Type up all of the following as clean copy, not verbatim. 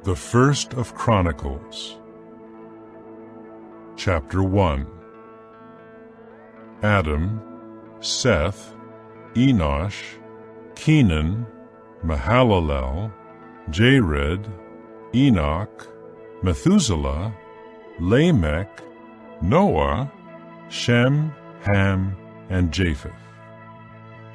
The First of Chronicles. Chapter 1. Adam, Seth, Enosh, Kenan, Mahalalel, Jared, Enoch, Methuselah, Lamech, Noah, Shem, Ham, and Japheth.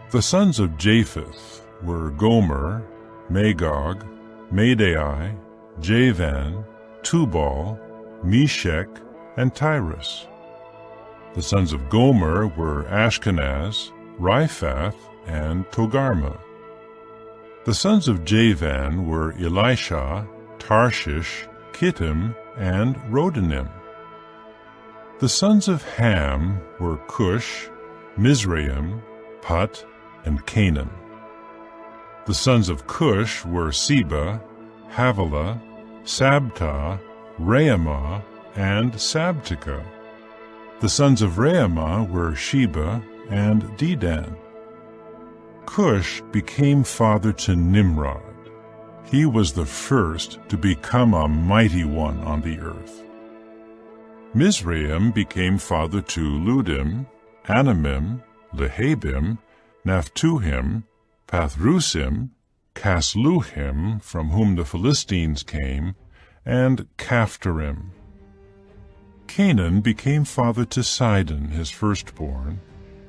The sons of Japheth were Gomer, Magog, Madai, Javan, Tubal, Meshech, and Tyrus. The sons of Gomer were Ashkenaz, Riphath, and Togarmah. The sons of Javan were Elisha, Tarshish, Kittim, and Rodanim. The sons of Ham were Cush, Mizraim, Put, and Canaan. The sons of Cush were Seba, Havilah, Sabta, Raamah, and Sabteka. The sons of Raamah were Sheba and Dedan. Cush became father to Nimrod. He was the first to become a mighty one on the earth. Mizraim became father to Ludim, Anamim, Lehabim, Naphtuhim, Pathrusim, Casluhim, from whom the Philistines came, and Caphtorim. Canaan became father to Sidon, his firstborn,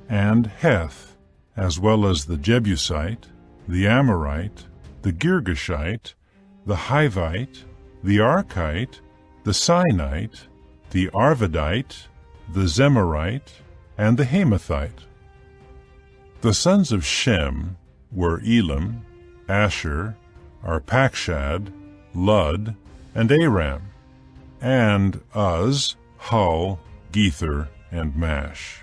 and Heth, as well as the Jebusite, the Amorite, the Girgashite, the Hivite, the Archite, the Sinite, the Arvadite, the Zemarite, and the Hamathite. The sons of Shem were Elam, Asher, Arpachshad, Lud, and Aram, and Uz, Hul, Gether, and Mash.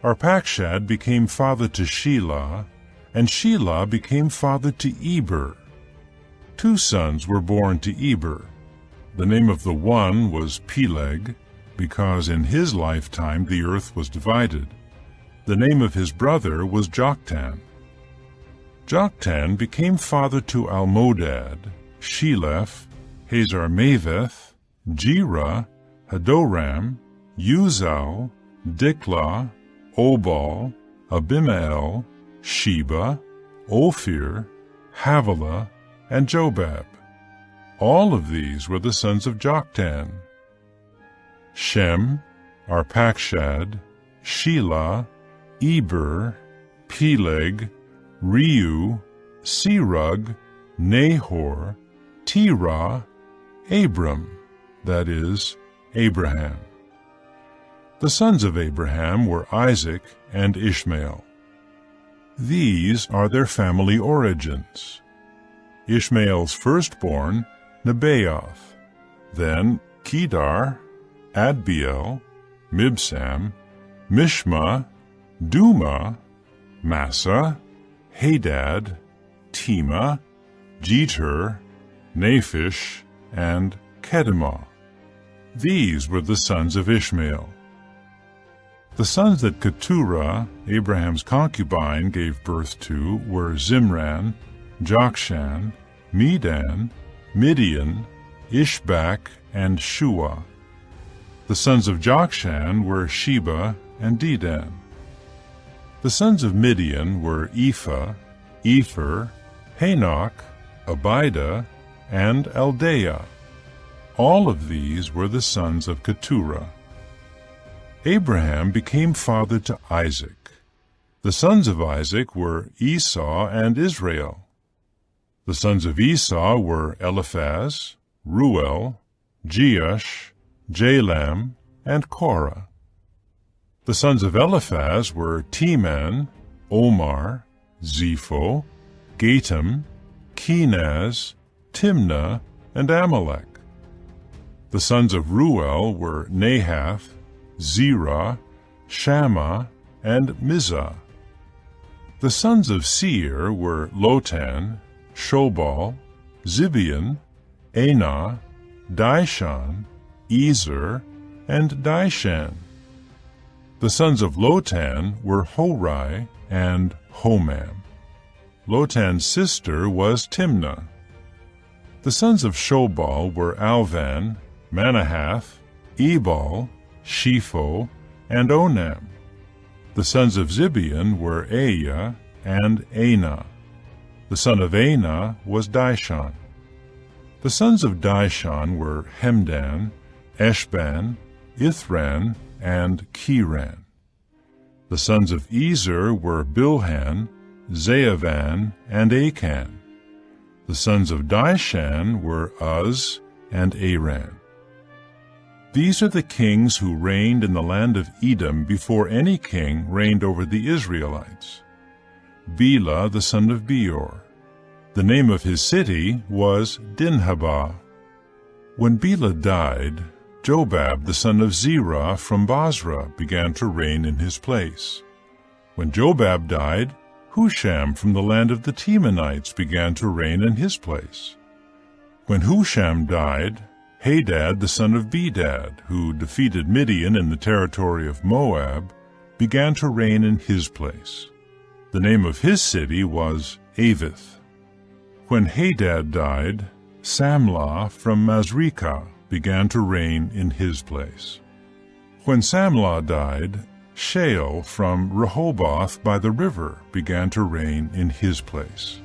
Arpachshad became father to Shelah, and Shelah became father to Eber. Two sons were born to Eber. The name of the one was Peleg, because in his lifetime the earth was divided. The name of his brother was Joktan. Joktan became father to Almodad, Sheleph, Hazarmaveth, Jerah, Hadoram, Uzal, Diklah, Obal, Abimael, Sheba, Ophir, Havilah, and Jobab. All of these were the sons of Joktan. Shem, Arpachshad, Shelah, Eber, Peleg, Reu, Serug, Nahor, Terah, Abram, that is, Abraham. The sons of Abraham were Isaac and Ishmael. These are their family origins. Ishmael's firstborn, Nebaioth, then Kedar, Adbeel, Mibsam, Mishma, Duma, Massa, Hadad, Tema, Jeter, Naphish, and Kedemah. These were the sons of Ishmael. The sons that Keturah, Abraham's concubine, gave birth to were Zimran, Jokshan, Medan, Midian, Ishbak, and Shua. The sons of Jokshan were Sheba and Dedan. The sons of Midian were Ephah, Epher, Hanok, Abida, and Eldaah. All of these were the sons of Keturah. Abraham became father to Isaac. The sons of Isaac were Esau and Israel. The sons of Esau were Eliphaz, Ruel, Jeush, Jalam, and Korah. The sons of Eliphaz were Teman, Omar, Zepho, Gatam, Kenaz, Timnah, and Amalek. The sons of Ruel were Nahath, Zerah, Shammah, and Mizah. The sons of Seir were Lotan, Shobal, Zibeon, Anah, Dishan, Ezer, and Dishan. The sons of Lotan were Horai and Homam. Lotan's sister was Timnah. The sons of Shobal were Alvan, Manahath, Ebal, Shepho, and Onam. The sons of Zibeon were Aya and Anah. The son of Anah was Dishon. The sons of Dishon were Hemdan, Eshban, Ithran, and Kiran. The sons of Ezer were Bilhan, Zaavan, and Akan. The sons of Dishan were Uz and Aran. These are the kings who reigned in the land of Edom before any king reigned over the Israelites. Bela the son of Beor. The name of his city was Dinhabah. When Bela died, Jobab the son of Zerah from Basra began to reign in his place. When Jobab died, Husham from the land of the Temanites began to reign in his place. When Husham died, Hadad the son of Bedad, who defeated Midian in the territory of Moab, began to reign in his place. The name of his city was Avith. When Hadad died, Samlah from Masrekah began to reign in his place. When Samlah died, Shael from Rehoboth by the river began to reign in his place.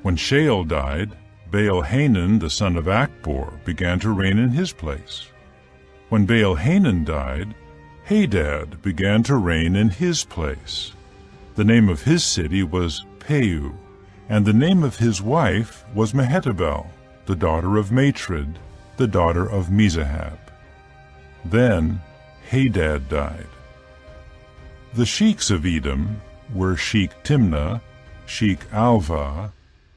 When Shael died, Baal-Hanan the son of Akbor began to reign in his place. When Baal-Hanan died, Hadad began to reign in his place. The name of his city was Peu, and the name of his wife was Mehetabel, the daughter of Matred, the daughter of Mezahab. Then Hadad died. The sheiks of Edom were Sheik Timnah, Sheik Alvah,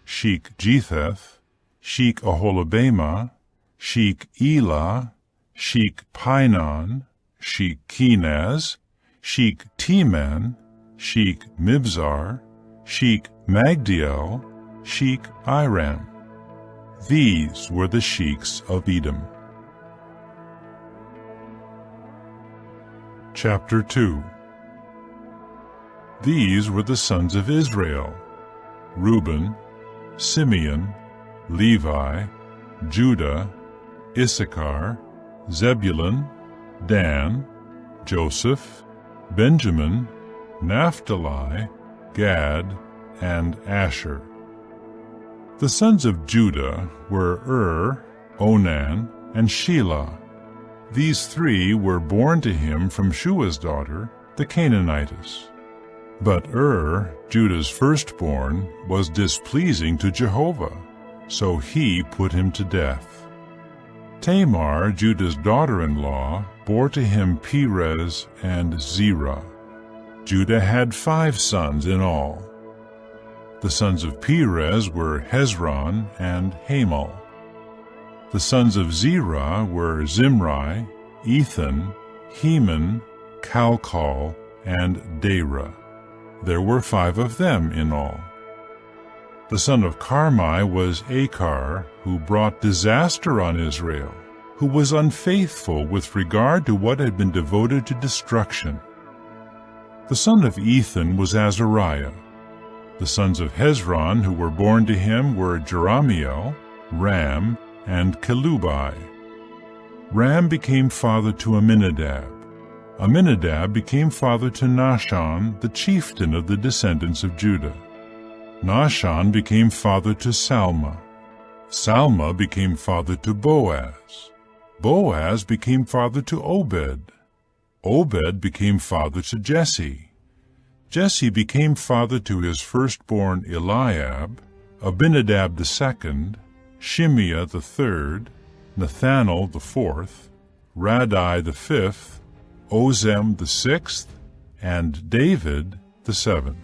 Sheik Jetheth, Sheik Aholibamah, Sheik Elah, Sheik Pinon, Sheik Kenaz, Sheik Teman, Sheik Mibzar, Sheik Magdiel, Sheik Iram. These were the sheiks of Edom. Chapter 2. These were the sons of Israel: Reuben, Simeon, Levi, Judah, Issachar, Zebulun, Dan, Joseph, Benjamin, Naphtali, Gad, and Asher. The sons of Judah were Onan, and Shelah. These three were born to him from Shua's daughter, the Canaanitess. But Judah's firstborn, was displeasing to Jehovah, so he put him to death. Tamar, Judah's daughter-in-law, bore to him Perez and Zerah. Judah had 5 sons in all. The sons of Perez were Hezron and Hamal. The sons of Zerah were Zimri, Ethan, Heman, Calcol, and Dara. There were 5 of them in all. The son of Carmi was Achar, who brought disaster on Israel, who was unfaithful with regard to what had been devoted to destruction. The son of Ethan was Azariah. The sons of Hezron who were born to him were Jerahmeel, Ram, and Kelubai. Ram became father to Amminadab. Amminadab became father to Nahshon, the chieftain of the descendants of Judah. Nahshon became father to Salma. Salma became father to Boaz. Boaz became father to Obed. Obed became father to Jesse. Jesse became father to his firstborn Eliab, Abinadab the second, Shimeah the third, Nethanel the fourth, Radai the fifth, Ozem the sixth, and David the seventh.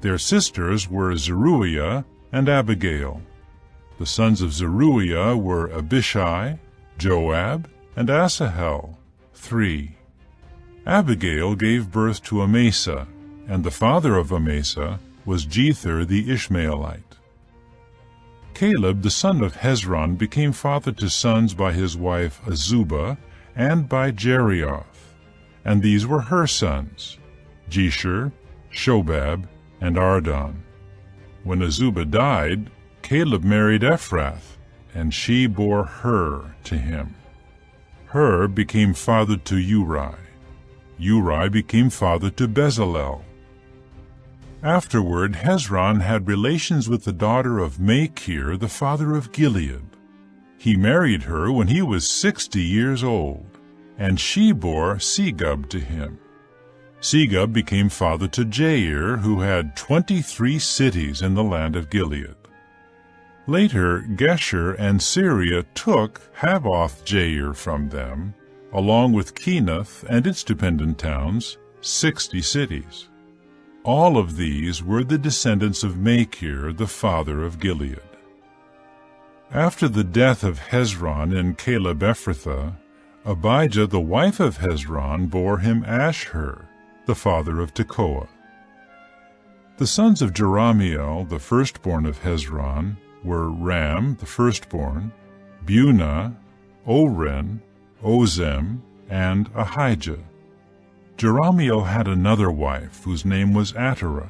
Their sisters were Zeruiah and Abigail. The sons of Zeruiah were Abishai, Joab, and Asahel, 3. Abigail gave birth to Amasa, and the father of Amasa was Jether the Ishmaelite. Caleb the son of Hezron became father to sons by his wife Azubah and by Jerioth, and these were her sons, Jesher, Shobab, and Ardon. When Azubah died, Caleb married Ephrath, and she bore Hur to him. Hur became father to Uri. Uri became father to Bezalel. Afterward, Hezron had relations with the daughter of Machir, the father of Gilead. He married her when he was 60 years old, and she bore Segub to him. Segub became father to Jair, who had 23 cities in the land of Gilead. Later, Geshur and Syria took Havoth-Jair from them, along with Kenath and its dependent towns, 60 cities. All of these were the descendants of Machir, the father of Gilead. After the death of Hezron and Caleb-Ephrathah, Abijah, the wife of Hezron, bore him Ashhur, the father of Tekoa. The sons of Jerahmeel, the firstborn of Hezron, were Ram, the firstborn, Bunah, Oren, Ozem, and Ahijah. Jerahmeel had another wife, whose name was Atterah.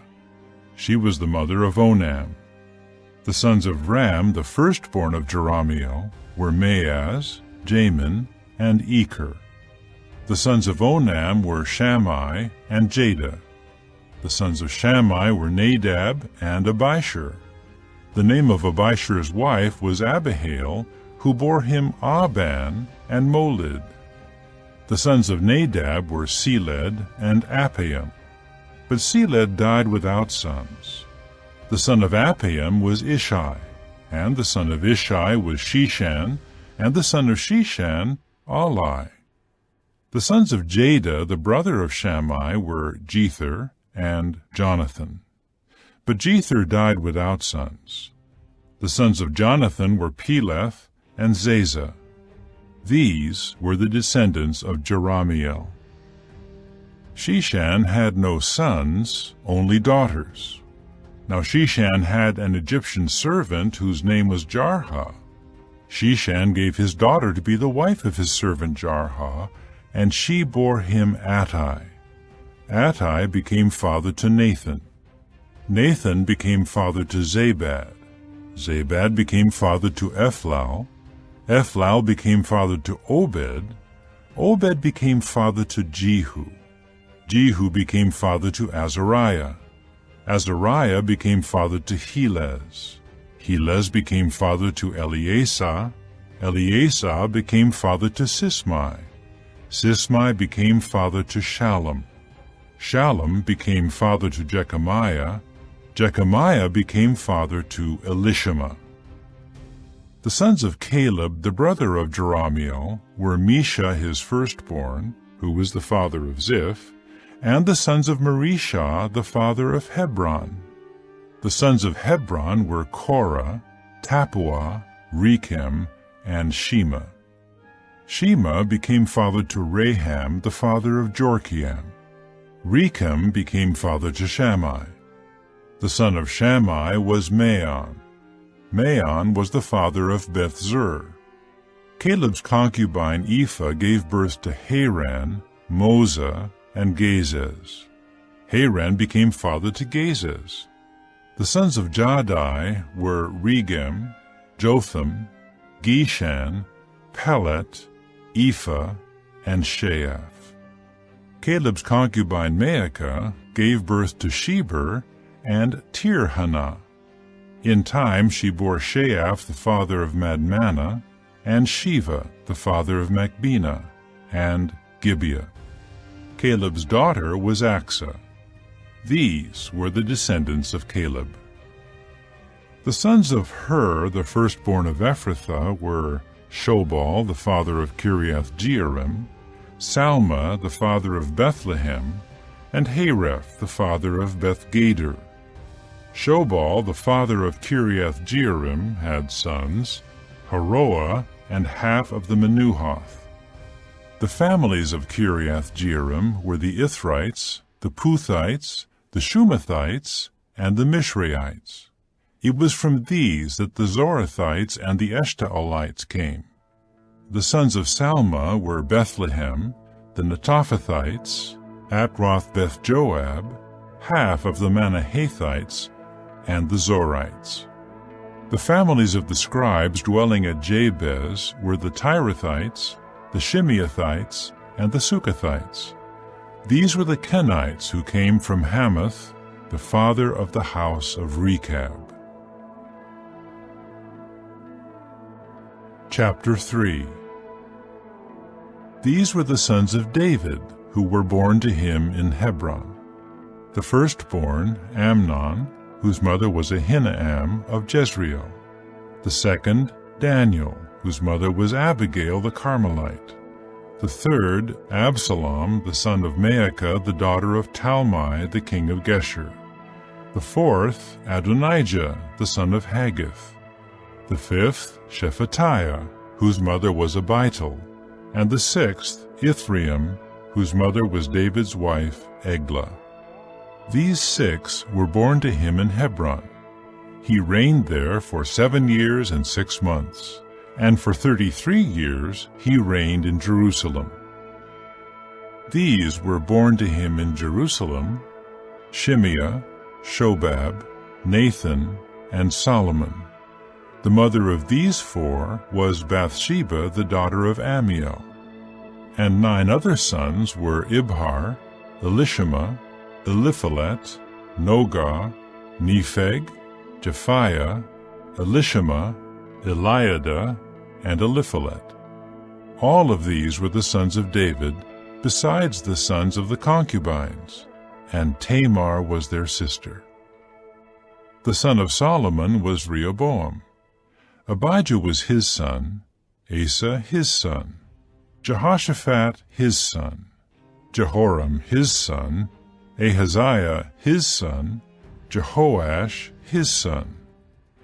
She was the mother of Onam. The sons of Ram, the firstborn of Jerahmeel, were Maaz, Jamin, and Eker. The sons of Onam were Shammai and Jada. The sons of Shammai were Nadab and Abishur. The name of Abishur's wife was Abihail, who bore him Aban and Molid. The sons of Nadab were Seled and Appaim. But Seled died without sons. The son of Appaim was Ishai, and the son of Ishai was Shishan, and the son of Shishan, Alai. The sons of Jada, the brother of Shammai, were Jether and Jonathan. But Jether died without sons. The sons of Jonathan were Peleth and Zazah. These were the descendants of Jerahmeel. Shishan had no sons, only daughters. Now Shishan had an Egyptian servant whose name was Jarha. Shishan gave his daughter to be the wife of his servant Jarha, and she bore him Attai. Attai became father to Nathan. Nathan became father to Zabad. Zabad became father to Ephlal. Ephlal became father to Obed. Obed became father to Jehu. Jehu became father to Azariah. Azariah became father to Helez. Helez became father to Eleasah. Eleasah became father to Sismai. Sismai became father to Shallum. Shallum became father to Jechamiah. Jechamiah became father to Elishama. The sons of Caleb, the brother of Jerahmeel, were Misha his firstborn, who was the father of Ziph, and the sons of Marishah, the father of Hebron. The sons of Hebron were Korah, Tappuah, Rechem, and Shema. Shema became father to Raham, the father of Jorkiam. Rechem became father to Shammai. The son of Shammai was Maon. Maon was the father of Beth-zur. Caleb's concubine Ephah gave birth to Haran, Moza, and Gazez. Haran became father to Gazez. The sons of Jahdai were Regem, Jotham, Geshan, Pelet, Ephah, and Sheaph. Caleb's concubine Maacah gave birth to Sheber and Tirhanah. In time she bore Sheaph the father of Madmannah, and Shiva the father of Machbenah, and Gibeah. Caleb's daughter was Achsah. These were the descendants of Caleb. The sons of Hur, the firstborn of Ephrathah, were Shobal, the father of Kiriath-Jearim, Salma, the father of Bethlehem, and Hareph, the father of Beth-Gader. Shobal, the father of Kiriath-Jearim, had sons, Haroah, and half of the Menuhoth. The families of Kiriath-Jearim were the Ithrites, the Puthites, the Shumathites, and the Mishraites. It was from these that the Zorathites and the Eshtaolites came. The sons of Salma were Bethlehem, the Netophathites, Atroth-Beth-Joab, half of the Manahathites, and the Zorites. The The families of the scribes dwelling at Jabez were the Tirathites, the Shimeathites, and the Sukathites. These were the Kenites who came from Hamath, the father of the house of Rechab. Chapter 3. These were the sons of David, who were born to him in Hebron. The firstborn, Amnon, whose mother was Ahinoam of Jezreel. The second, Daniel, whose mother was Abigail the Carmelite. The third, Absalom, the son of Maacah, the daughter of Talmai, the king of Geshur. The fourth, Adonijah, the son of Haggith. The fifth, Shephatiah, whose mother was Abital. And the sixth, Ithream, whose mother was David's wife, Eglah. These 6 were born to him in Hebron. He reigned there for 7 years and 6 months, and for 33 years he reigned in Jerusalem. These were born to him in Jerusalem: Shimeah, Shobab, Nathan, and Solomon. The mother of these 4 was Bathsheba, the daughter of Ammiel. And 9 other sons were Ibhar, Elishama, Eliphalet, Nogah, Nepheg, Japhiah, Elishama, Eliada, and Eliphalet. All of these were the sons of David, besides the sons of the concubines, and Tamar was their sister. The son of Solomon was Rehoboam. Abijah was his son, Asa his son, Jehoshaphat his son, Jehoram his son, Ahaziah his son, Jehoash his son,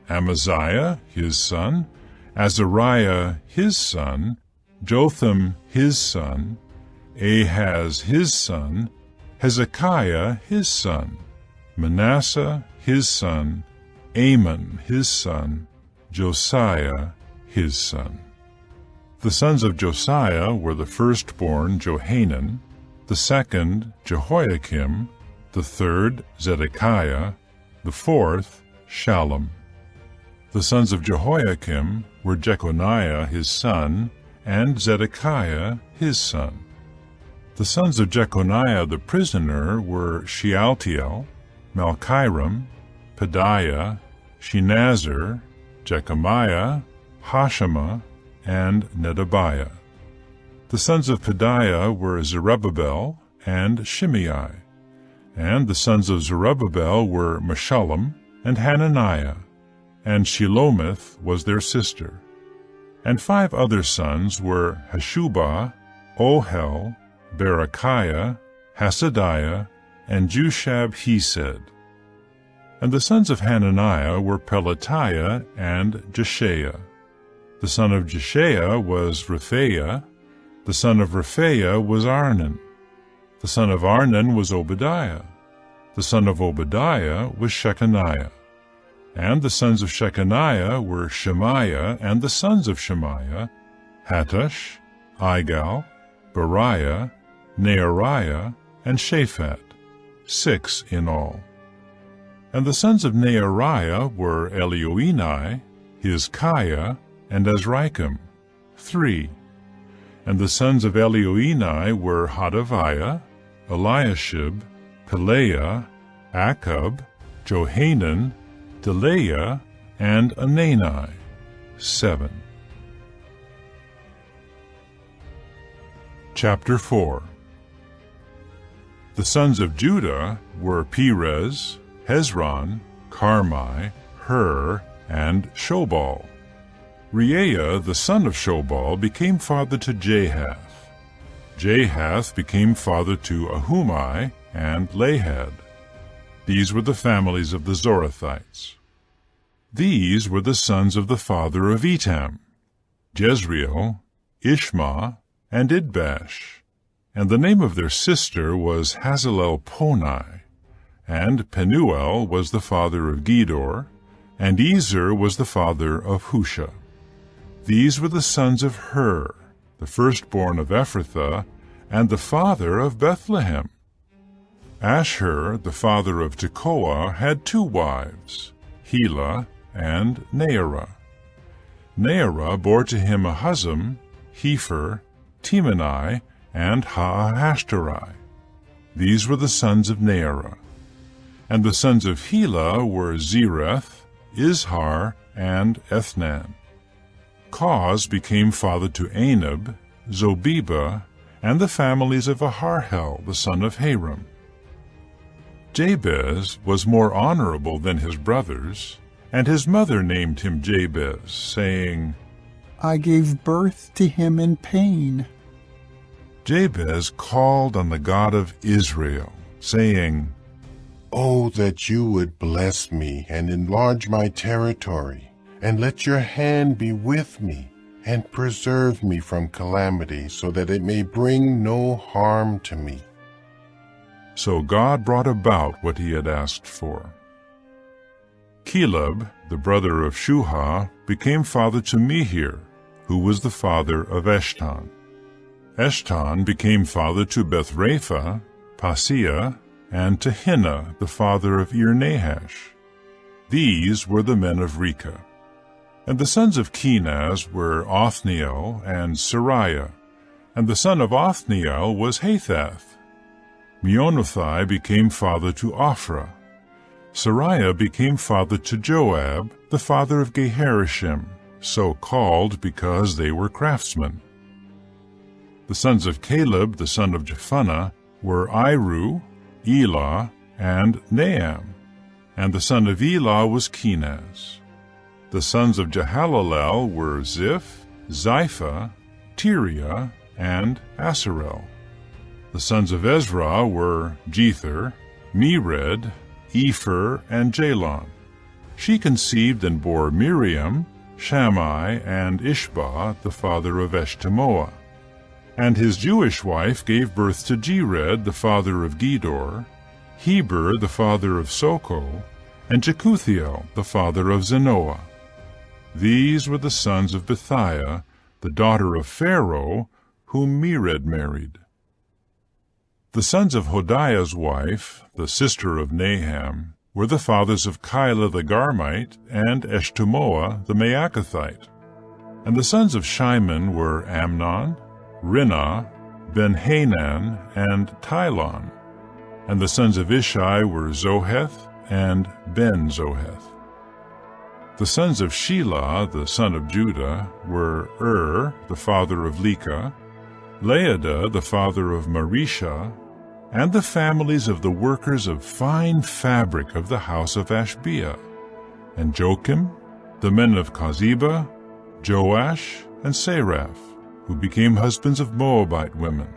Amaziah his son, Azariah his son, Jotham his son, Ahaz his son, Hezekiah his son, Manasseh his son, Amon his son, Josiah his son. The sons of Josiah were the firstborn Johanan, the second Jehoiakim, the third Zedekiah, the fourth Shallum. The sons of Jehoiakim were Jeconiah his son, and Zedekiah his son. The sons of Jeconiah the prisoner were Shealtiel, Malchiram, Pedaiah, Shenazar, Jechemiah, Hoshama, and Nedabiah. The sons of Pedaiah were Zerubbabel and Shimei. And the sons of Zerubbabel were Meshullam and Hananiah, and Shelomith was their sister. And 5 other sons were Hashubah, Ohel, Berechiah, Hasadiah, and Jushab-Hesed. And the sons of Hananiah were Pelatiah and Jeshaiah. The son of Jeshaiah was Rephaiah. The son of Rephaiah was Arnan. The son of Arnan was Obadiah. The son of Obadiah was Shechaniah. And the sons of Shechaniah were Shemaiah, and the sons of Shemaiah, Hattush, Igal, Bariah, Neariah, and Shaphat, 6 in all. And the sons of Neariah were Elioenai, Hizkiah, and Azrikam, 3. And the sons of Elioenai were Hodaviah, Eliashib, Pelaiah, Akub, Johanan, Delaiah, and Anani, 7. Chapter 4. The sons of Judah were Perez, Hezron, Carmi, Hur, and Shobal. Reaiah, the son of Shobal, became father to Jahath. Jahath became father to Ahumai and Lahad. These were the families of the Zorathites. These were the sons of the father of Etam, Jezreel, Ishma, and Idbash. And the name of their sister was Hazelelponi. And Penuel was the father of Gedor, and Ezer was the father of Husha. These were the sons of Hur, the firstborn of Ephrathah, and the father of Bethlehem. Ashur, the father of Tekoa, had 2 wives, Helah and Nearah. Nearah bore to him Ahuzam, Hepher, Temeni, and Haahashtari. These were the sons of Nearah. And the sons of Helah were Zereth, Izhar, and Ethnan. Koz became father to Anab, Zobeba, and the families of Aharhel, the son of Haram. Jabez was more honorable than his brothers, and his mother named him Jabez, saying, I gave birth to him in pain. Jabez called on the God of Israel, saying, Oh, that you would bless me and enlarge my territory, and let your hand be with me, and preserve me from calamity, so that it may bring no harm to me. So God brought about what he had asked for. Caleb, the brother of Shuha, became father to Mehir, who was the father of Eshton. Eshton became father to Bethrapha, Paseah, and to Hinah, the father of Ir-Nahash. These were the men of Rechah. And the sons of Kenaz were Othniel and Sariah, and the son of Othniel was Hathath. Meonothai became father to Ophrah. Sariah became father to Joab, the father of Geharashim, so called because they were craftsmen. The sons of Caleb, the son of Jephunneh, were Iru, Elah, and Naam, and the son of Elah was Kenaz. The sons of Jehalalel were Ziph, Ziphah, Tiria, and Asarel. The sons of Ezra were Jether, Mered, Epher, and Jalon. She conceived and bore Miriam, Shammai, and Ishbah, the father of Eshtemoa. And his Jewish wife gave birth to Jered, the father of Gedor, Heber, the father of Soko, and Jekuthiel, the father of Zenoah. These were the sons of Bethiah, the daughter of Pharaoh, whom Mered married. The sons of Hodiah's wife, the sister of Naham, were the fathers of Keilah the Garmite and Eshtemoa the Maacathite. And the sons of Shimon were Amnon, Rinnah, Ben-Hanan, and Tilon. And the sons of Ishai were Zoheth and Ben-Zoheth. The sons of Shelah, the son of Judah, were the father of Leka, Laada, the father of Marisha, and the families of the workers of fine fabric of the house of Ashbea, and Joachim, the men of Kozeba, Joash, and Saraph, who became husbands of Moabite women,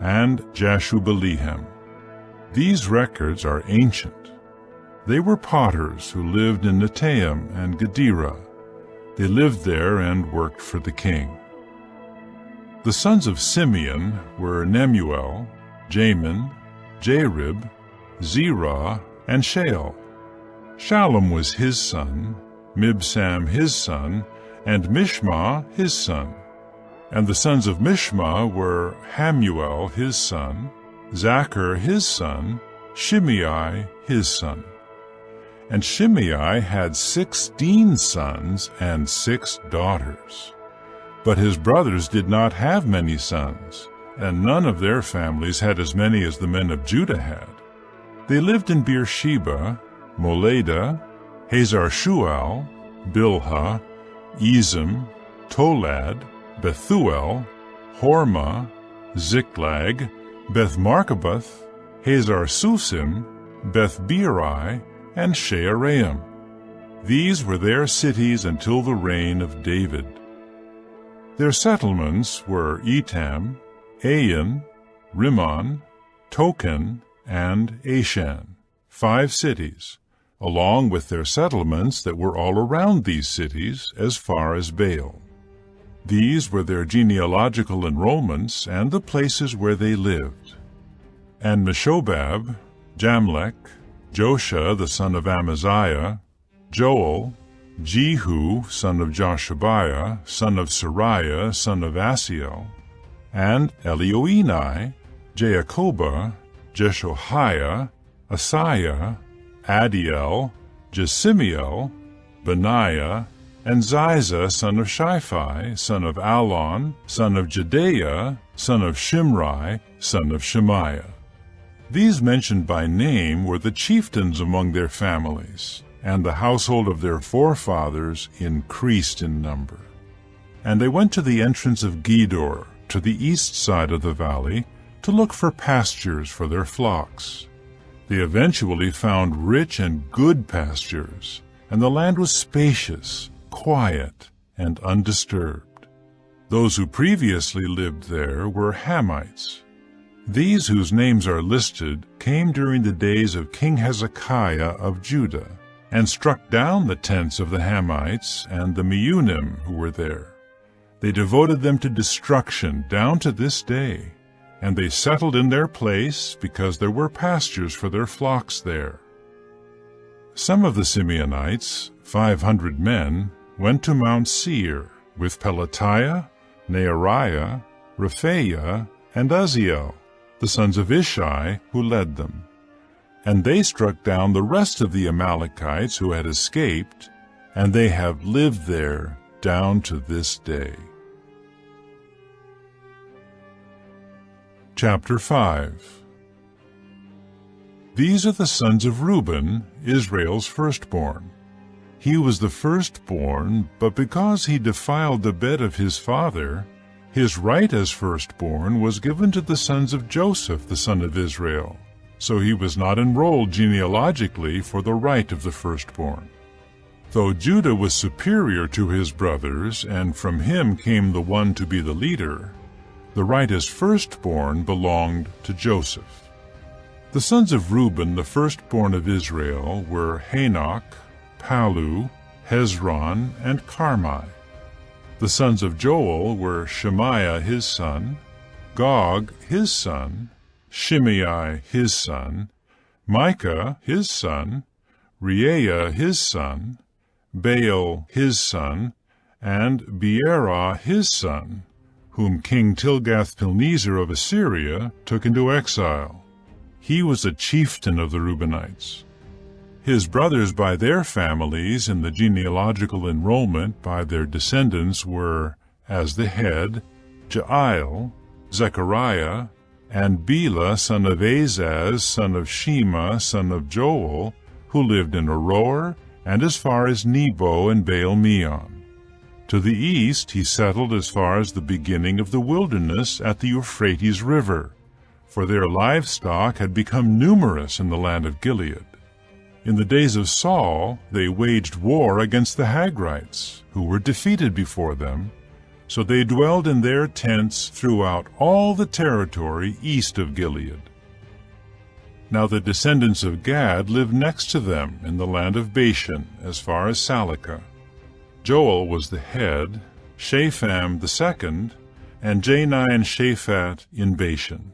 and Jashubilehem. These records are ancient. They were potters who lived in Netaim and Gedera. They lived there and worked for the king. The sons of Simeon were Nemuel, Jamin, Jarib, Zerah, and Shael. Shallum was his son, Mibsam his son, and Mishma his son. And the sons of Mishma were Hamuel his son, Zachar his son, Shimei his son. And Shimei had 16 sons and 6 daughters. But his brothers did not have many sons, and none of their families had as many as the men of Judah had. They lived in Beersheba, Moladah, Hazar-Shual, Bilhah, Ezem, Tolad, Bethuel, Hormah, Ziklag, Beth-Marcaboth, Hazar-Susim, Beth-Beri, and Shearaim. These were their cities until the reign of David. Their settlements were Etam, Ain, Rimmon, Token, and Ashan, 5 cities, along with their settlements that were all around these cities as far as Baal. These were their genealogical enrollments and the places where they lived. And Meshobab, Jamlech, Josha the son of Amaziah, Joel, Jehu son of Joshabiah, son of Sariah, son of Asiel, and Elioenai, Jaakobah, Jeshoiah, Asaiah, Adiel, Jesimiel, Benaiah, and Ziza son of Shiphi, son of Allon, son of Jedaiah, son of Shimri, son of Shemaiah. These mentioned by name were the chieftains among their families, and the household of their forefathers increased in number. And they went to the entrance of Gedor, to the east side of the valley, to look for pastures for their flocks. They eventually found rich and good pastures, and the land was spacious, quiet, and undisturbed. Those who previously lived there were Hamites. These whose names are listed came during the days of King Hezekiah of Judah, and struck down the tents of the Hamites and the Meunim who were there. They devoted them to destruction down to this day, and they settled in their place because there were pastures for their flocks there. Some of the Simeonites, 500 men, went to Mount Seir with Pelatiah, Neariah, Rephaiah, and Uzziel, the sons of Ishi, who led them. And they struck down the rest of the Amalekites who had escaped, and they have lived there down to this day. Chapter 5. These are the sons of Reuben, Israel's firstborn. He was the firstborn, but because he defiled the bed of his father, his right as firstborn was given to the sons of Joseph, the son of Israel, so he was not enrolled genealogically for the right of the firstborn. Though Judah was superior to his brothers, and from him came the one to be the leader, the right as firstborn belonged to Joseph. The sons of Reuben, the firstborn of Israel, were Hanok, Palu, Hezron, and Carmi. The sons of Joel were Shemaiah his son, Gog his son, Shimei his son, Micah his son, Reaiah his son, Baal his son, and Beerah his son, whom King Tilgath-Pilneser of Assyria took into exile. He was a chieftain of the Reubenites. His brothers by their families in the genealogical enrollment by their descendants were, as the head, Jael, Zechariah, and Bela son of Azaz, son of Shema, son of Joel, who lived in Aroer, and as far as Nebo and Baal-Meon. To the east he settled as far as the beginning of the wilderness at the Euphrates River, for their livestock had become numerous in the land of Gilead. In the days of Saul they waged war against the Hagrites, who were defeated before them, so they dwelled in their tents throughout all the territory east of Gilead. Now the descendants of Gad lived next to them in the land of Bashan as far as Salekah. Joel was the head, Shapham the second, and Jani and Shaphat in Bashan.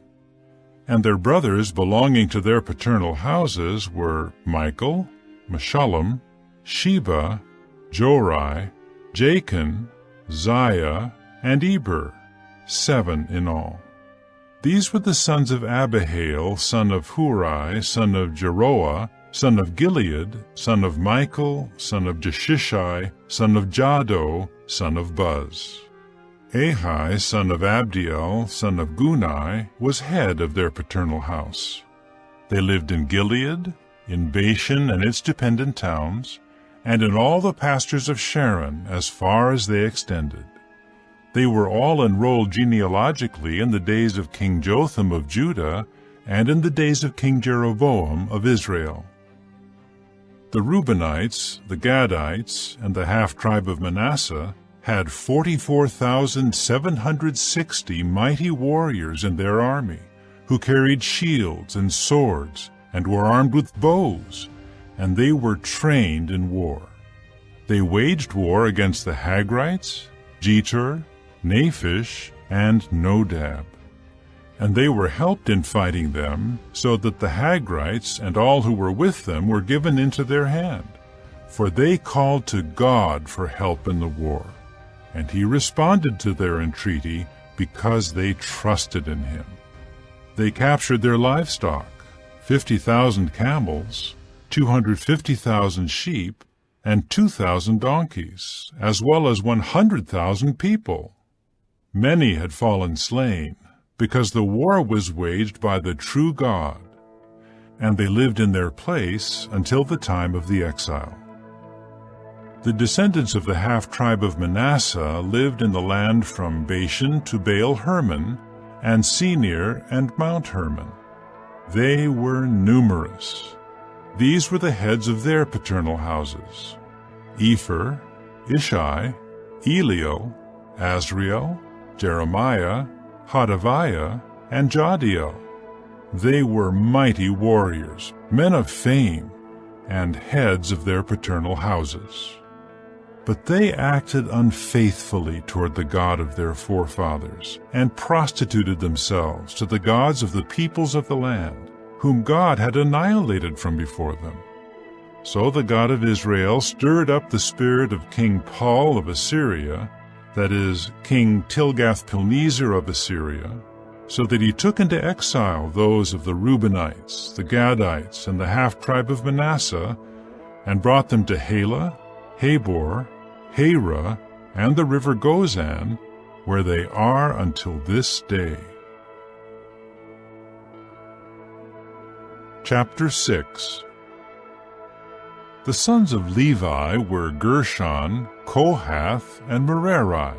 And their brothers belonging to their paternal houses were Michael, Meshullam, Sheba, Jorai, Jachin, Ziah, and Eber, 7 in all. These were the sons of Abihail, son of Huri, son of Jeroah, son of Gilead, son of Michael, son of Jeshishai, son of Jado, son of Buz. Ahi, son of Abdiel, son of Gunai, was head of their paternal house. They lived in Gilead, in Bashan and its dependent towns, and in all the pastures of Sharon as far as they extended. They were all enrolled genealogically in the days of King Jotham of Judah and in the days of King Jeroboam of Israel. The Reubenites, the Gadites, and the half-tribe of Manasseh had 44,760 mighty warriors in their army, who carried shields and swords and were armed with bows, and they were trained in war. They waged war against the Hagrites, Jetur, Naphish, and Nodab. And they were helped in fighting them, so that the Hagrites and all who were with them were given into their hand. For they called to God for help in the war, and he responded to their entreaty because they trusted in him. They captured their livestock, 50,000 camels, 250,000 sheep, and 2,000 donkeys, as well as 100,000 people. Many had fallen slain, because the war was waged by the true God, and they lived in their place until the time of the exile. The descendants of the half-tribe of Manasseh lived in the land from Bashan to Baal-Hermon, and Senir and Mount Hermon. They were numerous. These were the heads of their paternal houses: Epher, Ishai, Elio, Azriel, Jeremiah, Hodaviah, and Jadiel. They were mighty warriors, men of fame, and heads of their paternal houses. But they acted unfaithfully toward the God of their forefathers, and prostituted themselves to the gods of the peoples of the land, whom God had annihilated from before them. So the God of Israel stirred up the spirit of King Pul of Assyria, that is, King Tilgath-Pilneser of Assyria, so that he took into exile those of the Reubenites, the Gadites, and the half-tribe of Manasseh, and brought them to Halah, Habor, Hara, and the river Gozan, where they are until this day. Chapter 6. The sons of Levi were Gershon, Kohath, and Merari.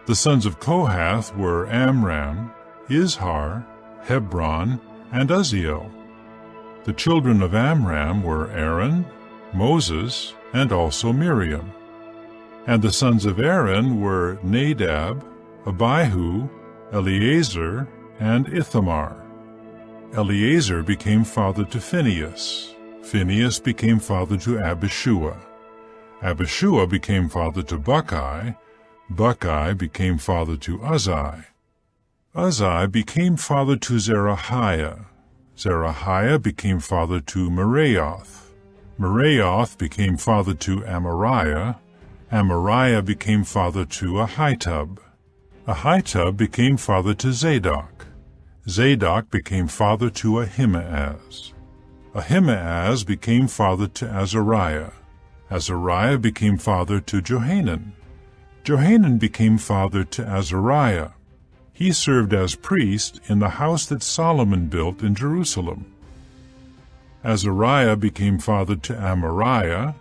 The sons of Kohath were Amram, Izhar, Hebron, and Uzziel. The children of Amram were Aaron, Moses, and also Miriam. And the sons of Aaron were Nadab, Abihu, Eleazar, and Ithamar. Eleazar became father to Phinehas. Phinehas became father to Abishua. Abishua became father to Buckai. Buckai became father to Uzzi. Uzzi became father to Zerahiah. Zerahiah became father to Meraioth. Meraioth became father to Amariah. Amariah became father to Ahitub. Ahitub became father to Zadok. Zadok became father to Ahimaaz. Ahimaaz became father to Azariah. Azariah became father to Johanan. Johanan became father to Azariah. He served as priest in the house that Solomon built in Jerusalem. Azariah became father to Amariah.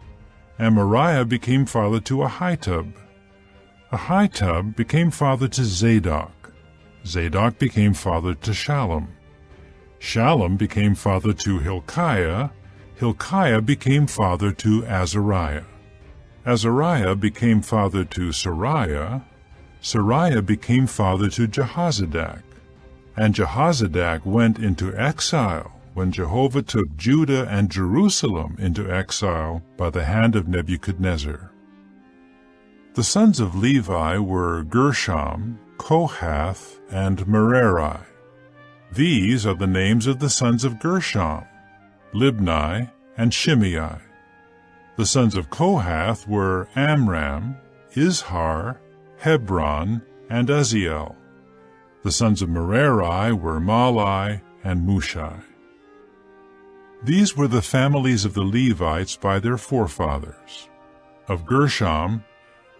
Amariah became father to Ahitub. Ahitub became father to Zadok. Zadok became father to Shallum. Shallum became father to Hilkiah. Hilkiah became father to Azariah. Azariah became father to Sariah. Sariah became father to Jehozadak. And Jehozadak went into exile when Jehovah took Judah and Jerusalem into exile by the hand of Nebuchadnezzar. The sons of Levi were Gershom, Kohath, and Merari. These are the names of the sons of Gershom: Libni and Shimei. The sons of Kohath were Amram, Izhar, Hebron, and Uzziel. The sons of Merari were Mahli and Mushi. These were the families of the Levites by their forefathers. Of Gershom,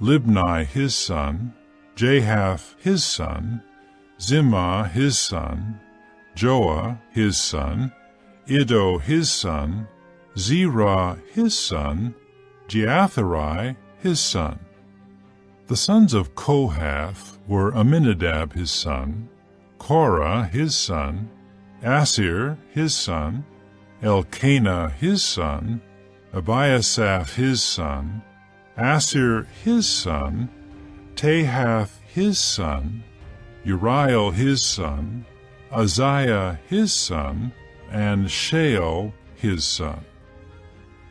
Libni his son, Jahath his son, Zimmah his son, Joah his son, Iddo his son, Zerah his son, Jeatherai his son. The sons of Kohath were Aminadab his son, Korah his son, Assir his son, Elkanah his son, Abiasaph his son, Assir his son, Tahath his son, Uriel his son, Uzziah his son, and Shael his son.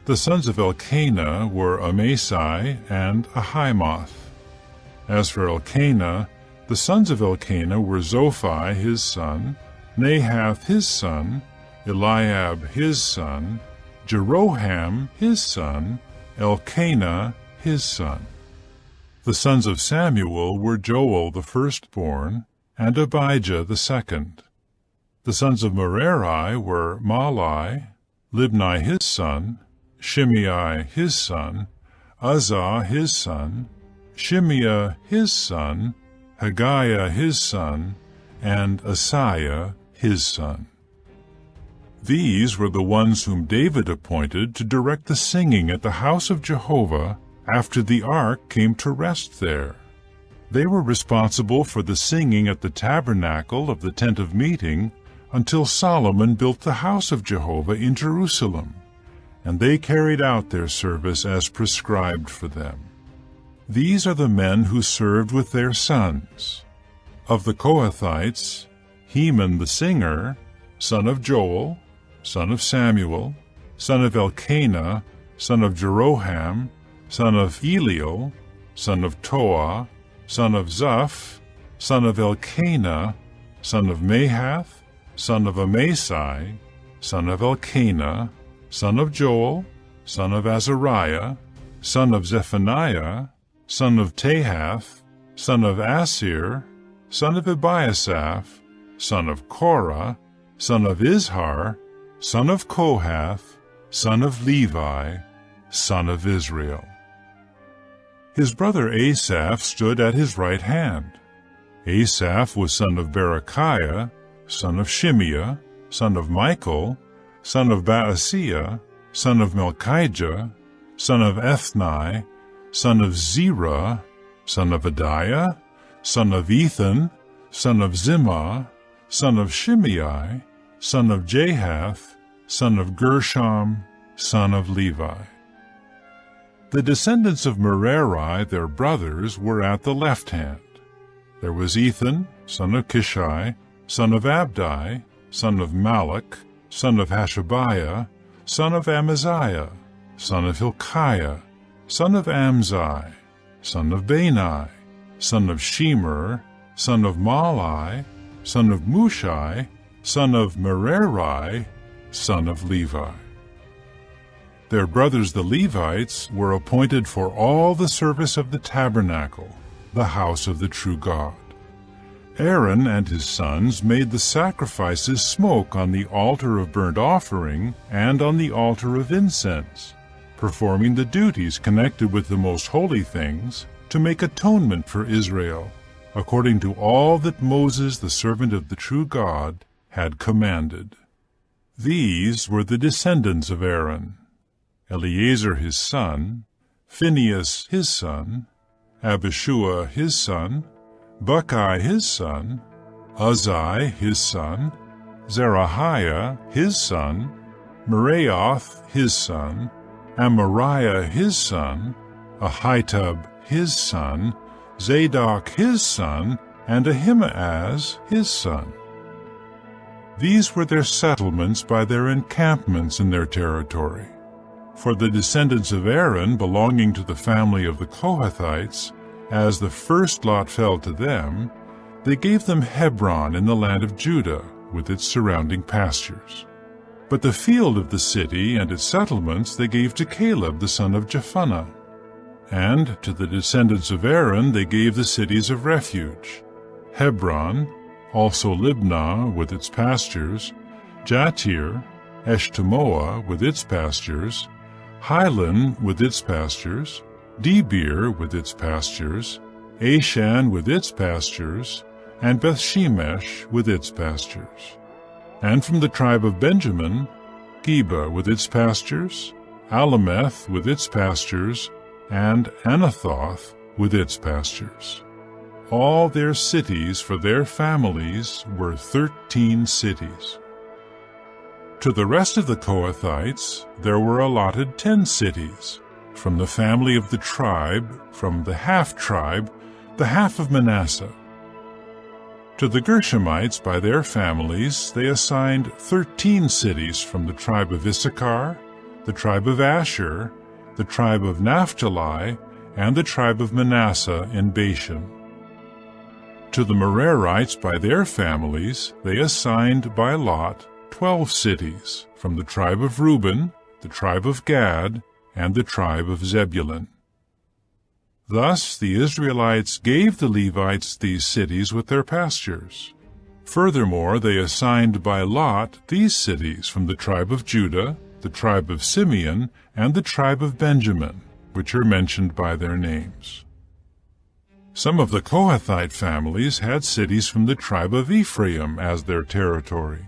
The sons of Elkanah were Amasai and Ahimoth. As for Elkanah, the sons of Elkanah were Zophai his son, Nahath his son, Eliab his son, Jeroham his son, Elkanah his son. The sons of Samuel were Joel the firstborn, and Abijah the second. The sons of Merari were Mahli, Libni his son, Shimei his son, Uzzah his son, Shimeah his son, Haggiah his son, and Asaiah his son. These were the ones whom David appointed to direct the singing at the house of Jehovah after the ark came to rest there. They were responsible for the singing at the tabernacle of the tent of meeting until Solomon built the house of Jehovah in Jerusalem, and they carried out their service as prescribed for them. These are the men who served with their sons. Of the Kohathites, Heman the singer, son of Joel, son of Samuel, son of Elkanah, son of Jeroham, son of Eliel, son of Toah, son of Zuph, son of Elkanah, son of Mahath, son of Amasai, son of Elkanah, son of Joel, son of Azariah, son of Zephaniah, son of Tahath, son of Asir, son of Ebiasaph, son of Korah, son of Izhar, son of Kohath, son of Levi, son of Israel. His brother Asaph stood at his right hand. Asaph was son of Berechiah, son of Shimeah, son of Michael, son of Baaseiah, son of Melchijah, son of Ethni, son of Zerah, son of Adiah, son of Ethan, son of Zimmah, son of Shimei, son of Jahath, son of Gershom, son of Levi. The descendants of Merari, their brothers, were at the left hand. There was Ethan, son of Kishai, son of Abdi, son of Malach, son of Hashabiah, son of Amaziah, son of Hilkiah, son of Amzai, son of Bani, son of Shemer, son of Malai, son of Mushai, son of Merari, son of Levi. Their brothers the Levites were appointed for all the service of the tabernacle, the house of the true God. Aaron and his sons made the sacrifices smoke on the altar of burnt offering and on the altar of incense, performing the duties connected with the most holy things to make atonement for Israel, according to all that Moses, the servant of the true God, had commanded. These were the descendants of Aaron: Eleazar his son, Phinehas his son, Abishua his son, Buckai his son, Uzzi his son, Zerahiah his son, Meraioth his son, Amariah his son, Ahitub his son, Zadok his son, and Ahimaaz his son. These were their settlements by their encampments in their territory. For the descendants of Aaron belonging to the family of the Kohathites, as the first lot fell to them, they gave them Hebron in the land of Judah with its surrounding pastures. But the field of the city and its settlements they gave to Caleb the son of Jephunneh. And to the descendants of Aaron they gave the cities of refuge: Hebron, also Libnah with its pastures, Jatir, Eshtemoa with its pastures, Hilan with its pastures, Debir with its pastures, Ashan with its pastures, and Bethshemesh with its pastures. And from the tribe of Benjamin, Geba with its pastures, Alameth with its pastures, and Anathoth with its pastures. All their cities for their families were 13 cities. To the rest of the Kohathites there were allotted 10 cities, from the family of the tribe, from the half-tribe, the half of Manasseh. To the Gershomites by their families they assigned 13 cities from the tribe of Issachar, the tribe of Asher, the tribe of Naphtali, and the tribe of Manasseh in Bashan. To the Merarites by their families they assigned by lot 12 cities from the tribe of Reuben, the tribe of Gad, and the tribe of Zebulun. Thus the Israelites gave the Levites these cities with their pastures. Furthermore, they assigned by lot these cities from the tribe of Judah, the tribe of Simeon, and the tribe of Benjamin, which are mentioned by their names. Some of the Kohathite families had cities from the tribe of Ephraim as their territory.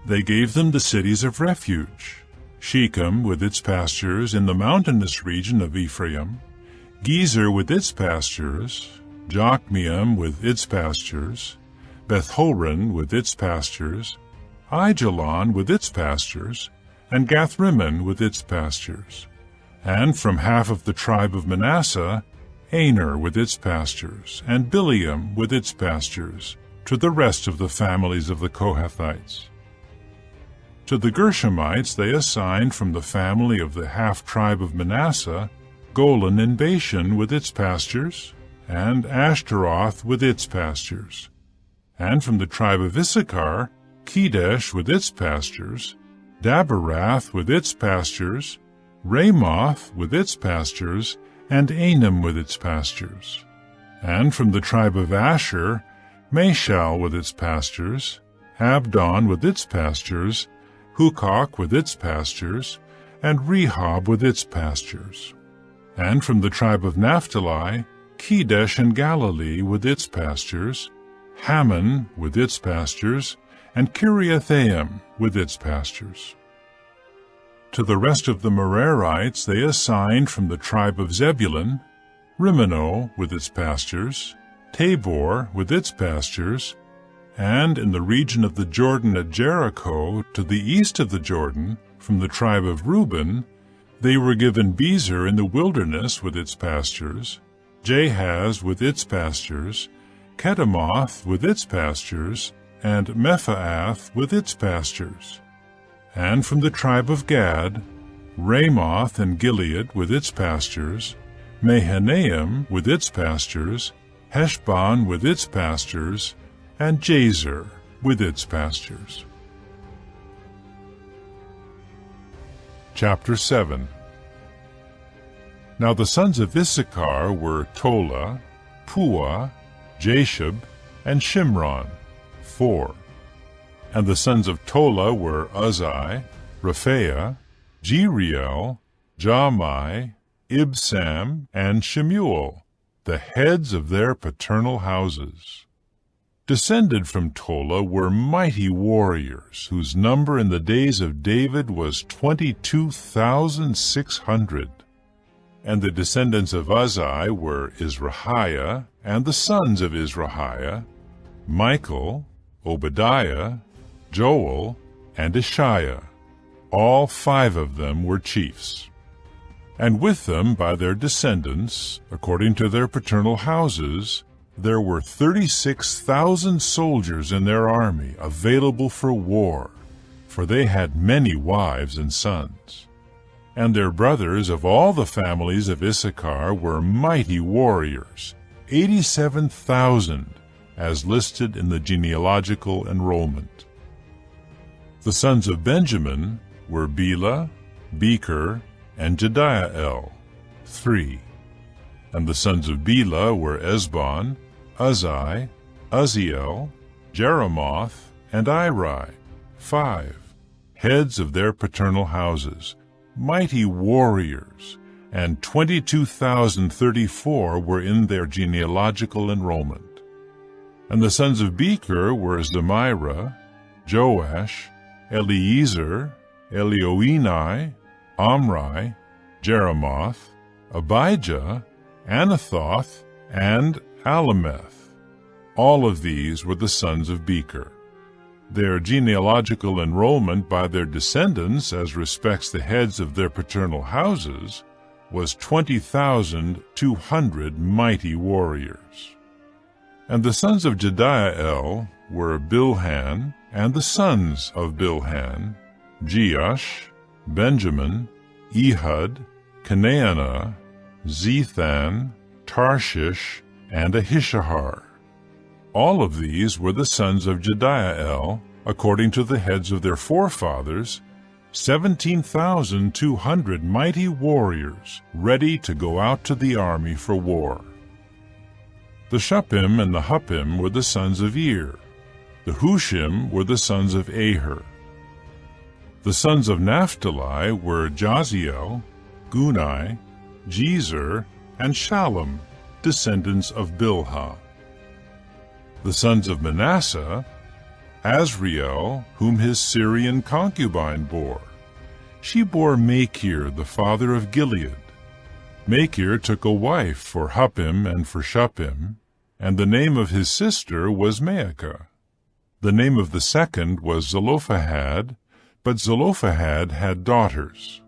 They gave them the cities of refuge: Shechem with its pastures in the mountainous region of Ephraim, Gezer with its pastures, Jokmeam with its pastures, Beth-horon with its pastures, Aijalon with its pastures, and Gathrimmon with its pastures. And from half of the tribe of Manasseh, Aner with its pastures, and Bileam with its pastures, to the rest of the families of the Kohathites. To the Gershomites they assigned from the family of the half-tribe of Manasseh, Golan in Bashan with its pastures, and Ashtaroth with its pastures. And from the tribe of Issachar, Kedesh with its pastures, Daberath with its pastures, Ramoth with its pastures, and Anim with its pastures. And from the tribe of Asher, Mashal with its pastures, Abdon with its pastures, Hukok with its pastures, and Rehob with its pastures. And from the tribe of Naphtali, Kedesh and Galilee with its pastures, Hammon with its pastures, and Kiriathaim with its pastures. To the rest of the Merarites they assigned from the tribe of Zebulun, Rimmono with its pastures, Tabor with its pastures, and in the region of the Jordan at Jericho, to the east of the Jordan, from the tribe of Reuben, they were given Bezer in the wilderness with its pastures, Jahaz with its pastures, Kedemoth with its pastures, and Mephaath with its pastures. And from the tribe of Gad, Ramoth and Gilead with its pastures, Mahanaim with its pastures, Heshbon with its pastures, and Jazer with its pastures. Chapter 7. Now the sons of Issachar were Tola, Puah, Jashub, and Shimron, 4. And the sons of Tola were Uzai, Rephaiah, Jeriel, Jahmai, Ibsam, and Shemuel, the heads of their paternal houses. Descended from Tola were mighty warriors, whose number in the days of David was 22,600. And the descendants of Uzai were Izrahiah, and the sons of Izrahiah, Michael, Obadiah, Joel, and Ishiah. All 5 of them were chiefs. And with them, by their descendants, according to their paternal houses, there were 36,000 soldiers in their army available for war, for they had many wives and sons. And their brothers of all the families of Issachar were mighty warriors, 87,000, as listed in the genealogical enrollment. The sons of Benjamin were Bela, Becher, and Jediael, 3. And the sons of Bela were Esbon, Uzai, Uzziel, Jeremoth, and Iri, 5, heads of their paternal houses, mighty warriors, and 22,034 were in their genealogical enrollment. And the sons of Becher were Zemira, Joash, Eliezer, Elioenai, Omri, Jeremoth, Abijah, Anathoth, and Alameth. All of these were the sons of Becher. Their genealogical enrollment by their descendants as respects the heads of their paternal houses was 20,200 mighty warriors. And the sons of Jediael were Bilhan, and the sons of Bilhan, Jeush, Benjamin, Ehud, Canaanah, Zethan, Tarshish, and Ahishahar. All of these were the sons of Jediael, according to the heads of their forefathers, 17,200 mighty warriors, ready to go out to the army for war. The Shuppim and the Huppim were the sons of Ir. The Hushim were the sons of Aher. The sons of Naphtali were Jaziel, Guni, Jezer, and Shallum, descendants of Bilhah. The sons of Manasseh, Asriel, whom his Syrian concubine bore. She bore Machir, the father of Gilead. Machir took a wife for Huppim and for Shuppim, and the name of his sister was Maacah. The name of the second was Zelophehad, but Zelophehad had daughters.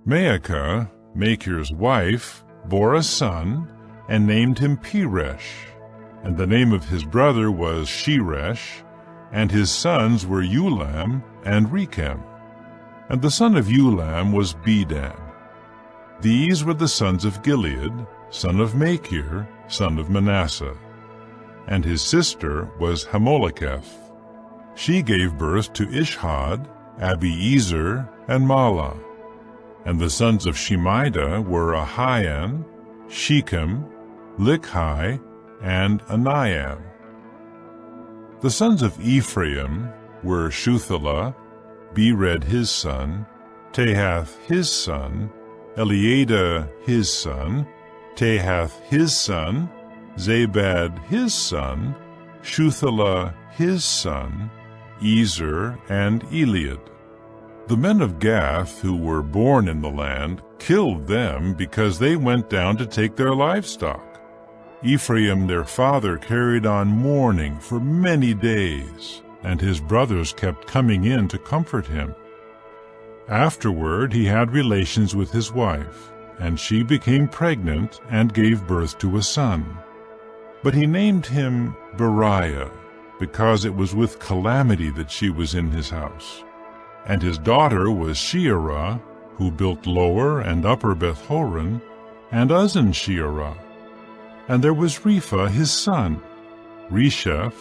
Maacah, Machir's wife, bore a son, and named him Peresh, and the name of his brother was Sheresh, and his sons were Ulam and Rechem. And the son of Ulam was Bedan. These were the sons of Gilead, son of Machir, son of Manasseh. And his sister was Hammoleketh. She gave birth to Ishhad, Abiezer, and Mahlah. And the sons of Shemida were Ahian, Shechem, Likhi, and Aniam. The sons of Ephraim were Shuthelah, Bered his son, Tahath his son, Eliada his son, Tahath his son, Zabad his son, Shuthelah his son, Ezer, and Eliad. The men of Gath who were born in the land killed them because they went down to take their livestock. Ephraim their father carried on mourning for many days, and his brothers kept coming in to comfort him. Afterward he had relations with his wife, and she became pregnant and gave birth to a son. But he named him Beriah, because it was with calamity that she was in his house. And his daughter was Shearah, who built Lower and Upper Beth-horon, and Uzzen-Shearah. And there was Repha his son, Resheph,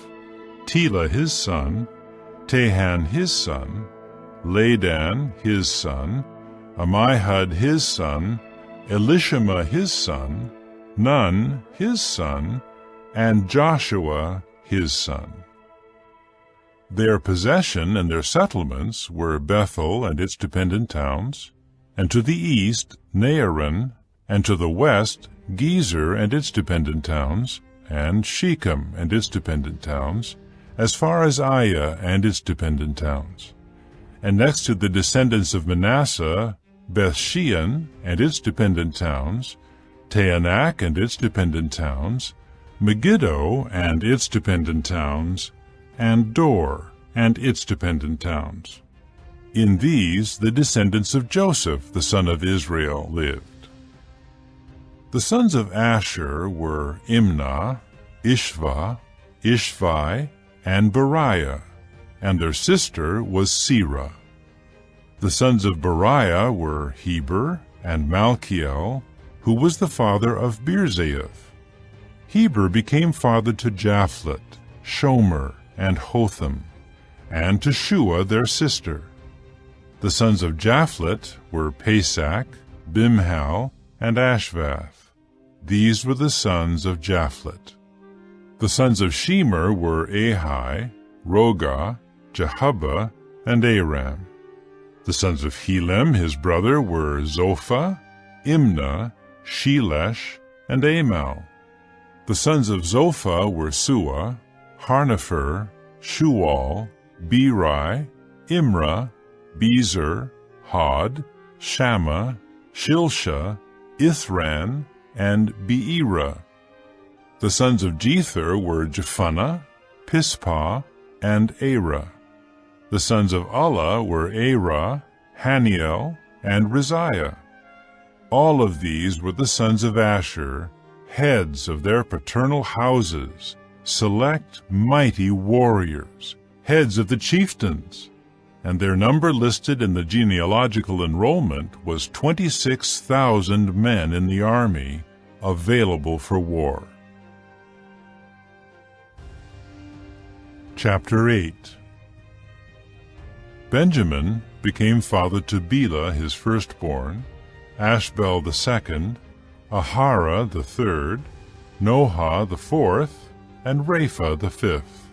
Tela his son, Tahan his son, Ladan his son, Ammihud his son, Elishama his son, Nun his son, and Joshua his son. Their possession and their settlements were Bethel and its dependent towns, and to the east Naaran, and to the west Gezer and its dependent towns, and Shechem and its dependent towns, as far as Aiah and its dependent towns. And next to the descendants of Manasseh, Bethshean and its dependent towns, Taanach and its dependent towns, Megiddo and its dependent towns, and Dor and its dependent towns. In these the descendants of Joseph the son of Israel lived. The sons of Asher were Imnah, Ishva, Ishvi, and Beriah, and their sister was Serah. The sons of Beriah were Heber and Malchiel, who was the father of Birzaith. Heber became father to Japhlet, Shomer, and Hotham, and to Shua their sister. The sons of Japhlet were Pesach, Bimhal, and Ashvath. These were the sons of Japhlet. The sons of Shemer were Ahi, Roga, Jehubbah, and Aram. The sons of Helem his brother were Zophah, Imnah, Shelesh, and Amal. The sons of Zophah were Sua, Harnepher, Shual, Beri, Imrah, Bezer, Hod, Shammah, Shilsha, Ithran, and Beerah. The sons of Jether were Jephunneh, Pispah, and Arah. The sons of Allah were Arah, Haniel, and Riziah. All of these were the sons of Asher, heads of their paternal houses, select mighty warriors, heads of the chieftains, and their number listed in the genealogical enrollment was 26,000 men in the army available for war. Chapter 8. Benjamin became father to Bela his firstborn, Ashbel the second, Ahara the third, Noha the fourth, and Rapha the fifth.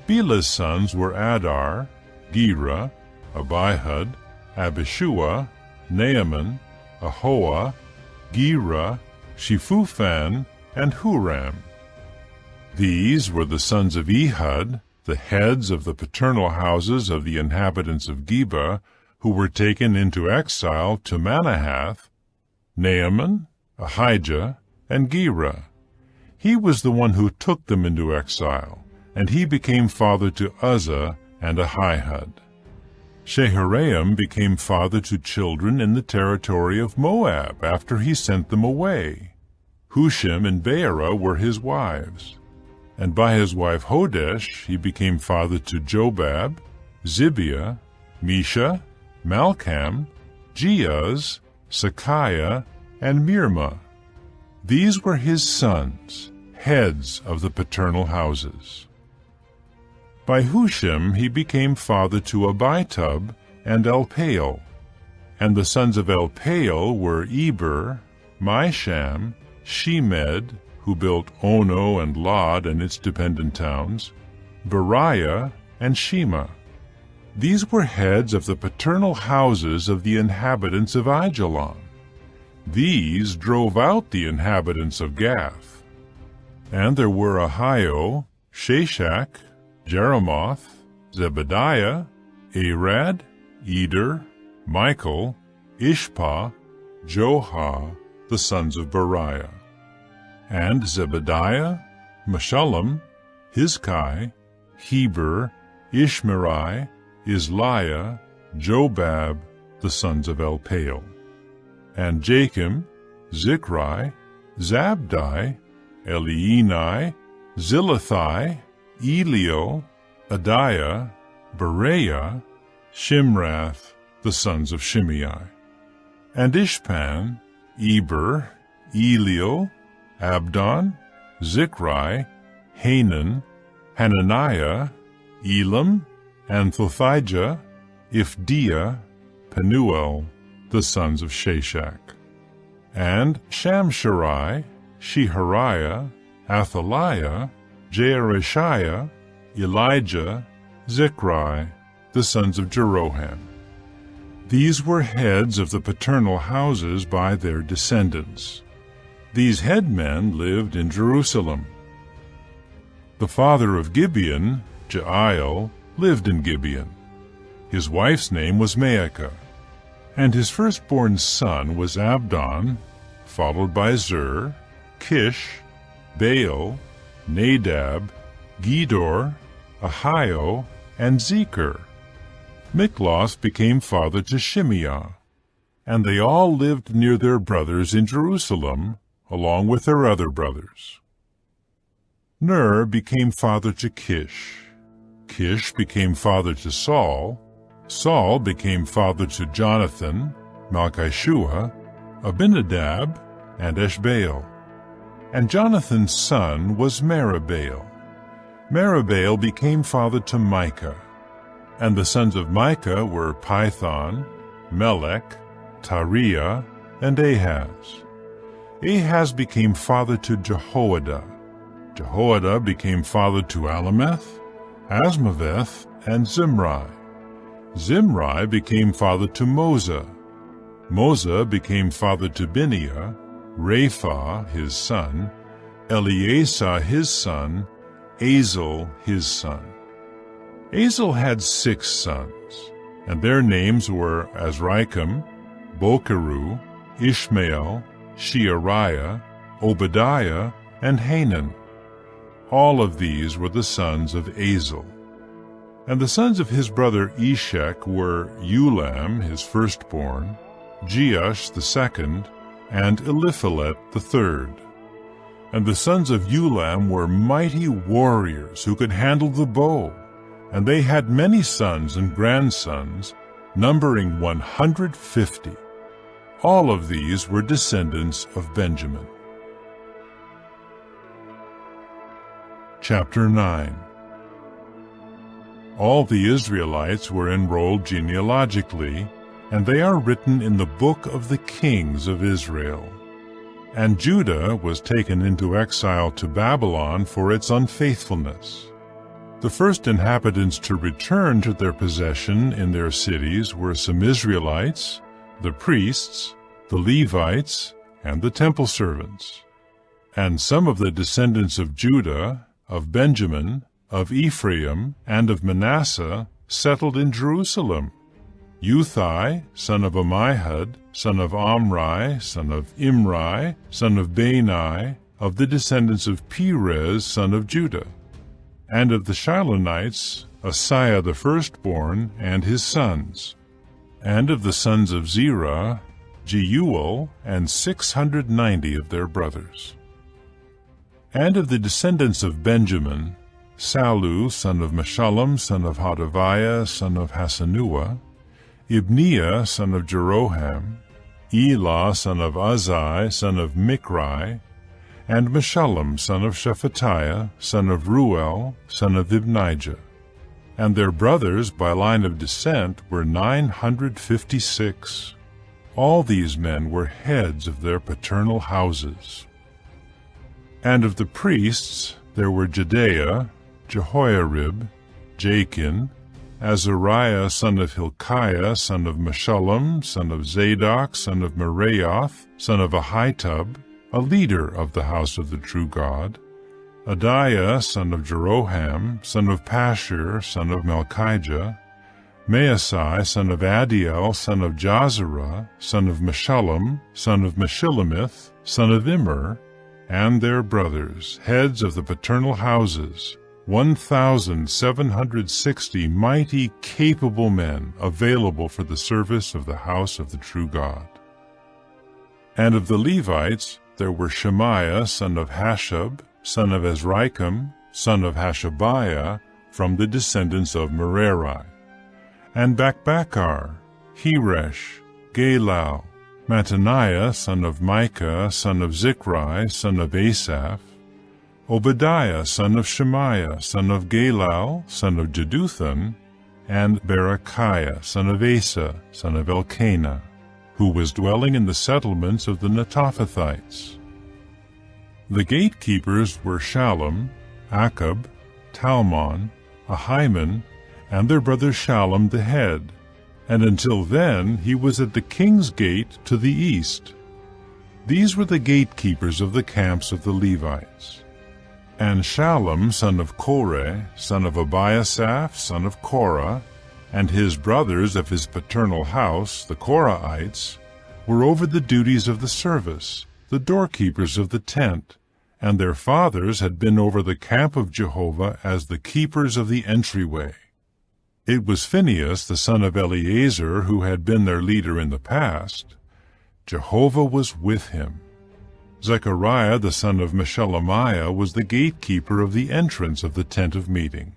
Bela's sons were Adar, Gera, Abihud, Abishua, Naaman, Ahoah, Gera, Shephufan, and Huram. These were the sons of Ehud, the heads of the paternal houses of the inhabitants of Geba, who were taken into exile to Manahath: Naaman, Ahijah, and Gera. He was the one who took them into exile, and he became father to Uzzah and Ahihud. Shaharaim became father to children in the territory of Moab after he sent them away. Hushim and Beerah were his wives. And by his wife Hodesh he became father to Jobab, Zibiah, Mesha, Malcham, Jeuz, Sakiah, and Mirma. These were his sons, heads of the paternal houses. By Hushim he became father to Abitub and Elpaal. And the sons of Elpaal were Eber, Misham, Shemed, who built Ono and Lod and its dependent towns, Beriah, and Shema. These were heads of the paternal houses of the inhabitants of Aijalon. These drove out the inhabitants of Gath. And there were Ahio, Shashak, Jeremoth, Zebediah, Arad, Eder, Michael, Ishpa, Johah, the sons of Beriah. And Zebediah, Meshullam, Hizkai, Heber, Ishmerai, Isliah, Jobab, the sons of Elpaal. And Jachim, Zichri, Zabdi, Elienai, Zillethai, Elio, Adiah, Bereah, Shimrath, the sons of Shimei. And Ishpan, Eber, Elio, Abdon, Zichri, Hanan, Hananiah, Elam, Anthothijah, Ifdiah, Penuel, the sons of Shashak. And Shamsherai, Shehariah, Athaliah, Jeareshiah, Elijah, Zichri, the sons of Jeroham. These were heads of the paternal houses by their descendants. These headmen lived in Jerusalem. The father of Gibeon, Jael, lived in Gibeon. His wife's name was Maacah, and his firstborn son was Abdon, followed by Zur, Kish, Baal, Nadab, Gedor, Ahio, and Zecher. Mikloth became father to Shimeah, and they all lived near their brothers in Jerusalem, along with their other brothers. Ner became father to Kish. Kish became father to Saul. Saul became father to Jonathan, Malchishua, Abinadab, and Eshbaal. And Jonathan's son was Meribaal. Meribaal became father to Micah. And the sons of Micah were Pithon, Melech, Tariah, and Ahaz. Ahaz became father to Jehoiada. Jehoiada became father to Alameth, Asmaveth, and Zimri. Zimri became father to Moza. Moza became father to Bineah, Rapha his son, Eleasah his son, Azel his son. Azel had 6 sons, and their names were Azrikam, Bokeru, Ishmael, Sheariah, Obadiah, and Hanan. All of these were the sons of Azel. And the sons of his brother Eshek were Ulam, his firstborn, Jeush the second, and Eliphalet the third. And the sons of Ulam were mighty warriors who could handle the bow, and they had many sons and grandsons, numbering 150. All of these were descendants of Benjamin. Chapter 9. All the Israelites were enrolled genealogically, and they are written in the book of the kings of Israel. And Judah was taken into exile to Babylon for its unfaithfulness. The first inhabitants to return to their possession in their cities were some Israelites, the priests, the Levites, and the temple servants. And some of the descendants of Judah, of Benjamin, of Ephraim, and of Manasseh settled in Jerusalem. Uthai, son of Ammihud, son of Omri, son of Imri, son of Bani, of the descendants of Perez, son of Judah. And of the Shilonites, Asaiah the firstborn, and his sons. And of the sons of Zerah, Jeuel, and 690 of their brothers. And of the descendants of Benjamin, Sallu, son of Meshullam, son of Hodaviah, son of Hasenuah, Ibniah, son of Jeroham, Elah, son of Uzai, son of Michri, and Meshullam, son of Shephatiah, son of Ruel, son of Ibnijah. And their brothers by line of descent were 956. All these men were heads of their paternal houses. And of the priests there were Jedaiah, Jehoiarib, Jachin, Azariah son of Hilkiah, son of Meshullam, son of Zadok, son of Meraioth, son of Ahitub, a leader of the house of the true God, Adiah, son of Jeroham, son of Pashur, son of Malchijah, Maasai, son of Adiel, son of Jazerah, son of Meshullam, son of Meshillemith, son of Immer, and their brothers, heads of the paternal houses, 1,760 mighty, capable men available for the service of the house of the true God. And of the Levites, there were Shemaiah, son of Hashab, son of Azrikam, son of Hashabiah, from the descendants of Merari, and Bakbakkar, Heresh, Galal, Mattaniah, son of Micah, son of Zichri, son of Asaph, Obadiah, son of Shemaiah, son of Galal, son of Jeduthun, and Berechiah, son of Asa, son of Elkanah, who was dwelling in the settlements of the Netophathites. The gatekeepers were Shallum, Akab, Talmon, Ahiman, and their brother Shallum the head, and until then he was at the king's gate to the east. These were the gatekeepers of the camps of the Levites. And Shallum, son of Korah, son of Abiasaph, son of Korah, and his brothers of his paternal house, the Korahites, were over the duties of the service, the doorkeepers of the tent, and their fathers had been over the camp of Jehovah as the keepers of the entryway. It was Phinehas, the son of Eleazar, who had been their leader in the past. Jehovah was with him. Zechariah, the son of Meshelemiah, was the gatekeeper of the entrance of the tent of meeting.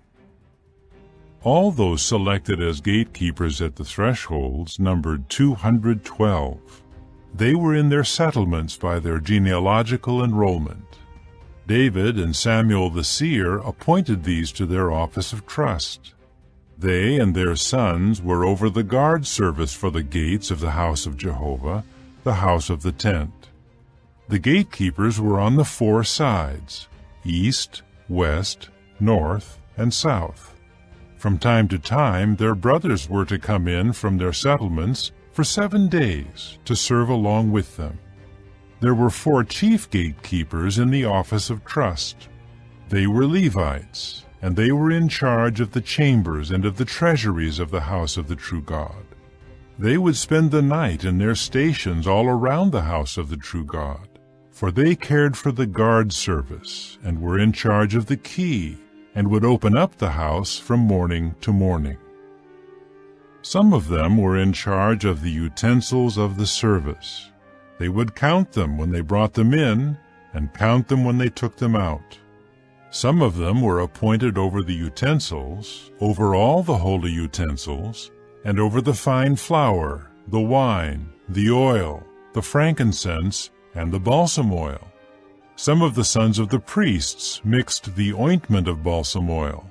All those selected as gatekeepers at the thresholds numbered 212. They were in their settlements by their genealogical enrollment. David and Samuel the seer appointed these to their office of trust. They and their sons were over the guard service for the gates of the house of Jehovah, the house of the tent. The gatekeepers were on the four sides, east, west, north, and south. From time to time their brothers were to come in from their settlements for 7 days to serve along with them. There were 4 chief gatekeepers in the office of trust. They were Levites, and they were in charge of the chambers and of the treasuries of the house of the true God. They would spend the night in their stations all around the house of the true God, for they cared for the guard service and were in charge of the key, and would open up the house from morning to morning. Some of them were in charge of the utensils of the service. They would count them when they brought them in, and count them when they took them out. Some of them were appointed over the utensils, over all the holy utensils, and over the fine flour, the wine, the oil, the frankincense, and the balsam oil. Some of the sons of the priests mixed the ointment of balsam oil.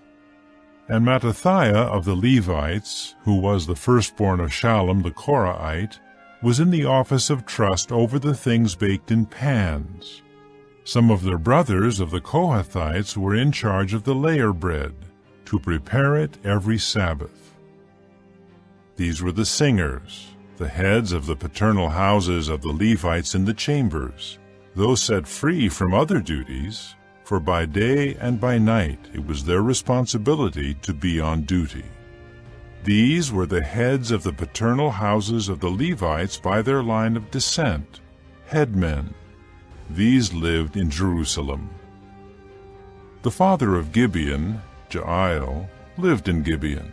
And Mattathiah of the Levites, who was the firstborn of Shallum the Korahite, was in the office of trust over the things baked in pans. Some of their brothers of the Kohathites were in charge of the layer bread, to prepare it every Sabbath. These were the singers, the heads of the paternal houses of the Levites in the chambers, those set free from other duties, for by day and by night it was their responsibility to be on duty. These were the heads of the paternal houses of the Levites by their line of descent, headmen. These lived in Jerusalem. The father of Gibeon, Jael, lived in Gibeon.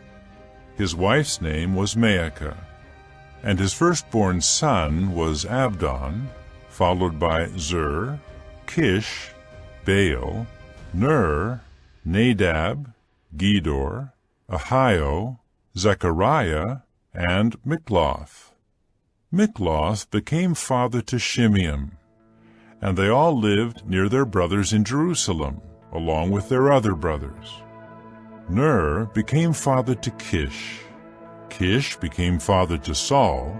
His wife's name was Maacah, and his firstborn son was Abdon, followed by Zur, Kish, Baal, Ner, Nadab, Gedor, Ahio, Zechariah, and Mikloth. Mikloth became father to Shimeam, and they all lived near their brothers in Jerusalem, along with their other brothers. Ner became father to Kish. Kish became father to Saul.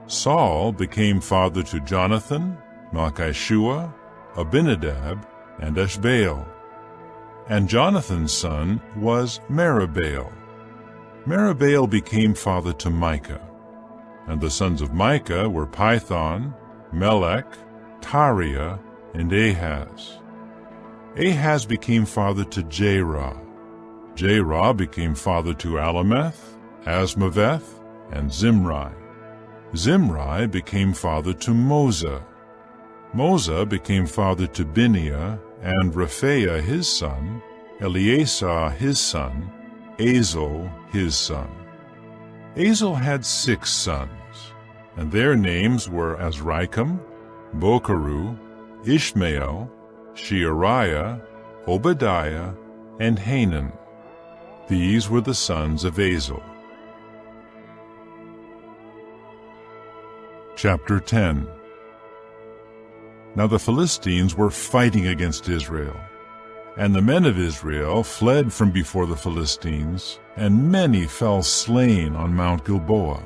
Saul became father to Jonathan, Malchishua, Abinadab, and Eshbaal. And Jonathan's son was Meribaal. Meribaal became father to Micah. And the sons of Micah were Pithon, Melech, Tariah, and Ahaz. Ahaz became father to Jerah. Jerah became father to Alameth, Asmaveth, and Zimri. Zimri became father to Moza. Moza became father to Bineah, and Rephaiah his son, Eleasah his son, Azel his son. Azel had 6 sons, and their names were Azrikam, Bokeru, Ishmael, Sheariah, Obadiah, and Hanan. These were the sons of Azel. Chapter 10. Now the Philistines were fighting against Israel, and the men of Israel fled from before the Philistines, and many fell slain on Mount Gilboa.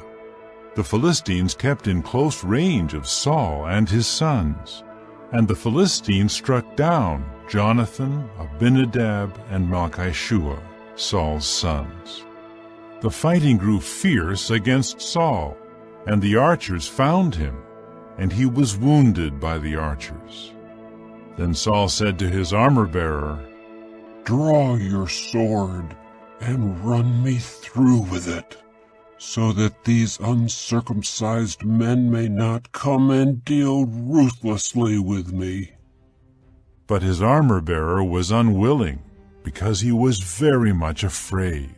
The Philistines kept in close range of Saul and his sons, and the Philistines struck down Jonathan, Abinadab, and Malchishua, Saul's sons. The fighting grew fierce against Saul, and the archers found him, and he was wounded by the archers. Then Saul said to his armor-bearer, Draw your sword and run me through with it, so that these uncircumcised men may not come and deal ruthlessly with me. But his armor-bearer was unwilling, because he was very much afraid.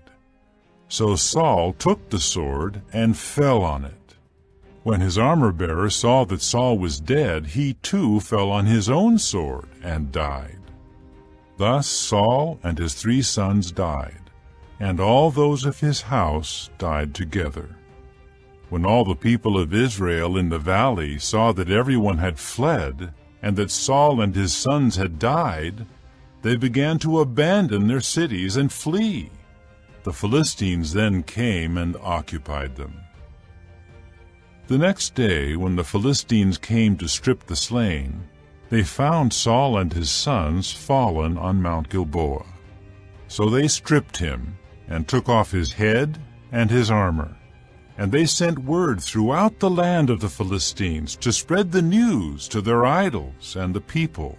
So Saul took the sword and fell on it. When his armor-bearer saw that Saul was dead, he too fell on his own sword and died. Thus Saul and his 3 sons died, and all those of his house died together. When all the people of Israel in the valley saw that everyone had fled, and that Saul and his sons had died, they began to abandon their cities and flee. The Philistines then came and occupied them. The next day, when the Philistines came to strip the slain, they found Saul and his sons fallen on Mount Gilboa. So they stripped him, and took off his head and his armor. And they sent word throughout the land of the Philistines to spread the news to their idols and the people.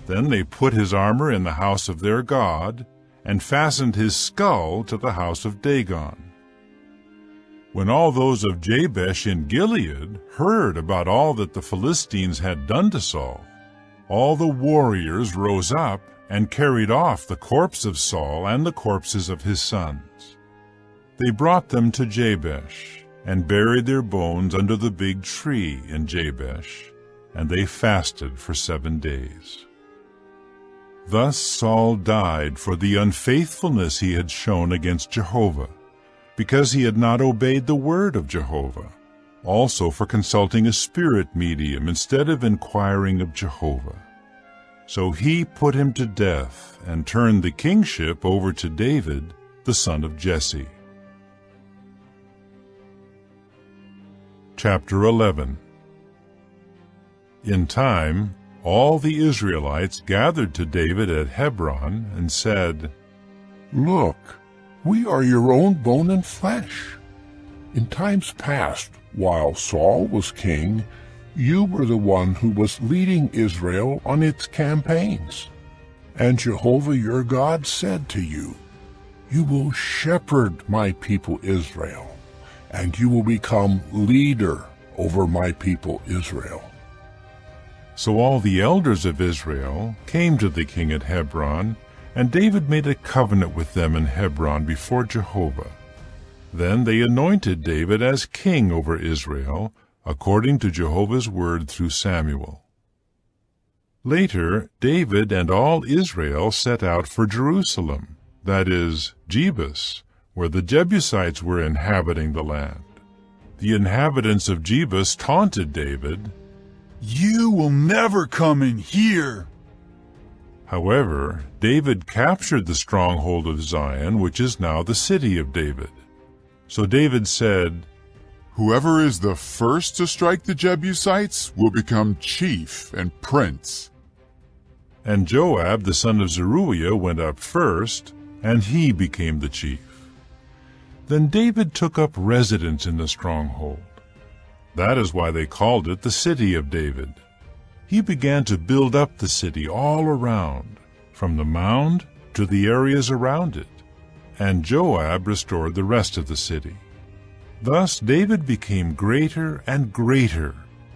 Then they put his armor in the house of their god, and fastened his skull to the house of Dagon. When all those of Jabesh in Gilead heard about all that the Philistines had done to Saul, all the warriors rose up and carried off the corpse of Saul and the corpses of his sons. They brought them to Jabesh, and buried their bones under the big tree in Jabesh, and they fasted for 7 days. Thus Saul died for the unfaithfulness he had shown against Jehovah, because he had not obeyed the word of Jehovah, also for consulting a spirit medium instead of inquiring of Jehovah. So he put him to death and turned the kingship over to David, the son of Jesse. Chapter 11. In time, all the Israelites gathered to David at Hebron and said, Look, we are your own bone and flesh. In times past, while Saul was king, you were the one who was leading Israel on its campaigns. And Jehovah your God said to you, you will shepherd my people Israel, and you will become leader over my people Israel. So all the elders of Israel came to the king at Hebron, and David made a covenant with them in Hebron before Jehovah. Then they anointed David as king over Israel, according to Jehovah's word through Samuel. Later, David and all Israel set out for Jerusalem, that is, Jebus, where the Jebusites were inhabiting the land. The inhabitants of Jebus taunted David, You will never come in here. However, David captured the stronghold of Zion, which is now the city of David. So David said, Whoever is the first to strike the Jebusites will become chief and prince. And Joab the son of Zeruiah went up first, and he became the chief. Then David took up residence in the stronghold. That is why they called it the city of David. He began to build up the city all around, from the mound to the areas around it, and Joab restored the rest of the city. Thus David became greater and greater,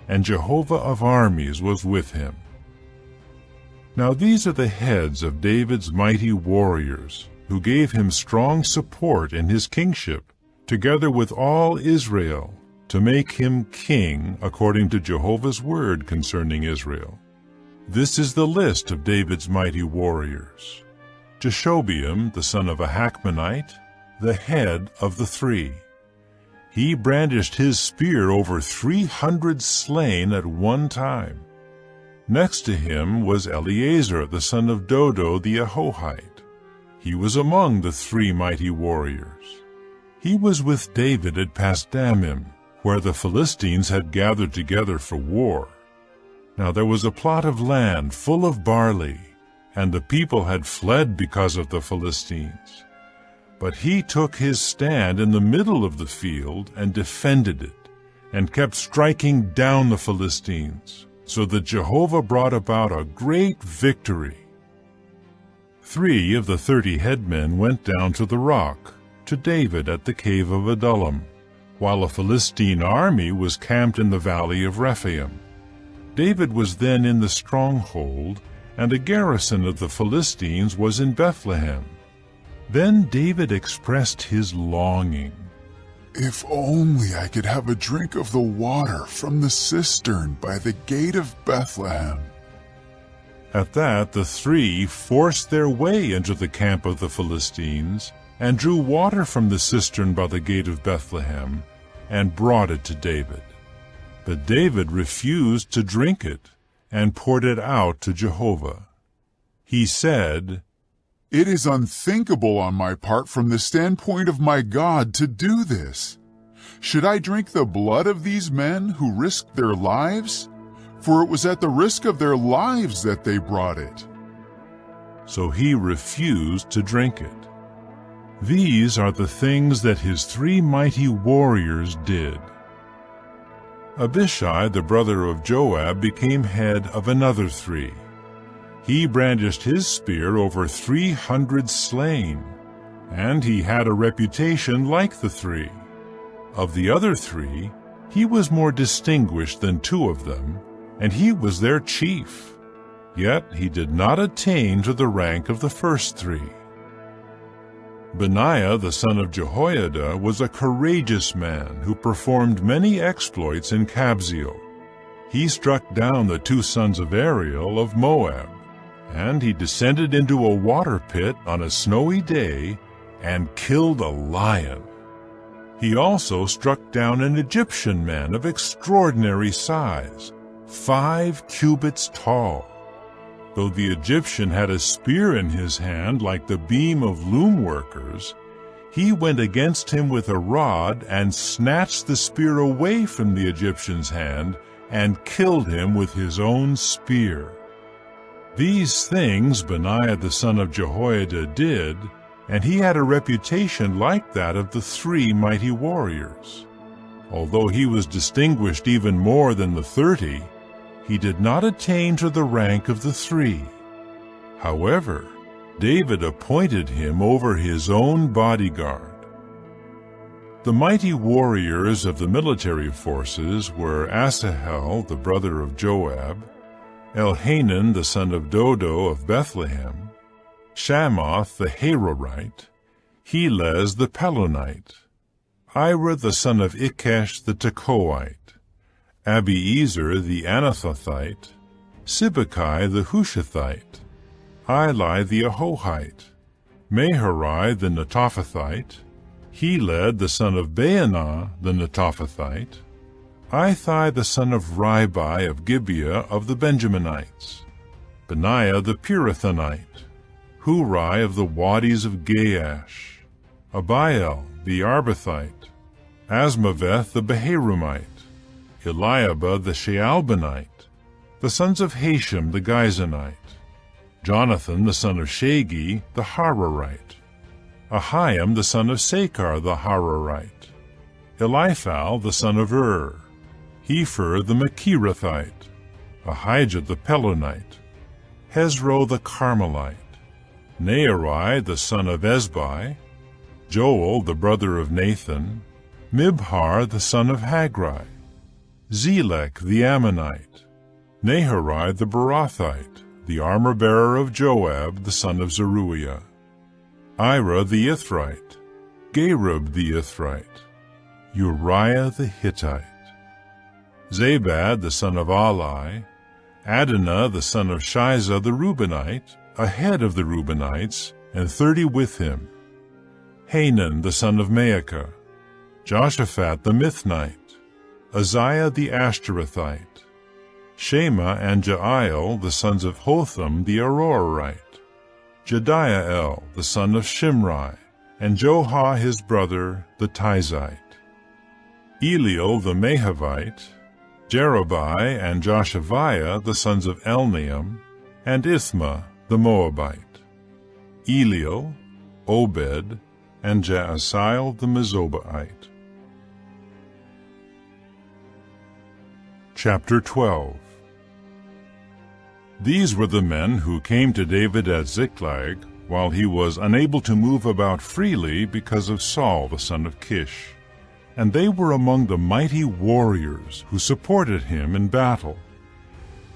and Jehovah of armies was with him. Now these are the heads of David's mighty warriors, who gave him strong support in his kingship, together with all Israel, to make him king according to Jehovah's word concerning Israel. This is the list of David's mighty warriors. Jeshobeam, the son of a Hachmonite, the head of the three. He brandished his spear over 300 slain at one time. Next to him was Eleazar, the son of Dodo the Ahohite. He was among the three mighty warriors. He was with David at Pasdammim, where the Philistines had gathered together for war. Now there was a plot of land full of barley, and the people had fled because of the Philistines. But he took his stand in the middle of the field and defended it, and kept striking down the Philistines, so that Jehovah brought about a great victory. 3 of the 30 headmen went down to the rock, to David at the cave of Adullam, while a Philistine army was camped in the valley of Rephaim. David was then in the stronghold, and a garrison of the Philistines was in Bethlehem. Then David expressed his longing. If only I could have a drink of the water from the cistern by the gate of Bethlehem. At that the 3 forced their way into the camp of the Philistines, and drew water from the cistern by the gate of Bethlehem, and brought it to David. But David refused to drink it, and poured it out to Jehovah. He said, It is unthinkable on my part from the standpoint of my God to do this. Should I drink the blood of these men who risked their lives? For it was at the risk of their lives that they brought it. So he refused to drink it. These are the things that his 3 mighty warriors did. Abishai, the brother of Joab, became head of another 3. He brandished his spear over 300 slain, and he had a reputation like the 3. Of the other 3, he was more distinguished than 2 of them, and he was their chief. Yet he did not attain to the rank of the first 3. Benaiah, the son of Jehoiada, was a courageous man who performed many exploits in Kabzeel. He struck down the 2 sons of Ariel of Moab, and he descended into a water pit on a snowy day and killed a lion. He also struck down an Egyptian man of extraordinary size, 5 cubits tall. Though the Egyptian had a spear in his hand like the beam of loom workers, he went against him with a rod and snatched the spear away from the Egyptian's hand and killed him with his own spear. These things Benaiah the son of Jehoiada did, and he had a reputation like that of the 3 mighty warriors. Although he was distinguished even more than the 30, he did not attain to the rank of the 3. However, David appointed him over his own bodyguard. The mighty warriors of the military forces were Asahel, the brother of Joab, Elhanan, the son of Dodo of Bethlehem, Shamoth the Harorite, Helez the Pelonite, Ira the son of Ikesh the Tekoite, Abiezer the Anathothite, Sibbecai the Hushathite, Eli the Ahohite, Maharai the Netophathite, Heled the son of Baanah the Netophathite, Ithai the son of Ribai of Gibeah of the Benjaminites, Benaiah the Pirathonite, Hurai of the Wadis of Gaash, Abiel the Arbathite, Asmaveth the Beharumite, Eliabah the Shaalbanite, the sons of Hashem the Gizonite, Jonathan the son of Shagi the Hararite, Ahiam the son of Sakar the Hararite, Eliphal the son of Hefer the Machirathite, Ahijah the Pelonite, Hezro the Carmelite, Nearai the son of Ezbai, Joel the brother of Nathan, Mibhar the son of Hagri, Zelek the Ammonite, Naharai the Barathite, the armor-bearer of Joab the son of Zeruiah, Ira the Ithrite, Gareb the Ithrite, Uriah the Hittite, Zabad the son of Ali, Adonah the son of Shiza the Reubenite, ahead of the Reubenites, and 30 with him, Hanan the son of Maacah, Joshaphat the Mithnite, Uzziah the Ashtorethite, Shema and Jael the sons of Hotham the Arorite, Jediael the son of Shimri, and Johah his brother the Tizite, Eliel the Mahavite, Jerubai and Joshaviah the sons of Elnaam, and Ithma the Moabite, Eliel, Obed, and Jaasiel the Mezobaite. Chapter 12. These were the men who came to David at Ziklag while he was unable to move about freely because of Saul the son of Kish. And they were among the mighty warriors who supported him in battle.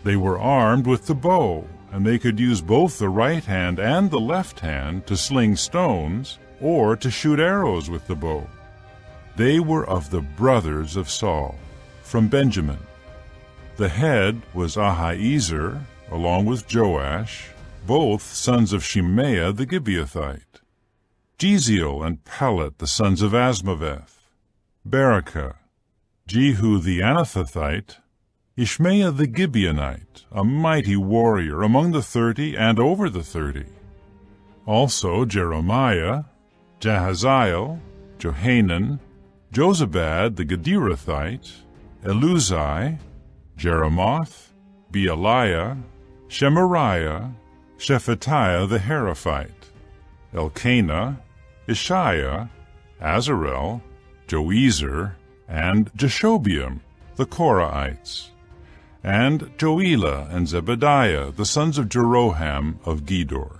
They were armed with the bow, and they could use both the right hand and the left hand to sling stones or to shoot arrows with the bow. They were of the brothers of Saul, from Benjamin. The head was Ahiezer, along with Joash, both sons of Shimea the Gibeathite, Jeziel and Pelet the sons of Asmaveth, Berekah, Jehu the Anathothite, Ishmael the Gibeonite, a mighty warrior among the 30 and over the 30. Also Jeremiah, Jahaziel, Johanan, Jozabad the Gederathite, Eluzai, Jeremoth, Bealiah, Shemariah, Shephatiah the Heraphite, Elkanah, Ishiah, Azarel, Joezer, and Jeshobeam, the Korahites, and Joelah and Zebediah, the sons of Jeroham of Gedor.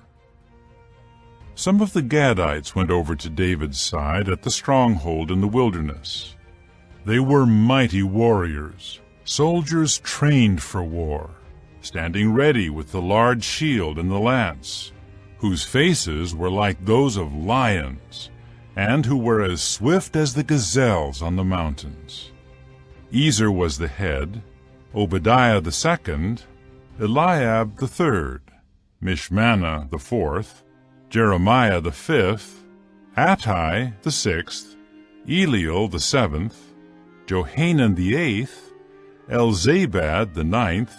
Some of the Gadites went over to David's side at the stronghold in the wilderness. They were mighty warriors, soldiers trained for war, standing ready with the large shield and the lance, whose faces were like those of lions, and who were as swift as the gazelles on the mountains. Ezer was the head, Obadiah the second, Eliab the third, Mishmannah the fourth, Jeremiah the fifth, Attai the sixth, Eliel the seventh, Johanan the eighth, Elzabad the ninth,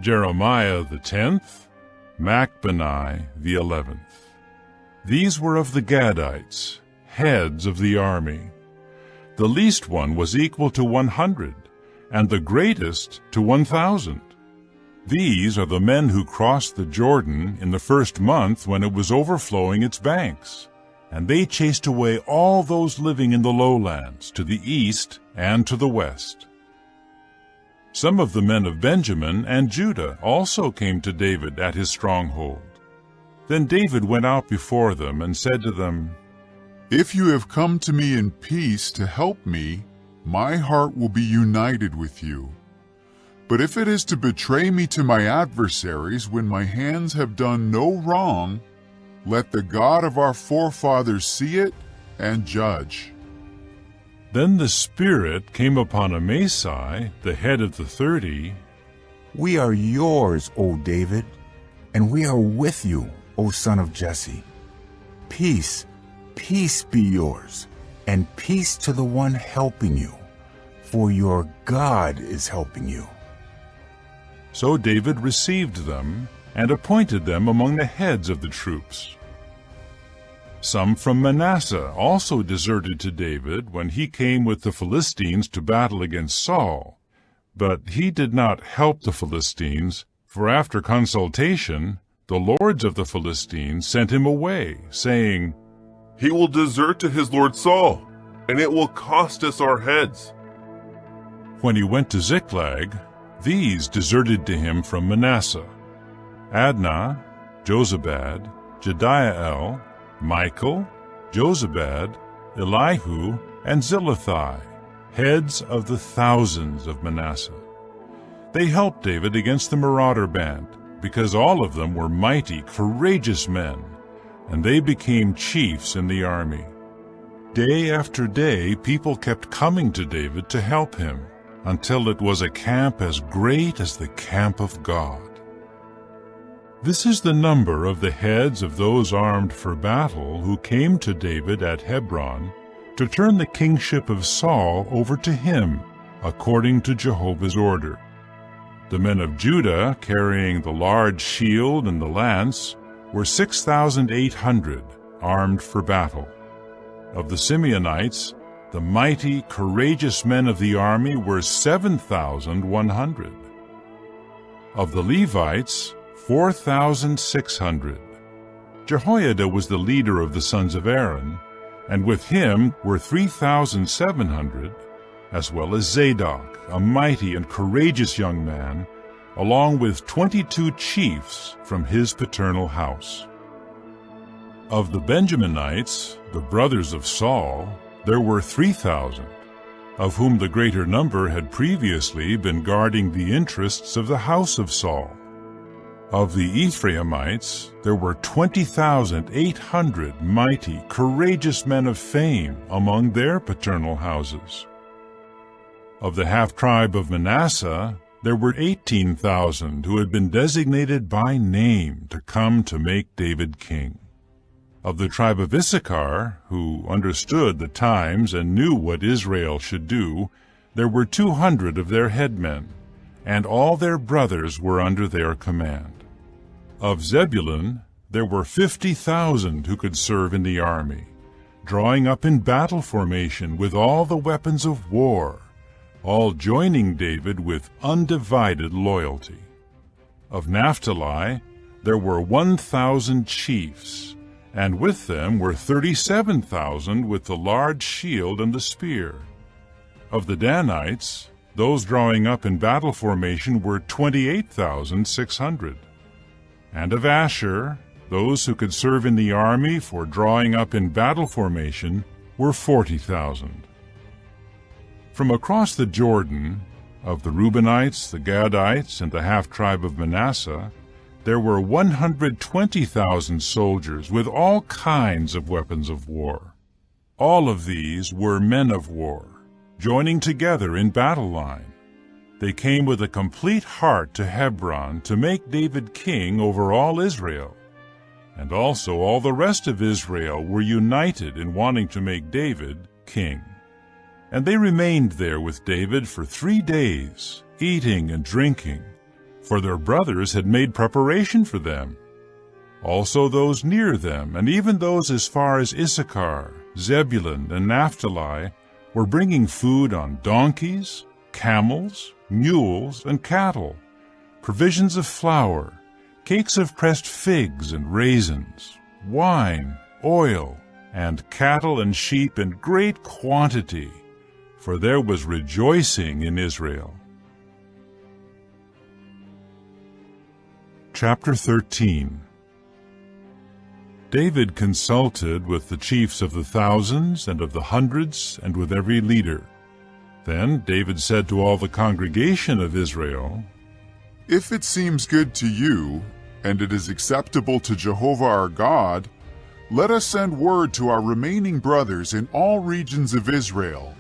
Jeremiah the 10th, Machbani the 11th. These were of the Gadites, heads of the army. The least one was equal to 100, and the greatest to 1,000. These are the men who crossed the Jordan in the first month when it was overflowing its banks, and they chased away all those living in the lowlands to the east and to the west. Some of the men of Benjamin and Judah also came to David at his stronghold. Then David went out before them and said to them, "If you have come to me in peace to help me, my heart will be united with you. But if it is to betray me to my adversaries when my hands have done no wrong, let the God of our forefathers see it and judge." Then the Spirit came upon Amasai, the head of the 30. "We are yours, O David, and we are with you, O son of Jesse. Peace, peace be yours, and peace to the one helping you, for your God is helping you." So David received them and appointed them among the heads of the troops. Some from Manasseh also deserted to David when he came with the Philistines to battle against Saul. But he did not help the Philistines, for after consultation, the lords of the Philistines sent him away, saying, "He will desert to his lord Saul, and it will cost us our heads." When he went to Ziklag, these deserted to him from Manasseh: Adnah, Jozabad, Jediael, Michael, Jozabad, Elihu, and Zillethai, heads of the thousands of Manasseh. They helped David against the marauder band, because all of them were mighty, courageous men, and they became chiefs in the army. Day after day, people kept coming to David to help him, until it was a camp as great as the camp of God. This is the number of the heads of those armed for battle who came to David at Hebron to turn the kingship of Saul over to him, according to Jehovah's order. The men of Judah, carrying the large shield and the lance, were 6,800, armed for battle. Of the Simeonites, the mighty, courageous men of the army were 7,100. Of the Levites, 4,600. Jehoiada was the leader of the sons of Aaron, and with him were 3,700, as well as Zadok, a mighty and courageous young man, along with 22 chiefs from his paternal house. Of the Benjaminites, the brothers of Saul, there were 3,000, of whom the greater number had previously been guarding the interests of the house of Saul. Of the Ephraimites, there were 20,800 mighty, courageous men of fame among their paternal houses. Of the half-tribe of Manasseh, there were 18,000 who had been designated by name to come to make David king. Of the tribe of Issachar, who understood the times and knew what Israel should do, there were 200 of their headmen, and all their brothers were under their command. Of Zebulun, there were 50,000 who could serve in the army, drawing up in battle formation with all the weapons of war, all joining David with undivided loyalty. Of Naphtali, there were 1,000 chiefs, and with them were 37,000 with the large shield and the spear. Of the Danites, those drawing up in battle formation were 28,600. And of Asher, those who could serve in the army for drawing up in battle formation were 40,000. From across the Jordan, of the Reubenites, the Gadites, and the half-tribe of Manasseh, there were 120,000 soldiers with all kinds of weapons of war. All of these were men of war, joining together in battle line. They came with a complete heart to Hebron to make David king over all Israel. And also all the rest of Israel were united in wanting to make David king. And they remained there with David for 3 days, eating and drinking, for their brothers had made preparation for them. Also those near them, and even those as far as Issachar, Zebulun, and Naphtali, were bringing food on donkeys, camels, mules, and cattle, provisions of flour, cakes of pressed figs and raisins, wine, oil, and cattle and sheep in great quantity, for there was rejoicing in Israel. Chapter 13. David consulted with the chiefs of the thousands and of the hundreds and with every leader. Then David said to all the congregation of Israel, "If it seems good to you, and it is acceptable to Jehovah our God, let us send word to our remaining brothers in all regions of Israel,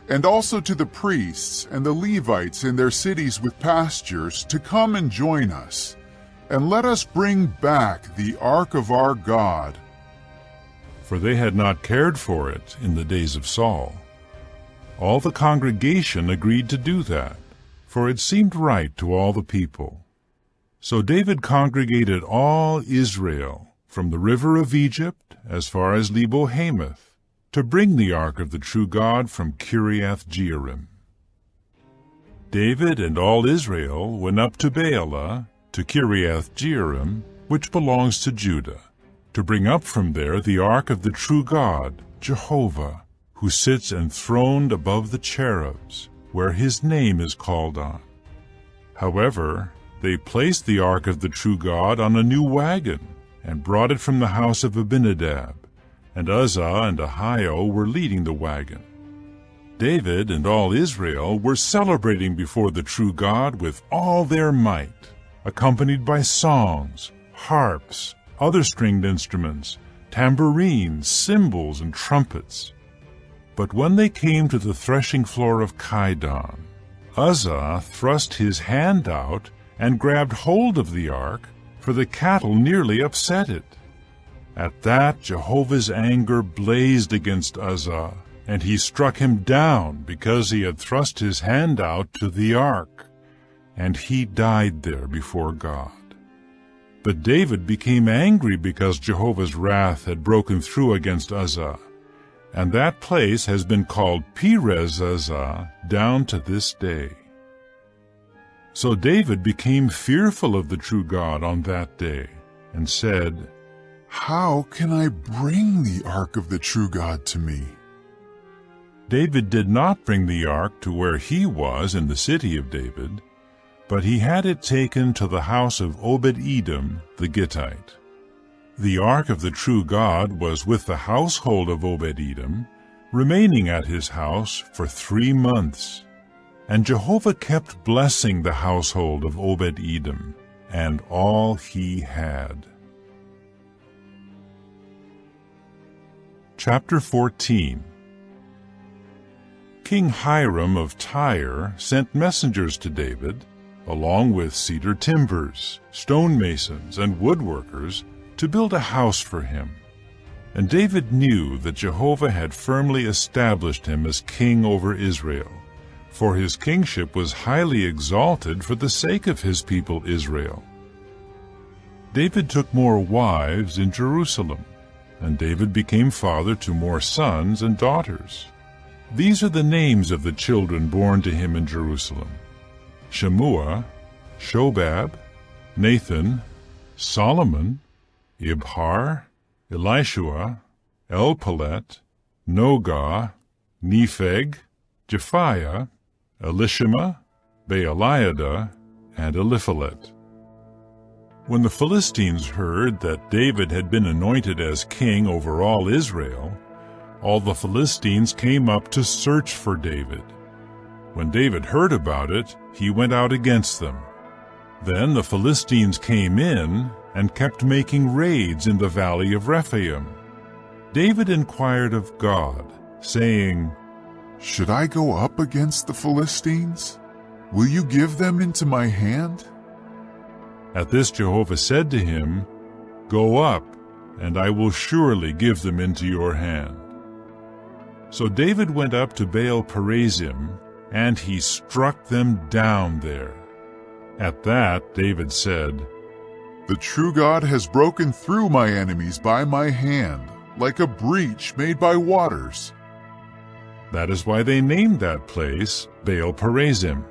and also to the priests and the Levites in their cities with pastures, to come and join us, and let us bring back the ark of our God." For they had not cared for it in the days of Saul. All the congregation agreed to do that, for it seemed right to all the people. So David congregated all Israel from the river of Egypt as far as Lebo-Hamath, to bring the ark of the true God from Kiriath-Jearim. David and all Israel went up to Baalah, to Kiriath-Jearim, which belongs to Judah, to bring up from there the ark of the true God, Jehovah, who sits enthroned above the cherubs, where his name is called on. However, they placed the ark of the true God on a new wagon, and brought it from the house of Abinadab, and Uzzah and Ahio were leading the wagon. David and all Israel were celebrating before the true God with all their might, accompanied by songs, harps, other stringed instruments, tambourines, cymbals, and trumpets. But when they came to the threshing floor of Kidon, Uzzah thrust his hand out and grabbed hold of the ark, for the cattle nearly upset it. At that Jehovah's anger blazed against Uzzah, and he struck him down because he had thrust his hand out to the ark, and he died there before God. But David became angry because Jehovah's wrath had broken through against Uzzah, and that place has been called Perez-Uzzah down to this day. So David became fearful of the true God on that day, and said, "How can I bring the ark of the true God to me?" David did not bring the ark to where he was in the city of David, but he had it taken to the house of Obed-Edom the Gittite. The ark of the true God was with the household of Obed-Edom, remaining at his house for 3 months. And Jehovah kept blessing the household of Obed-Edom and all he had. Chapter 14. King Hiram of Tyre sent messengers to David, along with cedar timbers, stonemasons, and woodworkers, to build a house for him. And David knew that Jehovah had firmly established him as king over Israel, for his kingship was highly exalted for the sake of his people Israel. David took more wives in Jerusalem, and David became father to more sons and daughters. These are the names of the children born to him in Jerusalem: Shemua, Shobab, Nathan, Solomon, Ibhar, Elishua, Elpalet, Nogah, Nepheg, Japhiah, Elishama, Baaliada, and Eliphalet. When the Philistines heard that David had been anointed as king over all Israel, all the Philistines came up to search for David. When David heard about it, he went out against them. Then the Philistines came in and kept making raids in the valley of Rephaim. David inquired of God, saying, "Should I go up against the Philistines? Will you give them into my hand?" At this Jehovah said to him, "Go up, and I will surely give them into your hand." So David went up to Baal-perazim, and he struck them down there. At that David said, "The true God has broken through my enemies by my hand, like a breach made by waters." That is why they named that place Baal-perazim.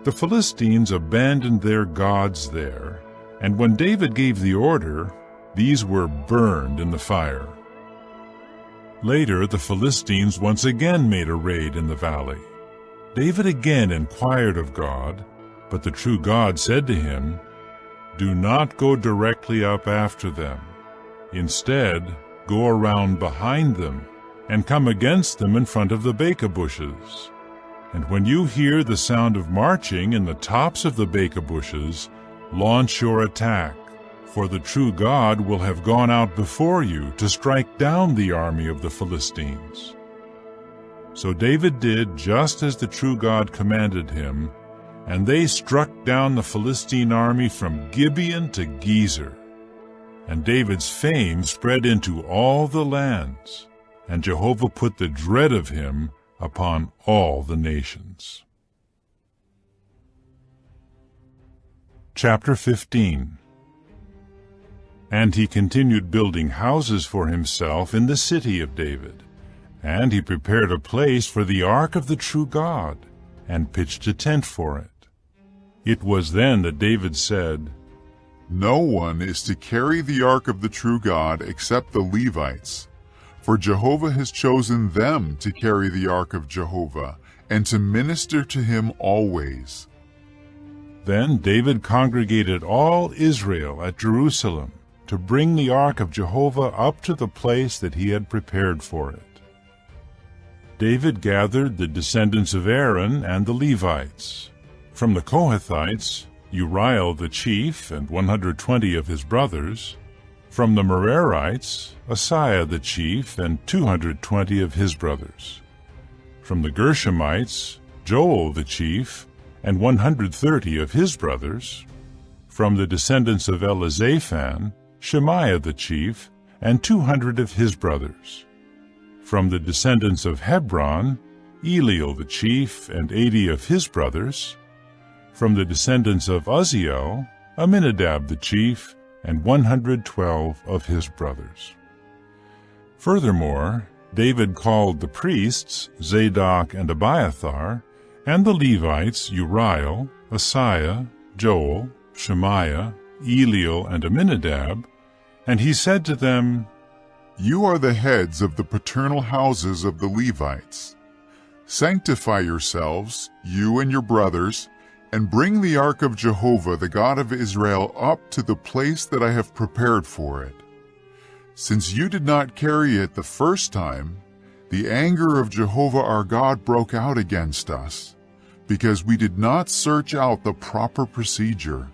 The Philistines abandoned their gods there, and when David gave the order, these were burned in the fire. Later, the Philistines once again made a raid in the valley. David again inquired of God, but the true God said to him, "Do not go directly up after them. Instead, go around behind them and come against them in front of the beka bushes. And when you hear the sound of marching in the tops of the beka bushes, launch your attack, for the true God will have gone out before you to strike down the army of the Philistines." So David did just as the true God commanded him, and they struck down the Philistine army from Gibeon to Gezer. And David's fame spread into all the lands, and Jehovah put the dread of him upon all the nations. Chapter 15. And he continued building houses for himself in the city of David, and he prepared a place for the ark of the true God, and pitched a tent for it. It was then that David said, "No one is to carry the ark of the true God except the Levites, for Jehovah has chosen them to carry the ark of Jehovah and to minister to him always." Then David congregated all Israel at Jerusalem to bring the ark of Jehovah up to the place that he had prepared for it. David gathered the descendants of Aaron and the Levites. From the Kohathites, Uriel the chief and 120 of his brothers. From the Merarites, Asaiah the chief and 220 of his brothers. From the Gershomites, Joel the chief and 130 of his brothers. From the descendants of Elizaphan, Shemaiah the chief and 200 of his brothers. From the descendants of Hebron, Eliel the chief and 80 of his brothers. From the descendants of Uzziel, Aminadab the chief and 112 of his brothers. Furthermore, David called the priests, Zadok and Abiathar, and the Levites, Uriel, Asaiah, Joel, Shemaiah, Eliel, and Aminadab, and he said to them, "You are the heads of the paternal houses of the Levites. Sanctify yourselves, you and your brothers, and bring the ark of Jehovah, the God of Israel, up to the place that I have prepared for it. Since you did not carry it the first time, the anger of Jehovah our God broke out against us, because we did not search out the proper procedure."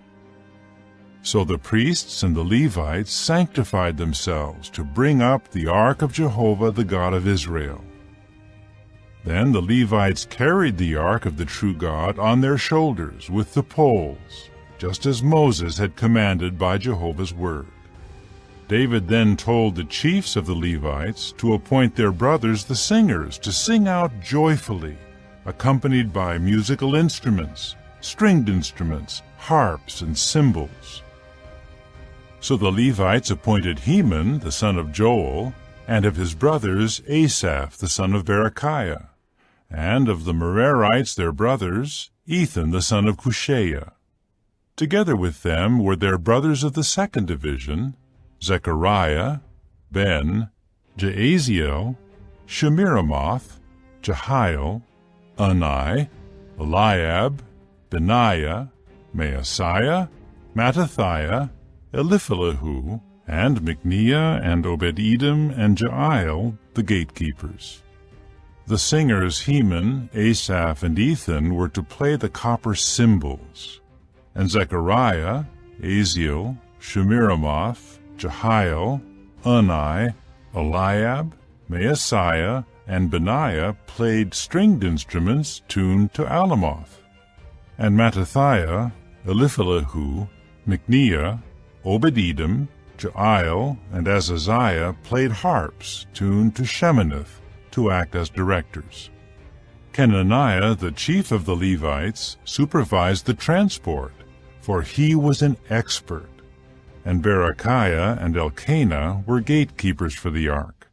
So the priests and the Levites sanctified themselves to bring up the ark of Jehovah, the God of Israel. Then the Levites carried the ark of the true God on their shoulders with the poles, just as Moses had commanded by Jehovah's word. David then told the chiefs of the Levites to appoint their brothers the singers to sing out joyfully, accompanied by musical instruments, stringed instruments, harps, and cymbals. So the Levites appointed Heman, the son of Joel, and of his brothers Asaph, the son of Berechiah, and of the Merarites their brothers, Ethan, the son of Cushaiah. Together with them were their brothers of the second division, Zechariah, Ben, Jaaziel, Shemiramoth, Jehiel, Unai, Eliab, Benaiah, Maaseiah, Mattithiah, Eliphalahu, and Micniah and Obed-Edom and Jael, the gatekeepers. The singers Heman, Asaph, and Ethan were to play the copper cymbals, and Zechariah, Aziel, Shemiramoth, Jehiel, Unai, Eliab, Maaseiah, and Benaiah played stringed instruments tuned to Alamoth. And Mattithiah, Eliphalahu, Micniah, Obed-Edom, Jael, and Azaziah played harps tuned to Sheminith to act as directors. Kenaniah, the chief of the Levites, supervised the transport, for he was an expert, and Berechiah and Elkanah were gatekeepers for the ark.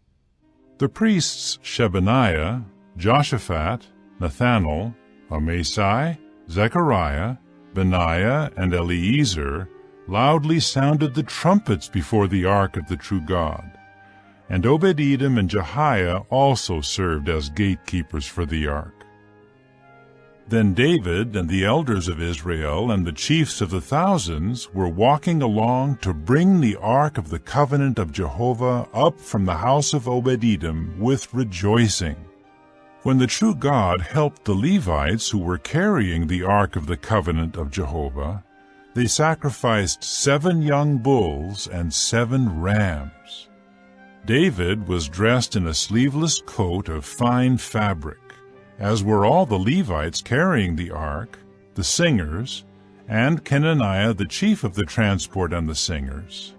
The priests Shebaniah, Joshaphat, Nathanael, Amasai, Zechariah, Benaiah, and Eliezer loudly sounded the trumpets before the ark of the true God. and Obed-Edom and Jehiah also served as gatekeepers for the ark. Then David and the elders of Israel and the chiefs of the thousands were walking along to bring the ark of the covenant of Jehovah up from the house of Obed-Edom with rejoicing. When the true God helped the Levites who were carrying the ark of the covenant of Jehovah, they sacrificed 7 young bulls and 7 rams. David was dressed in a sleeveless coat of fine fabric, as were all the Levites carrying the ark, the singers, and Kenaniah the chief of the transport and the singers.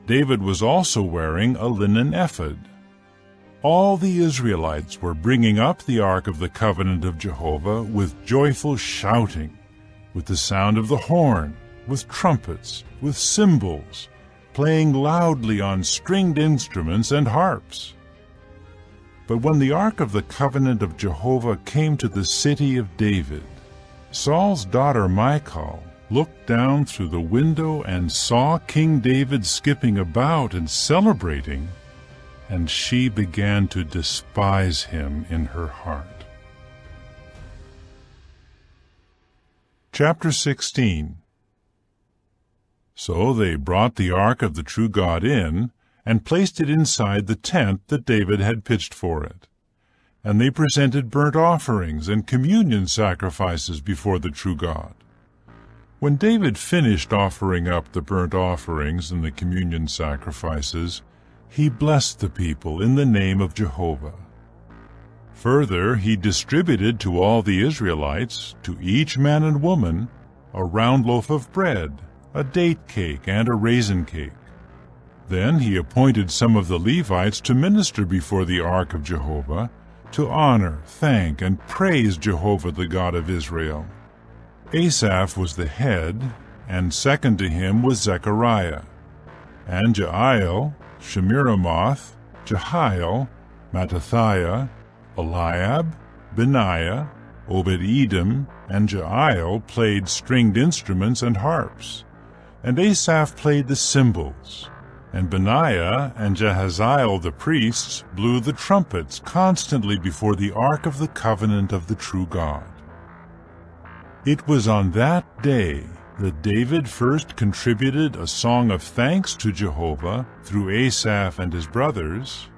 David was also wearing a linen ephod. All the Israelites were bringing up the ark of the covenant of Jehovah with joyful shouting, with the sound of the horn, with trumpets, with cymbals, playing loudly on stringed instruments and harps. But when the ark of the covenant of Jehovah came to the city of David, Saul's daughter Michal looked down through the window and saw King David skipping about and celebrating, and she began to despise him in her heart. Chapter 16. So they brought the ark of the true God in, and placed it inside the tent that David had pitched for it. And they presented burnt offerings and communion sacrifices before the true God. When David finished offering up the burnt offerings and the communion sacrifices, he blessed the people in the name of Jehovah. Further, he distributed to all the Israelites, to each man and woman, a round loaf of bread, a date cake, and a raisin cake. Then he appointed some of the Levites to minister before the ark of Jehovah, to honor, thank, and praise Jehovah the God of Israel. Asaph was the head, and second to him was Zechariah. And Jeiel, Shemiramoth, Jehiel, Mattithiah, Eliab, Benaiah, Obed-Edom, and Jeiel played stringed instruments and harps. And Asaph played the cymbals. And Benaiah and Jahaziel the priests blew the trumpets constantly before the ark of the covenant of the true God. It was on that day that David first contributed a song of thanks to Jehovah through Asaph and his brothers.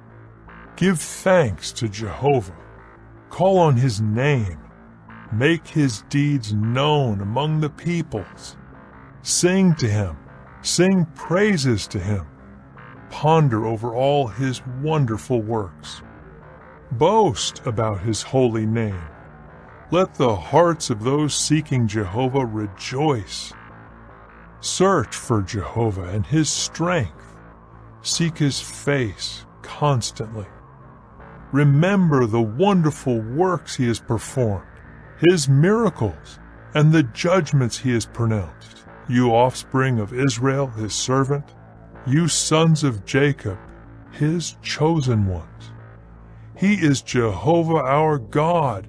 Give thanks to Jehovah. Call on his name. Make his deeds known among the peoples. Sing to him. Sing praises to him. Ponder over all his wonderful works. Boast about his holy name. Let the hearts of those seeking Jehovah rejoice. Search for Jehovah and his strength. Seek his face constantly. Remember the wonderful works he has performed, his miracles, and the judgments he has pronounced. You offspring of Israel, his servant, you sons of Jacob, his chosen ones. He is Jehovah our God.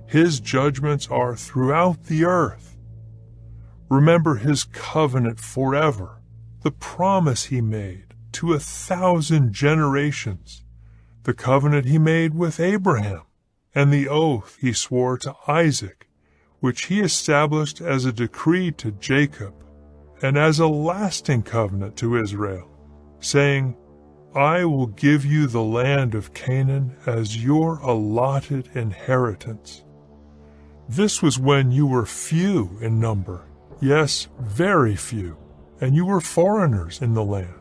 His judgments are throughout the earth. Remember his covenant forever, the promise he made to 1,000 generations, the covenant he made with Abraham, and the oath he swore to Isaac, which he established as a decree to Jacob, and as a lasting covenant to Israel, saying, I will give you the land of Canaan as your allotted inheritance. This was when you were few in number, yes, very few, and you were foreigners in the land.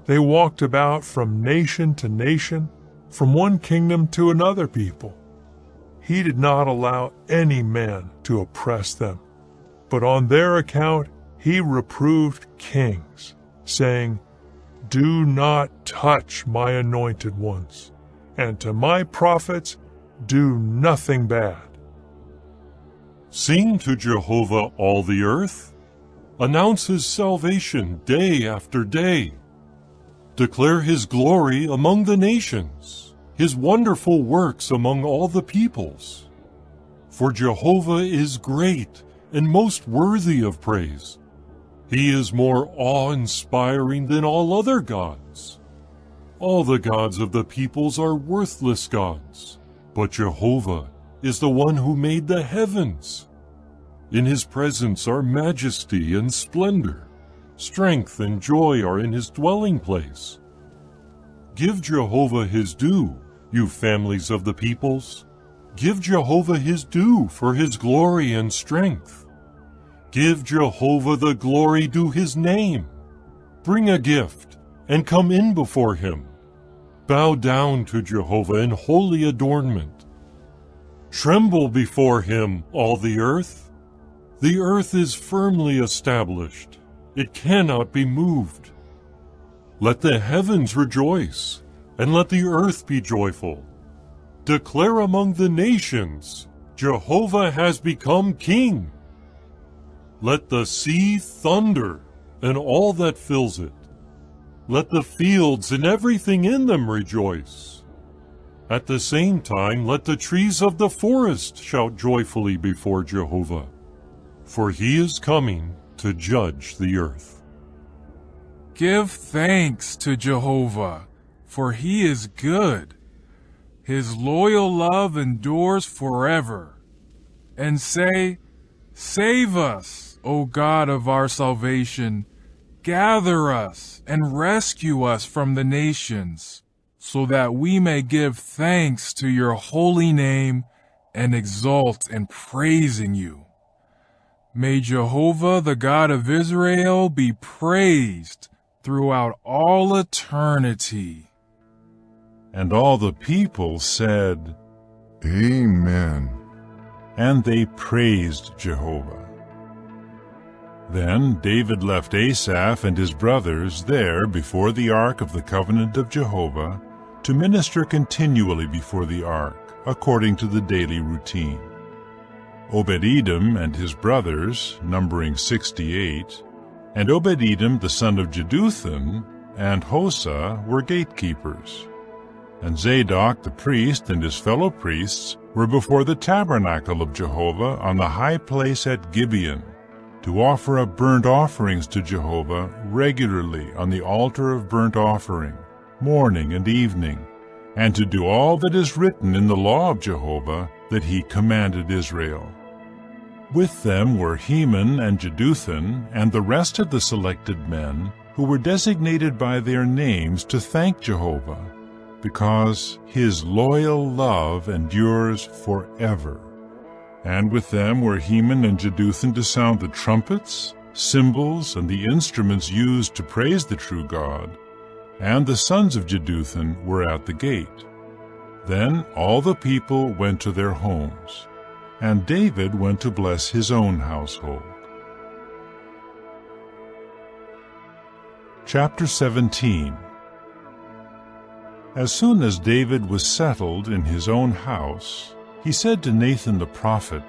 They walked about from nation to nation, from one kingdom to another people. He did not allow any man to oppress them, but on their account he reproved kings, saying, Do not touch my anointed ones, and to my prophets do nothing bad. Sing to Jehovah, all the earth. Announce his salvation day after day. Declare his glory among the nations, his wonderful works among all the peoples. For Jehovah is great and most worthy of praise. He is more awe-inspiring than all other gods. All the gods of the peoples are worthless gods, but Jehovah is the one who made the heavens. In his presence are majesty and splendor. Strength and joy are in his dwelling place. Give Jehovah his due, you families of the peoples. Give Jehovah his due for his glory and strength. Give Jehovah the glory due his name. Bring a gift and come in before him. Bow down to Jehovah in holy adornment. Tremble before him, all the earth. The earth is firmly established. It cannot be moved. Let the heavens rejoice, and let the earth be joyful. Declare among the nations, Jehovah has become king. Let the sea thunder, and all that fills it. Let the fields and everything in them rejoice. At the same time, let the trees of the forest shout joyfully before Jehovah, for he is coming to judge the earth. Give thanks to Jehovah, for he is good. His loyal love endures forever. And say, Save us, O God of our salvation. Gather us and rescue us from the nations, so that we may give thanks to your holy name and exult in praising you. May Jehovah, the God of Israel, be praised throughout all eternity. And all the people said, Amen. and they praised Jehovah. Then David left Asaph and his brothers there before the ark of the covenant of Jehovah to minister continually before the ark, according to the daily routine. Obed-Edom and his brothers, numbering 68, and Obed-Edom the son of Jeduthun, and Hosa were gatekeepers. And Zadok the priest and his fellow priests were before the tabernacle of Jehovah on the high place at Gibeon, to offer up burnt offerings to Jehovah regularly on the altar of burnt offering, morning and evening, and to do all that is written in the law of Jehovah that he commanded Israel. With them were Heman and Jeduthun and the rest of the selected men who were designated by their names to thank Jehovah, because his loyal love endures forever. And with them were Heman and Jeduthun to sound the trumpets, cymbals, and the instruments used to praise the true God, and the sons of Jeduthun were at the gate. Then all the people went to their homes, and David went to bless his own household. Chapter 17. As soon as David was settled in his own house, he said to Nathan the prophet,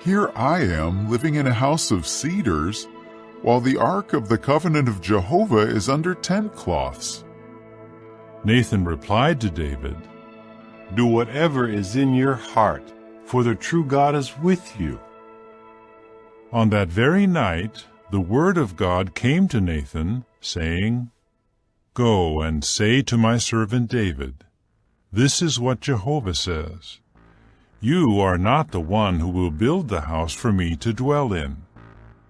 Here I am living in a house of cedars, while the ark of the covenant of Jehovah is under tent cloths. Nathan replied to David, Do whatever is in your heart, for the true God is with you. On that very night, the word of God came to Nathan, saying, Go and say to my servant David, This is what Jehovah says. You are not the one who will build the house for me to dwell in.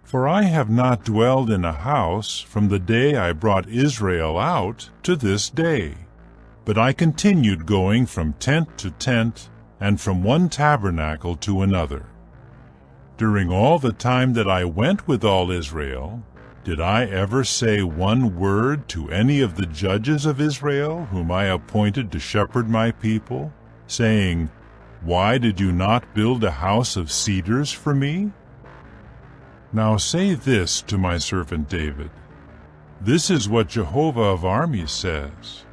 For I have not dwelled in a house from the day I brought Israel out to this day, but I continued going from tent to tent and from one tabernacle to another. During all the time that I went with all Israel, did I ever say one word to any of the judges of Israel whom I appointed to shepherd my people, saying, Why did you not build a house of cedars for me? Now say this to my servant David, This is what Jehovah of armies says,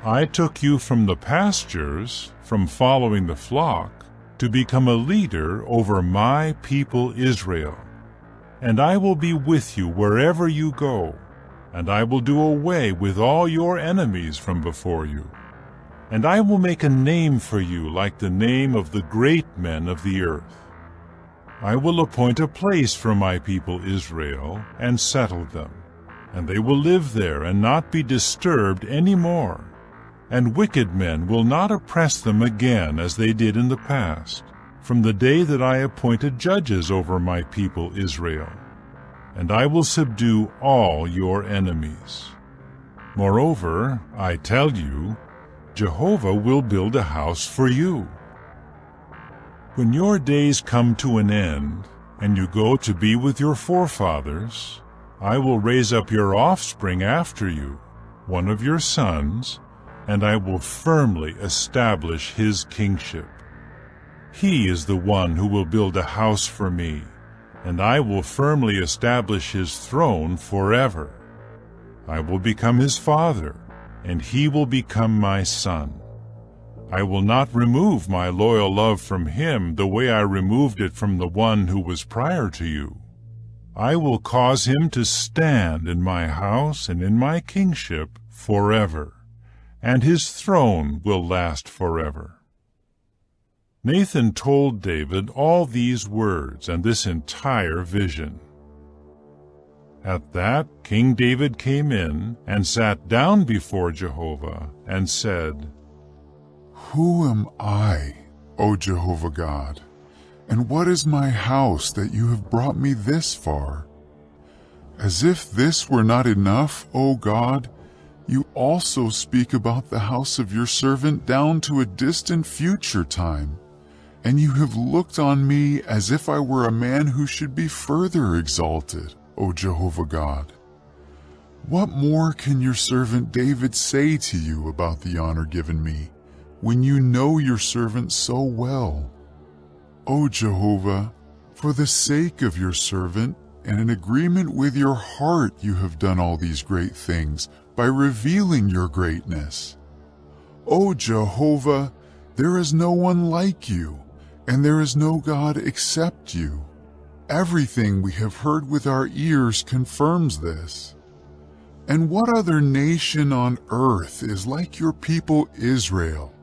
I took you from the pastures, from following the flock, to become a leader over my people Israel. And I will be with you wherever you go, and I will do away with all your enemies from before you. And I will make a name for you like the name of the great men of the earth. I will appoint a place for my people Israel and settle them. and they will live there and not be disturbed any more. And wicked men will not oppress them again as they did in the past, from the day that I appointed judges over my people Israel. And I will subdue all your enemies. Moreover, I tell you, Jehovah will build a house for you. When your days come to an end, and you go to be with your forefathers, I will raise up your offspring after you, one of your sons, and I will firmly establish his kingship. He is the one who will build a house for me, and I will firmly establish his throne forever. I will become his father, and he will become my son. I will not remove my loyal love from him the way I removed it from the one who was prior to you. I will cause him to stand in my house and in my kingship forever, and his throne will last forever. Nathan told David all these words and this entire vision. At that, King David came in and sat down before Jehovah and said, Who am I, O Jehovah God, and what is my house that you have brought me this far? As if this were not enough, O God, you also speak about the house of your servant down to a distant future time, and you have looked on me as if I were a man who should be further exalted, O Jehovah God. What more can your servant David say to you about the honor given me, when you know your servant so well? O Jehovah, for the sake of your servant, and in agreement with your heart you have done all these great things, by revealing your greatness. O Jehovah, there is no one like you, and there is no God except you. Everything we have heard with our ears confirms this. And what other nation on earth is like your people Israel?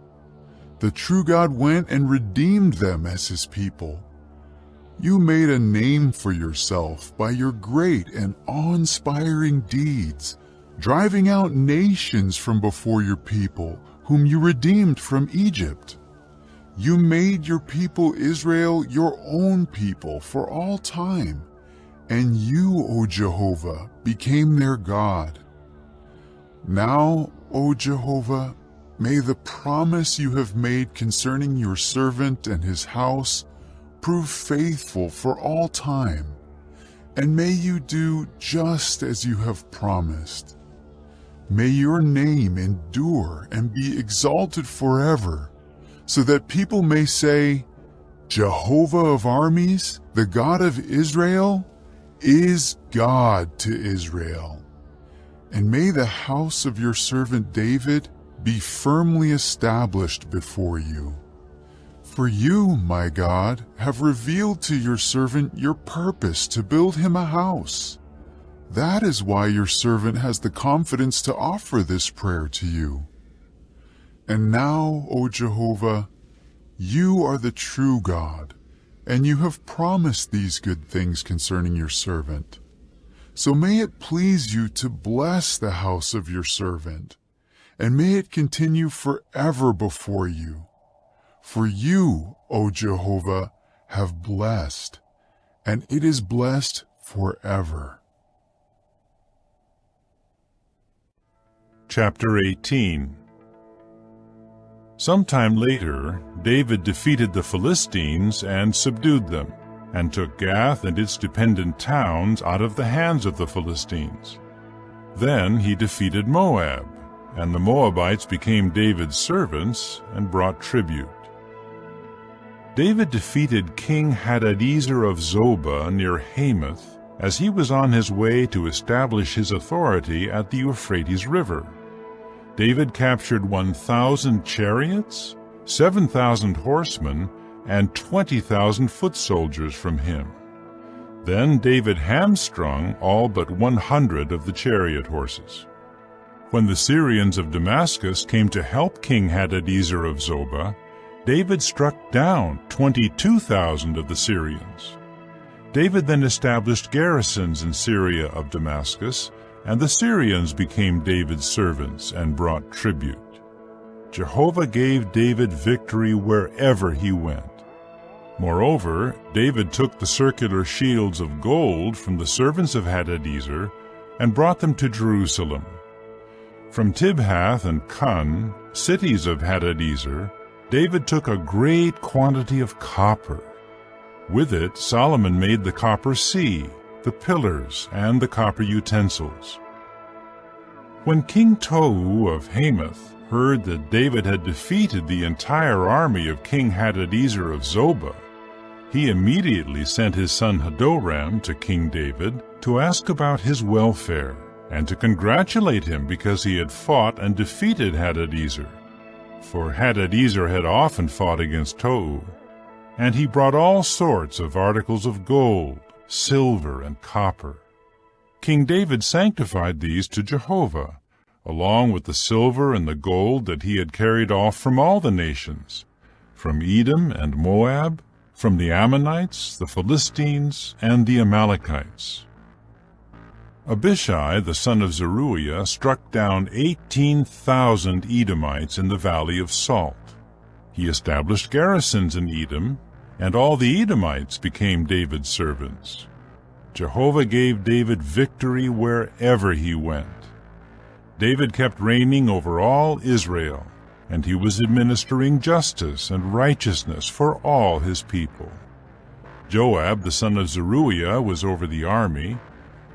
The true God went and redeemed them as his people. You made a name for yourself by your great and awe-inspiring deeds, driving out nations from before your people, whom you redeemed from Egypt. You made your people Israel your own people for all time, and you, O Jehovah, became their God. Now, O Jehovah, may the promise you have made concerning your servant and his house prove faithful for all time, and may you do just as you have promised. May your name endure and be exalted forever, so that people may say, Jehovah of armies, the God of Israel, is God to Israel. And may the house of your servant David be firmly established before you. For you, my God, have revealed to your servant your purpose to build him a house. That is why your servant has the confidence to offer this prayer to you. And now, O Jehovah, you are the true God, and you have promised these good things concerning your servant. So may it please you to bless the house of your servant, and may it continue forever before you. For you, O Jehovah, have blessed, and it is blessed forever. Chapter 18. Sometime later, David defeated the Philistines and subdued them, and took Gath and its dependent towns out of the hands of the Philistines. Then he defeated Moab, and the Moabites became David's servants and brought tribute. David defeated King Hadadezer of Zobah near Hamath as he was on his way to establish his authority at the Euphrates River. David captured 1,000 chariots, 7,000 horsemen, and 20,000 foot soldiers from him. Then David hamstrung all but 100 of the chariot horses. When the Syrians of Damascus came to help King Hadadezer of Zobah, David struck down 22,000 of the Syrians. David then established garrisons in Syria of Damascus and the Syrians became David's servants and brought tribute. Jehovah gave David victory wherever he went. Moreover, David took the circular shields of gold from the servants of Hadadezer and brought them to Jerusalem. From Tibhath and Cun, cities of Hadadezer, David took a great quantity of copper. With it Solomon made the copper sea, the pillars, and the copper utensils. When King Tou of Hamath heard that David had defeated the entire army of King Hadadezer of Zobah, he immediately sent his son Hadoram to King David to ask about his welfare and to congratulate him because he had fought and defeated Hadadezer. For Hadadezer had often fought against Tou, and he brought all sorts of articles of gold, silver, and copper. King David sanctified these to Jehovah, along with the silver and the gold that he had carried off from all the nations, from Edom and Moab, from the Ammonites, the Philistines, and the Amalekites. Abishai, the son of Zeruiah, struck down 18,000 Edomites in the Valley of Salt. He established garrisons in Edom, and all the Edomites became David's servants. Jehovah gave David victory wherever he went. David kept reigning over all Israel, and he was administering justice and righteousness for all his people. Joab, the son of Zeruiah, was over the army.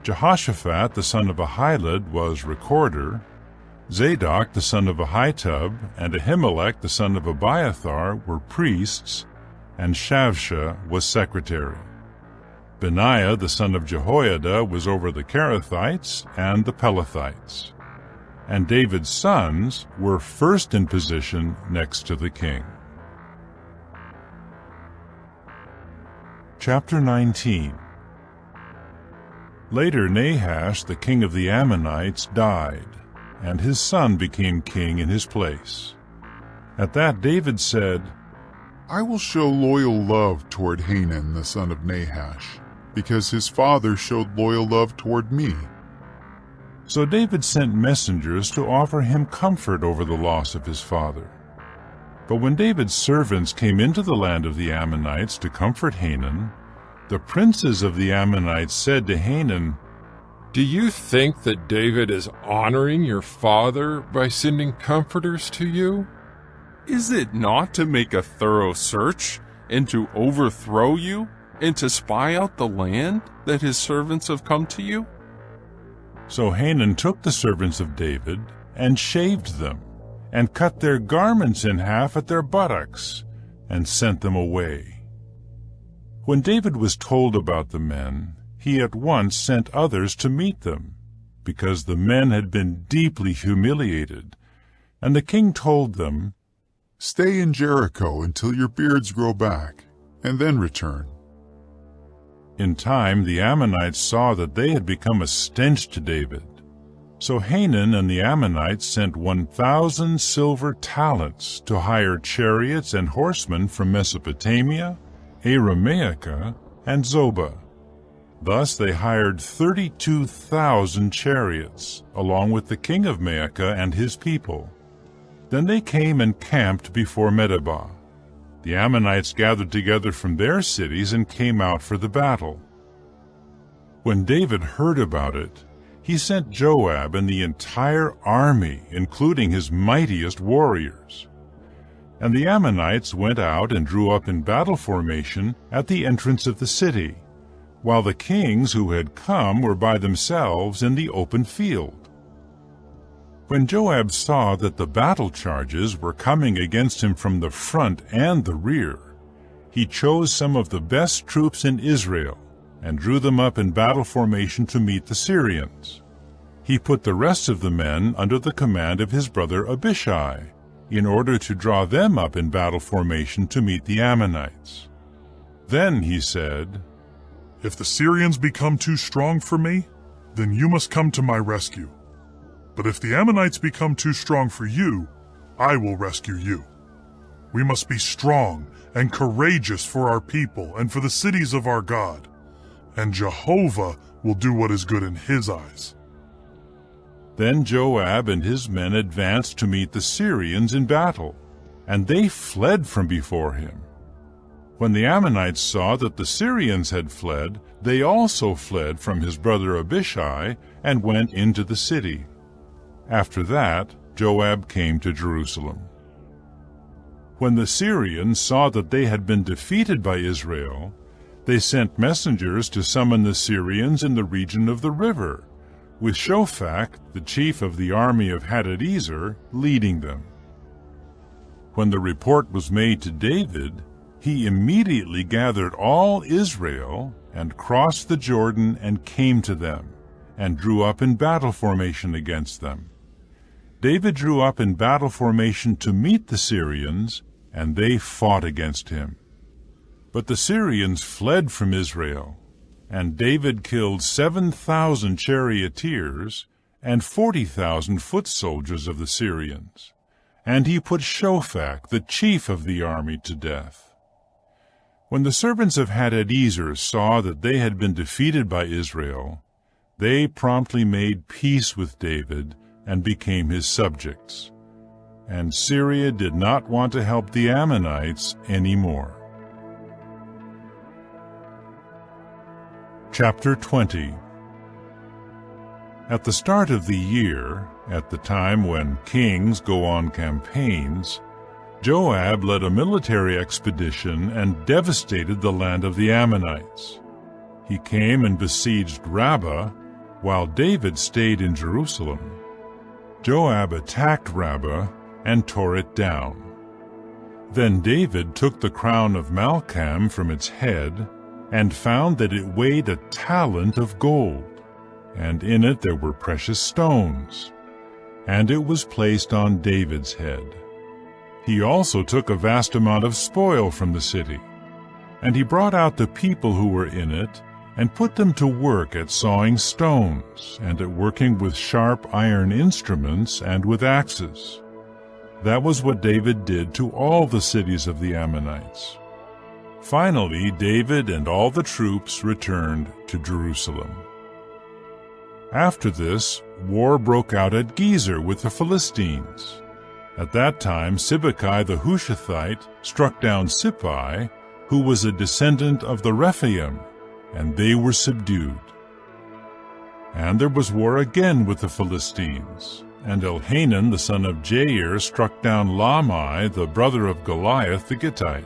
Jehoshaphat, the son of Ahilud, was recorder. Zadok, the son of Ahitub, and Ahimelech, the son of Abiathar, were priests, and Shavsha was secretary. Benaiah, the son of Jehoiada, was over the Kerethites and the Pelethites. And David's sons were first in position next to the king. Chapter 19. Later Nahash, the king of the Ammonites, died, and his son became king in his place. At that David said, I will show loyal love toward Hanan the son of Nahash, because his father showed loyal love toward me. So David sent messengers to offer him comfort over the loss of his father. But when David's servants came into the land of the Ammonites to comfort Hanan, the princes of the Ammonites said to Hanan, Do you think that David is honoring your father by sending comforters to you? Is it not to make a thorough search, and to overthrow you, and to spy out the land that his servants have come to you? So Hanan took the servants of David and shaved them, and cut their garments in half at their buttocks, and sent them away. When David was told about the men, he at once sent others to meet them, because the men had been deeply humiliated. And the king told them, Stay in Jericho until your beards grow back, and then return. In time the Ammonites saw that they had become a stench to David. So Hanan and the Ammonites sent 1,000 silver talents to hire chariots and horsemen from Mesopotamia, Aramaica, and Zobah. Thus they hired 32,000 chariots, along with the king of Maacah and his people. Then they came and camped before Medeba. The Ammonites gathered together from their cities and came out for the battle. When David heard about it, he sent Joab and the entire army, including his mightiest warriors. And the Ammonites went out and drew up in battle formation at the entrance of the city, while the kings who had come were by themselves in the open field. When Joab saw that the battle charges were coming against him from the front and the rear, he chose some of the best troops in Israel and drew them up in battle formation to meet the Syrians. He put the rest of the men under the command of his brother Abishai, in order to draw them up in battle formation to meet the Ammonites. Then he said, If the Syrians become too strong for me, then you must come to my rescue. But if the Ammonites become too strong for you, I will rescue you. We must be strong and courageous for our people and for the cities of our God, and Jehovah will do what is good in his eyes. Then Joab and his men advanced to meet the Syrians in battle, and they fled from before him. When the Ammonites saw that the Syrians had fled, they also fled from his brother Abishai and went into the city. After that, Joab came to Jerusalem. When the Syrians saw that they had been defeated by Israel, they sent messengers to summon the Syrians in the region of the river, with Shophak, the chief of the army of Hadadezer, leading them. When the report was made to David, he immediately gathered all Israel and crossed the Jordan and came to them, and drew up in battle formation against them. David drew up in battle formation to meet the Syrians, and they fought against him. But the Syrians fled from Israel, and David killed 7,000 charioteers and 40,000 foot soldiers of the Syrians. And he put Shophak, the chief of the army, to death. When the servants of Hadadezer saw that they had been defeated by Israel, they promptly made peace with David and became his subjects. And Syria did not want to help the Ammonites anymore. Chapter 20. At the start of the year, at the time when kings go on campaigns, Joab led a military expedition and devastated the land of the Ammonites. He came and besieged Rabbah, while David stayed in Jerusalem. Joab attacked Rabbah and tore it down. Then David took the crown of Malcham from its head and found that it weighed a talent of gold, and in it there were precious stones, and it was placed on David's head. He also took a vast amount of spoil from the city, and he brought out the people who were in it and put them to work at sawing stones and at working with sharp iron instruments and with axes. That was what David did to all the cities of the Ammonites. Finally, David and all the troops returned to Jerusalem. After this, war broke out at Gezer with the Philistines. At that time, Sibbecai the Hushathite struck down Sippai, who was a descendant of the Rephaim, and they were subdued. And there was war again with the Philistines, and Elhanan the son of Jair struck down Lahmi the brother of Goliath the Gittite,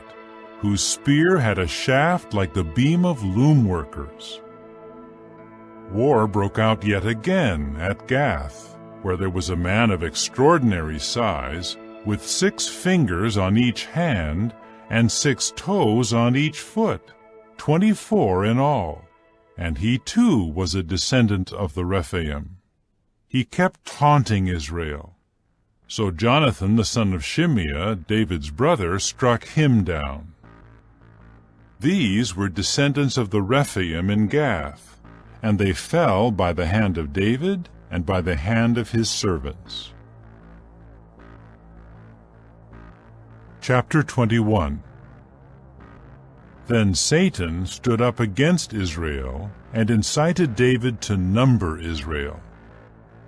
whose spear had a shaft like the beam of loom workers. War broke out yet again at Gath, where there was a man of extraordinary size, with 6 fingers on each hand and 6 toes on each foot, 24 in all, and he too was a descendant of the Rephaim. He kept taunting Israel. So Jonathan the son of Shimeah, David's brother, struck him down. These were descendants of the Rephaim in Gath, and they fell by the hand of David and by the hand of his servants. Chapter 21. Then Satan stood up against Israel and incited David to number Israel.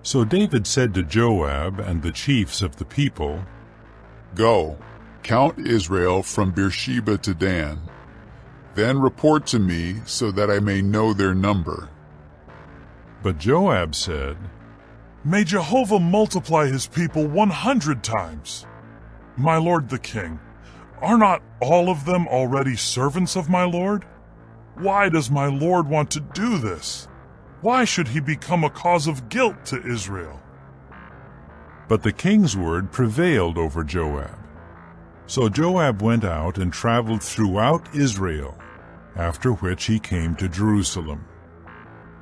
So David said to Joab and the chiefs of the people, Go, count Israel from Beersheba to Dan. Then report to me so that I may know their number. But Joab said, May Jehovah multiply his people 100 times. My lord the king, are not all of them already servants of my lord? Why does my lord want to do this? Why should he become a cause of guilt to Israel? But the king's word prevailed over Joab. So Joab went out and traveled throughout Israel, after which he came to Jerusalem.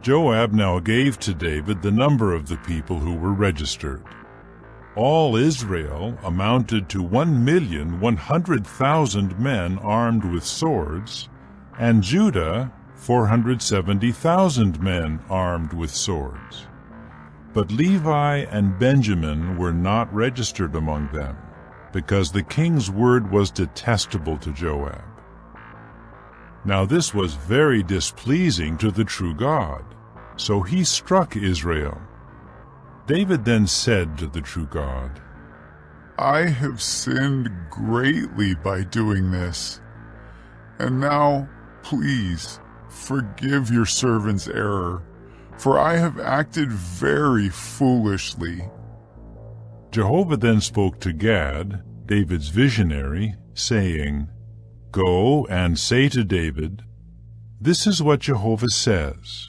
Joab now gave to David the number of the people who were registered. All Israel amounted to 1,100,000 men armed with swords, and Judah 470,000 men armed with swords. But Levi and Benjamin were not registered among them, because the king's word was detestable to Joab. Now this was very displeasing to the true God, so he struck Israel. David then said to the true God, I have sinned greatly by doing this. And now, please, forgive your servant's error, for I have acted very foolishly. Jehovah then spoke to Gad, David's visionary, saying, Go and say to David, This is what Jehovah says.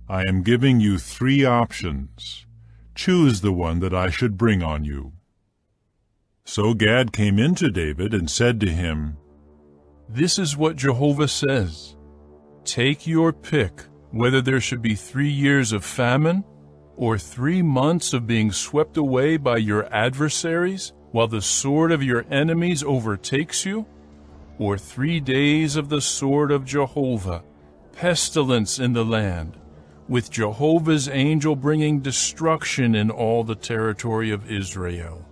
I am giving you 3 options. Choose the one that I should bring on you. So Gad came in to David and said to him, This is what Jehovah says. Take your pick, whether there should be 3 years of famine, or 3 months of being swept away by your adversaries, while the sword of your enemies overtakes you, or 3 days of the sword of Jehovah, pestilence in the land, with Jehovah's angel bringing destruction in all the territory of Israel.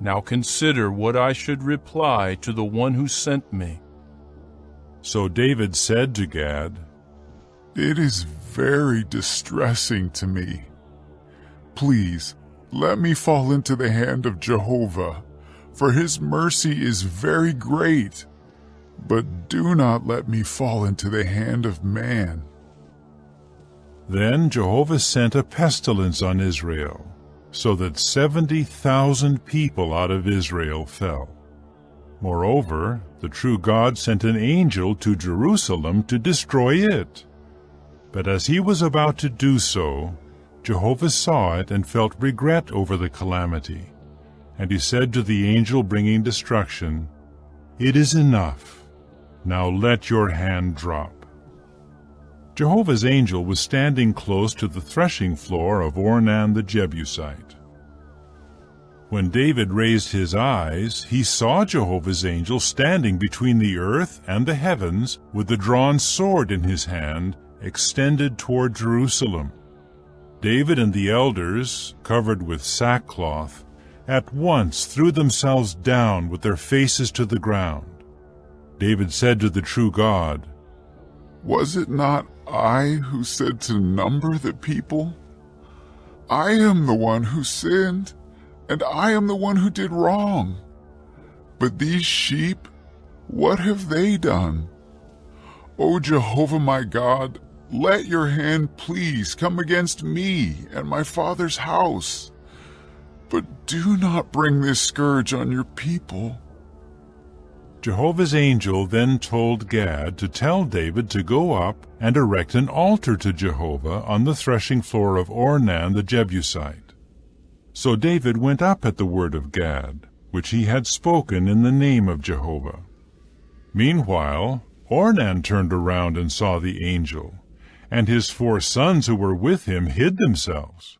Now consider what I should reply to the one who sent me. So David said to Gad, It is very distressing to me. Please, let me fall into the hand of Jehovah, for his mercy is very great. But do not let me fall into the hand of man. Then Jehovah sent a pestilence on Israel, so that 70,000 people out of Israel fell. Moreover, the true God sent an angel to Jerusalem to destroy it. But as he was about to do so, Jehovah saw it and felt regret over the calamity. And he said to the angel bringing destruction, It is enough. Now let your hand drop. Jehovah's angel was standing close to the threshing floor of Ornan the Jebusite. When David raised his eyes, he saw Jehovah's angel standing between the earth and the heavens with the drawn sword in his hand, extended toward Jerusalem. David and the elders, covered with sackcloth, at once threw themselves down with their faces to the ground. David said to the true God, Was it not I who said to number the people? I am the one who sinned, and I am the one who did wrong. But these sheep, what have they done? O Jehovah my God, let your hand please come against me and my father's house. But do not bring this scourge on your people. Jehovah's angel then told Gad to tell David to go up and erect an altar to Jehovah on the threshing floor of Ornan the Jebusite. So David went up at the word of Gad, which he had spoken in the name of Jehovah. Meanwhile, Ornan turned around and saw the angel, and his 4 sons who were with him hid themselves.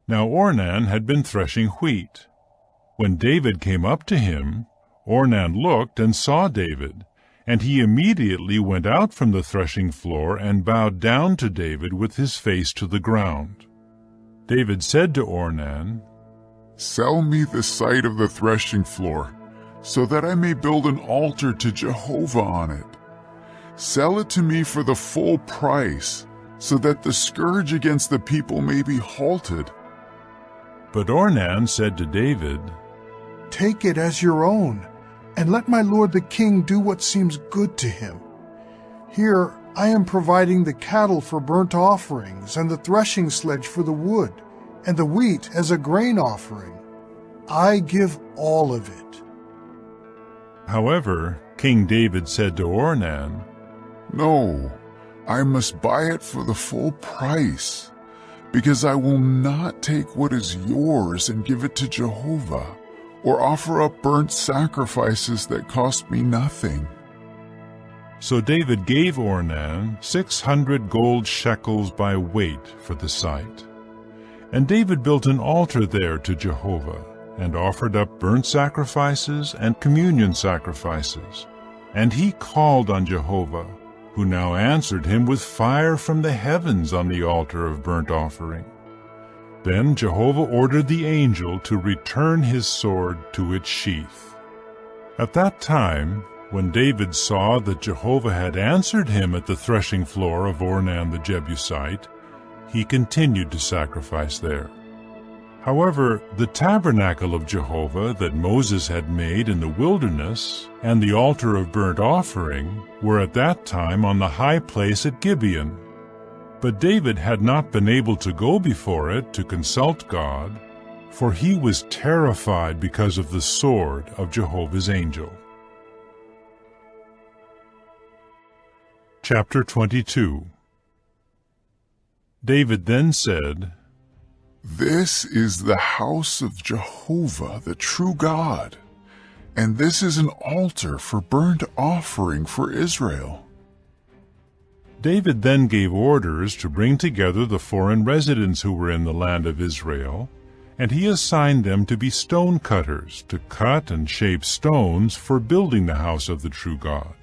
Now Ornan had been threshing wheat. When David came up to him, Ornan looked and saw David, and he immediately went out from the threshing floor and bowed down to David with his face to the ground. David said to Ornan, Sell me the site of the threshing floor, so that I may build an altar to Jehovah on it. Sell it to me for the full price, so that the scourge against the people may be halted. But Ornan said to David, Take it as your own, and let my lord the king do what seems good to him. Here I am providing the cattle for burnt offerings, and the threshing sledge for the wood, and the wheat as a grain offering. I give all of it. However, King David said to Ornan, No, I must buy it for the full price, because I will not take what is yours and give it to Jehovah, or offer up burnt sacrifices that cost me nothing. So David gave Ornan 600 gold shekels by weight for the site. And David built an altar there to Jehovah, and offered up burnt sacrifices and communion sacrifices. And he called on Jehovah, who now answered him with fire from the heavens on the altar of burnt offering. Then Jehovah ordered the angel to return his sword to its sheath. At that time, when David saw that Jehovah had answered him at the threshing floor of Ornan the Jebusite, he continued to sacrifice there. However, the tabernacle of Jehovah that Moses had made in the wilderness and the altar of burnt offering were at that time on the high place at Gibeon. But David had not been able to go before it to consult God, for he was terrified because of the sword of Jehovah's angel. Chapter 22. David then said, "This is the house of Jehovah, the true God, and this is an altar for burnt offering for Israel." David then gave orders to bring together the foreign residents who were in the land of Israel, and he assigned them to be stone cutters, to cut and shape stones for building the house of the true God.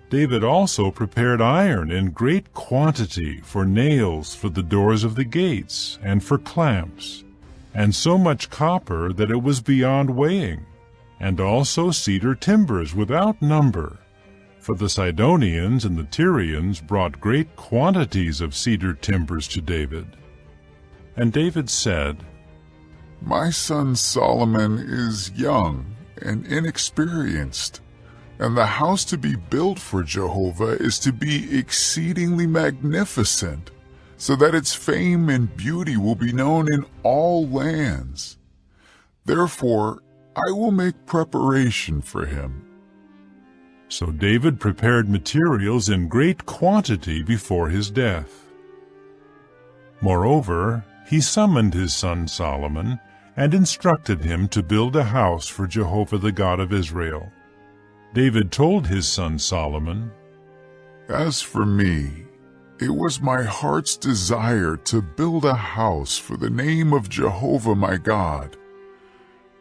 David also prepared iron in great quantity for nails for the doors of the gates and for clamps, and so much copper that it was beyond weighing, and also cedar timbers without number, for the Sidonians and the Tyrians brought great quantities of cedar timbers to David. And David said, "My son Solomon is young and inexperienced, and the house to be built for Jehovah is to be exceedingly magnificent, so that its fame and beauty will be known in all lands. Therefore, I will make preparation for him." So David prepared materials in great quantity before his death. Moreover, he summoned his son Solomon and instructed him to build a house for Jehovah the God of Israel. David told his son Solomon, "As for me, it was my heart's desire to build a house for the name of Jehovah my God.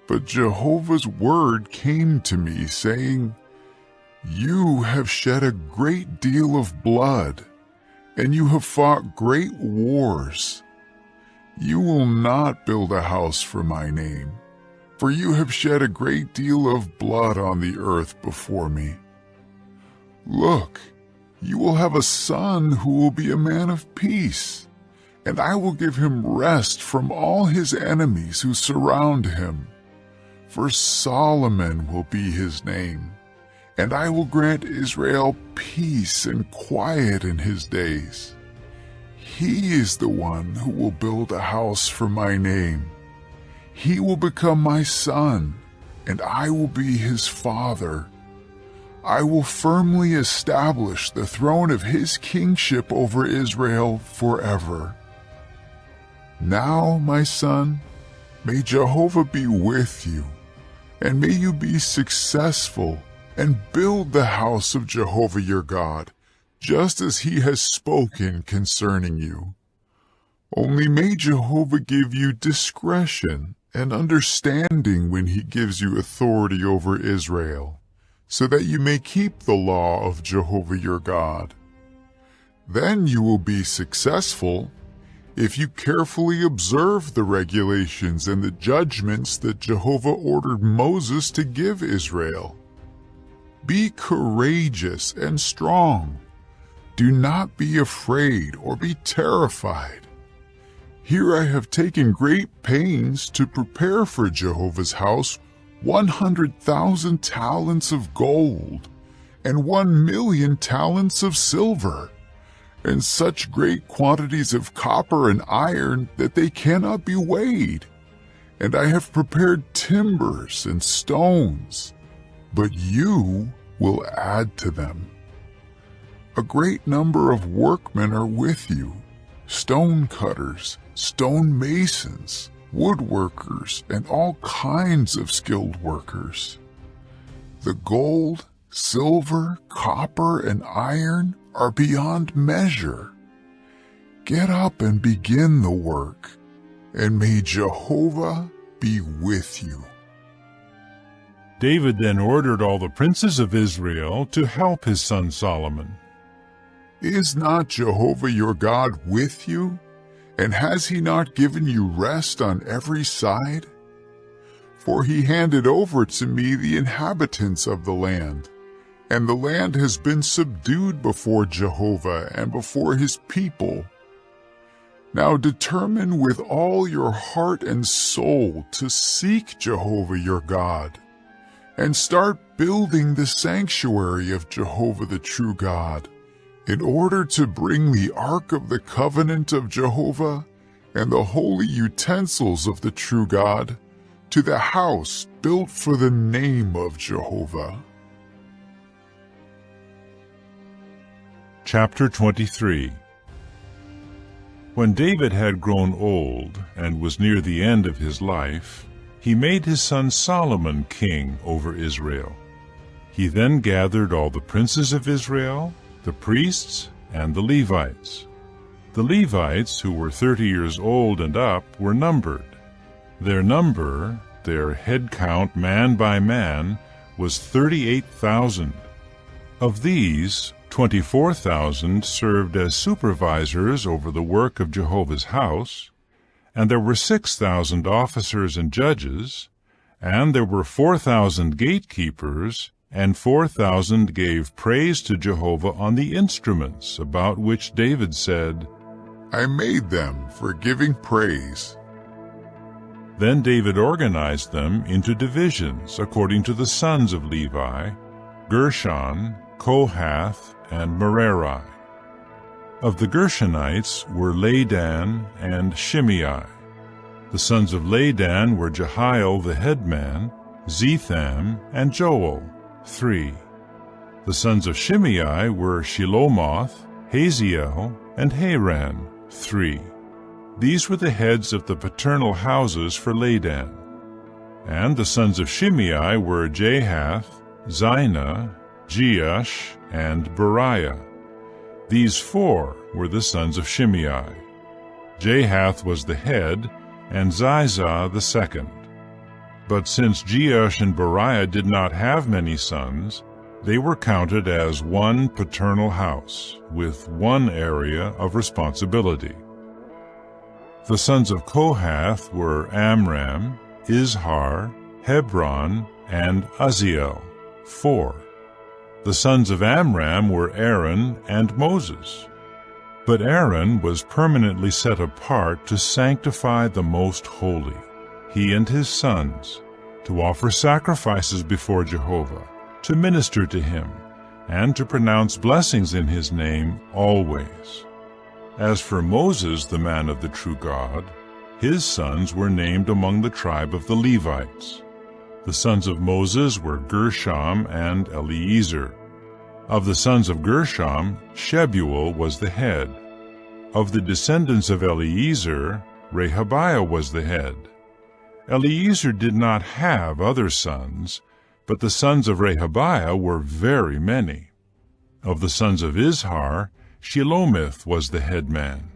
But Jehovah's word came to me, saying, 'You have shed a great deal of blood, and you have fought great wars. You will not build a house for my name, for you have shed a great deal of blood on the earth before me. Look, you will have a son who will be a man of peace, and I will give him rest from all his enemies who surround him. For Solomon will be his name, and I will grant Israel peace and quiet in his days. He is the one who will build a house for my name. He will become my son, and I will be his father. I will firmly establish the throne of his kingship over Israel forever. Now, my son, may Jehovah be with you, and may you be successful and build the house of Jehovah your God, just as he has spoken concerning you. Only may Jehovah give you discretion and understanding when he gives you authority over Israel, so that you may keep the law of Jehovah your God. Then you will be successful if you carefully observe the regulations and the judgments that Jehovah ordered Moses to give Israel. Be courageous and strong. Do not be afraid or be terrified. Here I have taken great pains to prepare for Jehovah's house 100,000 talents of gold and 1,000,000 talents of silver, and such great quantities of copper and iron that they cannot be weighed. And I have prepared timbers and stones, but you will add to them. A great number of workmen are with you, stone cutters, stone masons, woodworkers, and all kinds of skilled workers. The gold, silver, copper, and iron are beyond measure. Get up and begin the work, and may Jehovah be with you." David then ordered all the princes of Israel to help his son Solomon. "Is not Jehovah your God with you? And has he not given you rest on every side? For he handed over to me the inhabitants of the land, and the land has been subdued before Jehovah and before his people. Now determine with all your heart and soul to seek Jehovah your God, and start building the sanctuary of Jehovah the true God, in order to bring the Ark of the Covenant of Jehovah and the holy utensils of the true God to the house built for the name of Jehovah. Chapter 23. When David had grown old and was near the end of his life, he made his son Solomon king over Israel. He then gathered all the princes of Israel, the priests, and the Levites. The Levites, who were 30 years old and up, were numbered. Their number, their head count man by man, was 38,000. Of these, 24,000 served as supervisors over the work of Jehovah's house, and there were 6,000 officers and judges, and there were 4,000 gatekeepers, and 4,000 gave praise to Jehovah on the instruments, about which David said, I made them for giving praise. Then David organized them into divisions according to the sons of Levi, Gershon, Kohath, and Merari. Of the Gershonites were Ladan and Shimei. The sons of Ladan were Jehiel the headman, Zetham, and Joel, 3. The sons of Shimei were Shelomoth, Haziel, and Haran, 3. These were the heads of the paternal houses for Ladan. And the sons of Shimei were Jahath, Zina, Jeush, and Beriah. These 4 were the sons of Shimei. Jahath was the head, and Zizah the second. But since Jeush and Beriah did not have many sons, they were counted as one paternal house, with one area of responsibility. The sons of Kohath were Amram, Izhar, Hebron, and Uzziel, 4. The sons of Amram were Aaron and Moses. But Aaron was permanently set apart to sanctify the Most Holy, he and his sons, to offer sacrifices before Jehovah, to minister to him, and to pronounce blessings in his name always. As for Moses, the man of the true God, his sons were named among the tribe of the Levites. The sons of Moses were Gershom and Eleazar. Of the sons of Gershom, Shebuel was the head. Of the descendants of Eleazar, Rehabiah was the head. Eleazar did not have other sons, but the sons of Rehabiah were very many. Of the sons of Izhar, Shelomith was the head man.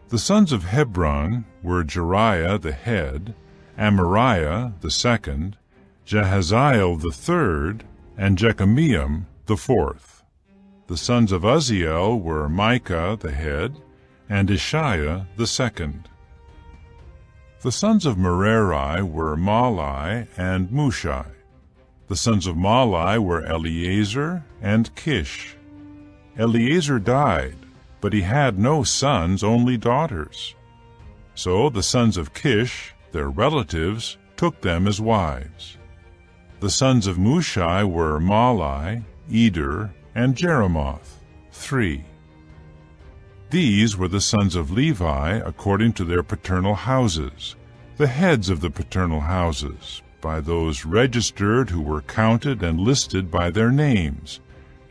The sons of Hebron were Jeriah the head, Amariah the second, Jahaziel the third, and Jekameam the fourth. The sons of Uzziel were Micah the head, and Ishiah the second. The sons of Merari were Mahli and Mushi. The sons of Mahli were Eleazar and Kish. Eleazar died, but he had no sons, only daughters. So the sons of Kish, their relatives, took them as wives. The sons of Mushi were Mahli, Eder, and Jeremoth, 3. These were the sons of Levi according to their paternal houses, the heads of the paternal houses, by those registered who were counted and listed by their names,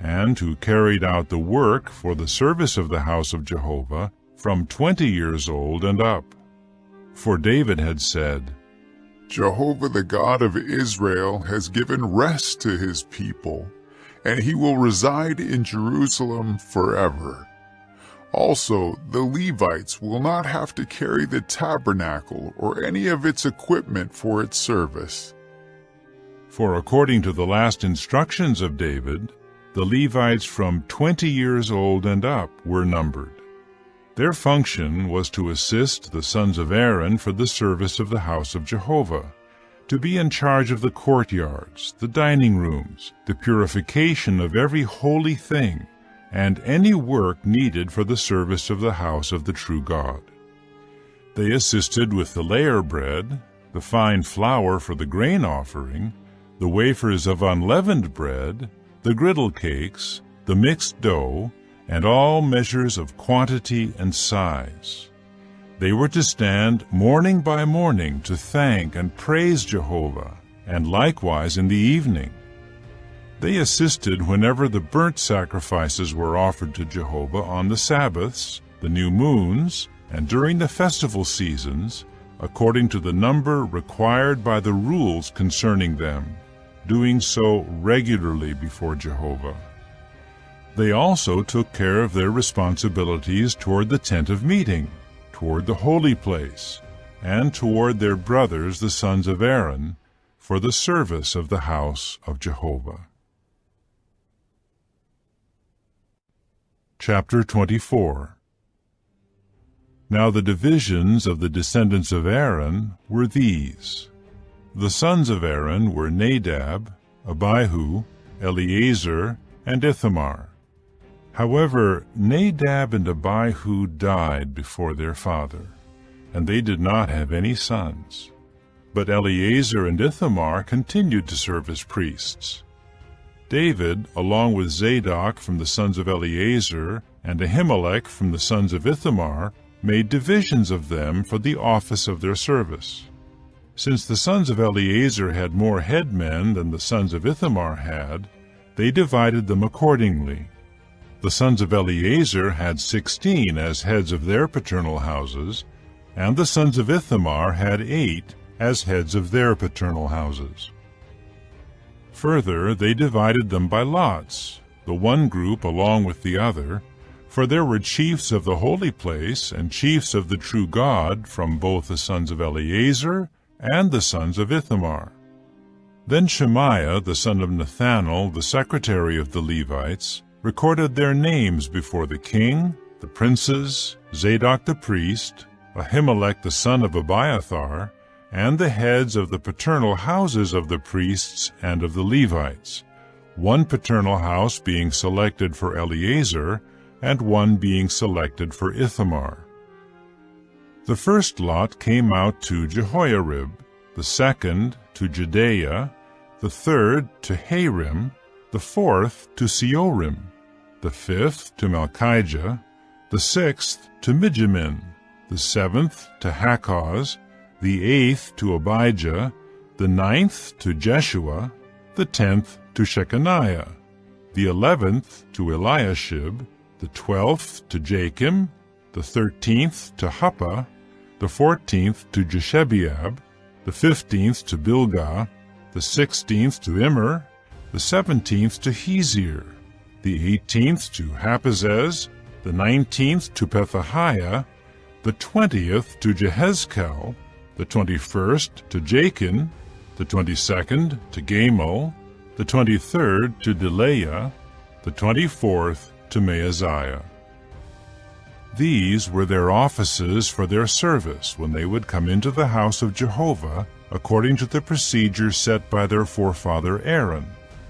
and who carried out the work for the service of the house of Jehovah from 20 years old and up. For David had said, Jehovah the God of Israel has given rest to his people, and he will reside in Jerusalem forever. Also, the Levites will not have to carry the tabernacle or any of its equipment for its service. For according to the last instructions of David, the Levites from 20 years old and up were numbered. Their function was to assist the sons of Aaron for the service of the house of Jehovah, to be in charge of the courtyards, the dining rooms, the purification of every holy thing, and any work needed for the service of the house of the true God. They assisted with the layer bread, the fine flour for the grain offering, the wafers of unleavened bread, the griddle cakes, the mixed dough, and all measures of quantity and size. They were to stand morning by morning to thank and praise Jehovah, and likewise in the evening. They assisted whenever the burnt sacrifices were offered to Jehovah on the Sabbaths, the new moons, and during the festival seasons, according to the number required by the rules concerning them, doing so regularly before Jehovah. They also took care of their responsibilities toward the tent of meeting, toward the holy place, and toward their brothers the sons of Aaron, for the service of the house of Jehovah. Chapter 24. Now the divisions of the descendants of Aaron were these. The sons of Aaron were Nadab, Abihu, Eleazar, and Ithamar. However, Nadab and Abihu died before their father, and they did not have any sons. But Eleazar and Ithamar continued to serve as priests. David, along with Zadok from the sons of Eleazar, and Ahimelech from the sons of Ithamar, made divisions of them for the office of their service. Since the sons of Eleazar had more headmen than the sons of Ithamar had, they divided them accordingly. The sons of Eleazar had 16 as heads of their paternal houses, and the sons of Ithamar had 8 as heads of their paternal houses. Further, they divided them by lots, the one group along with the other, for there were chiefs of the holy place and chiefs of the true God from both the sons of Eleazar and the sons of Ithamar. Then Shemaiah, the son of Nethanel, the secretary of the Levites, recorded their names before the king, the princes, Zadok the priest, Ahimelech the son of Abiathar, and the heads of the paternal houses of the priests and of the Levites, one paternal house being selected for Eleazar, and one being selected for Ithamar. The first lot came out to Jehoiarib, the second to Jedaiah, the third to Harim, the fourth to Seorim, the fifth to Malchijah, the sixth to Mijamin, the seventh to Hakkoz, the eighth to Abijah, the ninth to Jeshua, the 10th to Shechaniah, the 11th to Eliashib, the 12th to Jachim, the 13th to Huppah, the 14th to Jeshebeab, the 15th to Bilgah, the 16th to Immer, the 17th to Hezir, the 18th to Haphazez, the 19th to Pethahiah, the 20th to Jehezkel, the 21st to Jachin, the 22nd to Gamal, the 23rd to Delaiah, the 24th to Maaziah. These were their offices for their service when they would come into the house of Jehovah, according to the procedure set by their forefather Aaron,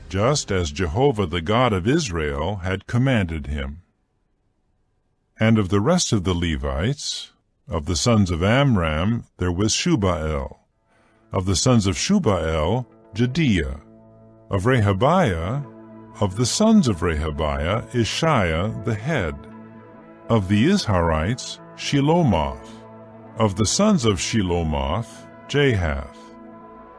just as Jehovah the God of Israel had commanded him. And of the rest of the Levites, of the sons of Amram, there was Shubael. Of the sons of Shubael, Jediah. Of Rehabiah, of the sons of Rehabiah, Ishiah the head. Of the Izharites, Shelomoth. Of the sons of Shelomoth, Jahath.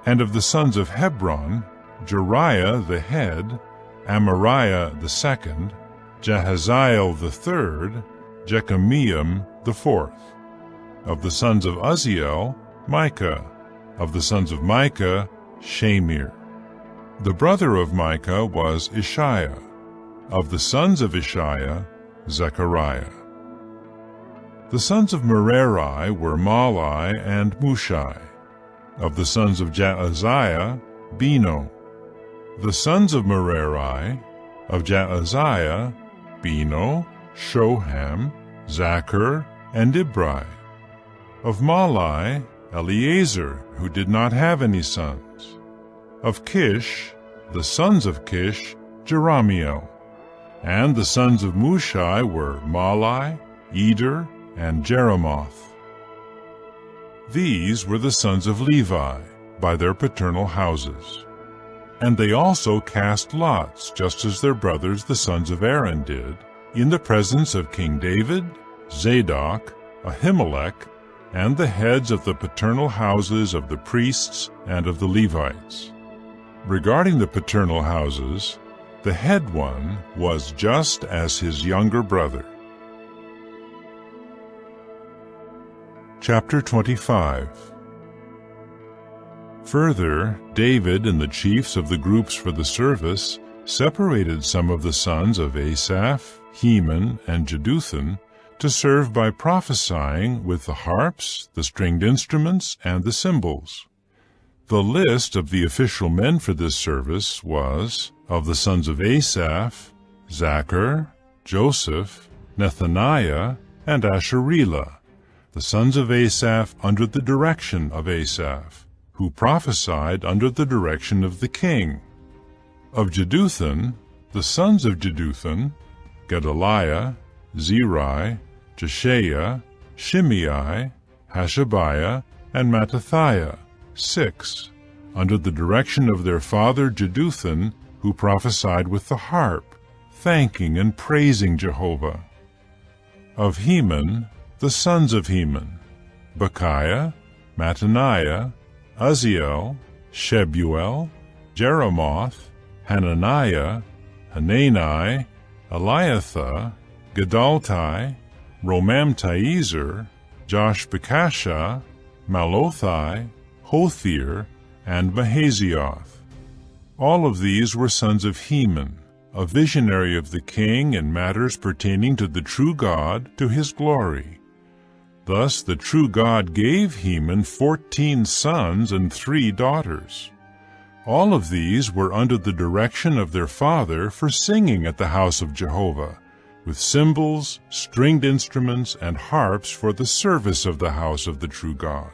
And of the sons of Hebron, Jeriah the head, Amariah the second, Jahaziel the third, Jekameam the fourth. Of the sons of Uzziel, Micah. Of the sons of Micah, Shamir. The brother of Micah was Ishiah. Of the sons of Ishiah, Zechariah. The sons of Merari were Mahli and Mushai. Of the sons of Jaaziah, Beno. The sons of Merari, of Jaaziah, Beno, Shoham, Zachar, and Ibri. Of Mahli, Eleazar, who did not have any sons. Of Kish, the sons of Kish, Jerahmeel. And the sons of Mushai were Mahli, Eder, and Jeremoth. These were the sons of Levi, by their paternal houses. And they also cast lots, just as their brothers the sons of Aaron did, in the presence of King David, Zadok, Ahimelech, and the heads of the paternal houses of the priests and of the Levites. Regarding the paternal houses, the head one was just as his younger brother. Chapter 25. Further, David and the chiefs of the groups for the service separated some of the sons of Asaph, Heman, and Jeduthun to serve by prophesying with the harps, the stringed instruments, and the cymbals. The list of the official men for this service was, of the sons of Asaph, Zachar, Joseph, Nethaniah, and Asherelah, the sons of Asaph under the direction of Asaph, who prophesied under the direction of the king. Of Jeduthun, the sons of Jeduthun, Gedaliah, Zeri, Jeshaiah, Shimei, Hashabiah, and Mattathiah, 6, under the direction of their father Jeduthun, who prophesied with the harp, thanking and praising Jehovah. Of Heman, the sons of Heman, Bechiah, Mattaniah, Uzziel, Shebuel, Jeremoth, Hananiah, Hanani, Eliathah, Gedaltai, Romamtiezer, Joshbekashah, Malothai, Hothir, and Mahazioth. All of these were sons of Heman, a visionary of the king in matters pertaining to the true God, to his glory. Thus the true God gave Heman 14 sons and 3 daughters. All of these were under the direction of their father for singing at the house of Jehovah, with cymbals, stringed instruments, and harps for the service of the house of the true God.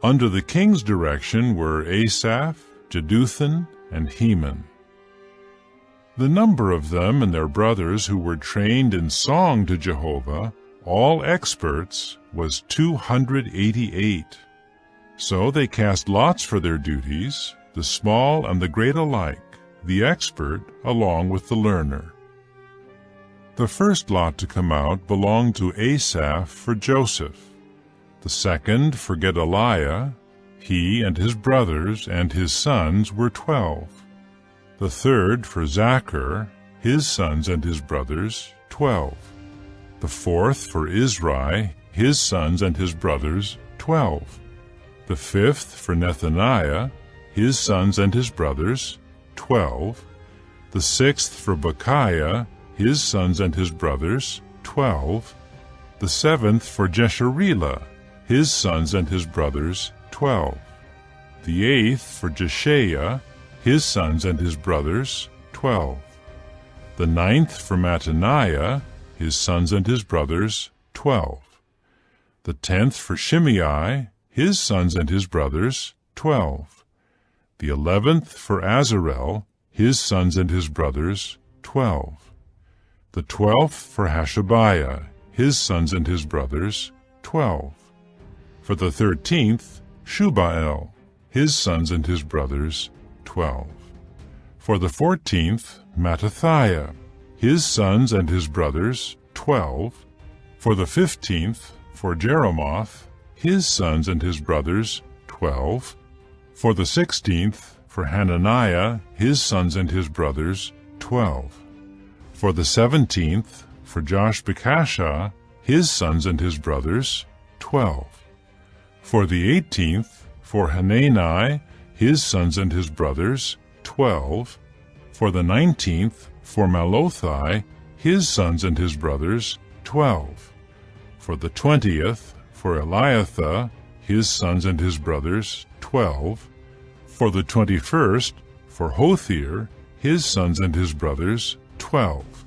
Under the king's direction were Asaph, Jeduthun, and Heman. The number of them and their brothers who were trained in song to Jehovah, all experts, was 288. So they cast lots for their duties, the small and the great alike, the expert along with the learner. The first lot to come out belonged to Asaph for Joseph, the second for Gedaliah. He and his brothers and his sons were 12. The third for Zachar, his sons and his brothers, 12. The fourth for Izri, his sons and his brothers, 12. The fifth for Nethaniah, his sons and his brothers, 12. The sixth for Bechiah, his sons and his brothers, 12. The seventh for Jesharelah, his sons and his brothers, 12. The eighth for Jeshaiah, his sons and his brothers, 12. The ninth for Mattaniah, his sons and his brothers, 12. The 10th for Shimei, his sons and his brothers, 12. The 11th for Azarel, his sons and his brothers, 12. The 12th for Hashabiah, his sons and his brothers, 12. For the 13th, Shubael, his sons and his brothers, 12. For the 14th, Mattathiah, his sons and his brothers, 12. For the 15th, for Jeremoth, his sons and his brothers, 12. For the 16th, for Hananiah, his sons and his brothers, 12. For the 17th, for Joshbekashah, his sons and his brothers, 12. For the 18th, for Hanani, his sons and his brothers, 12. For the 19th, for Malothai, his sons and his brothers, 12. For the 20th, for Eliathah, his sons and his brothers, 12. For the 21st, for Hothir, his sons and his brothers, 12.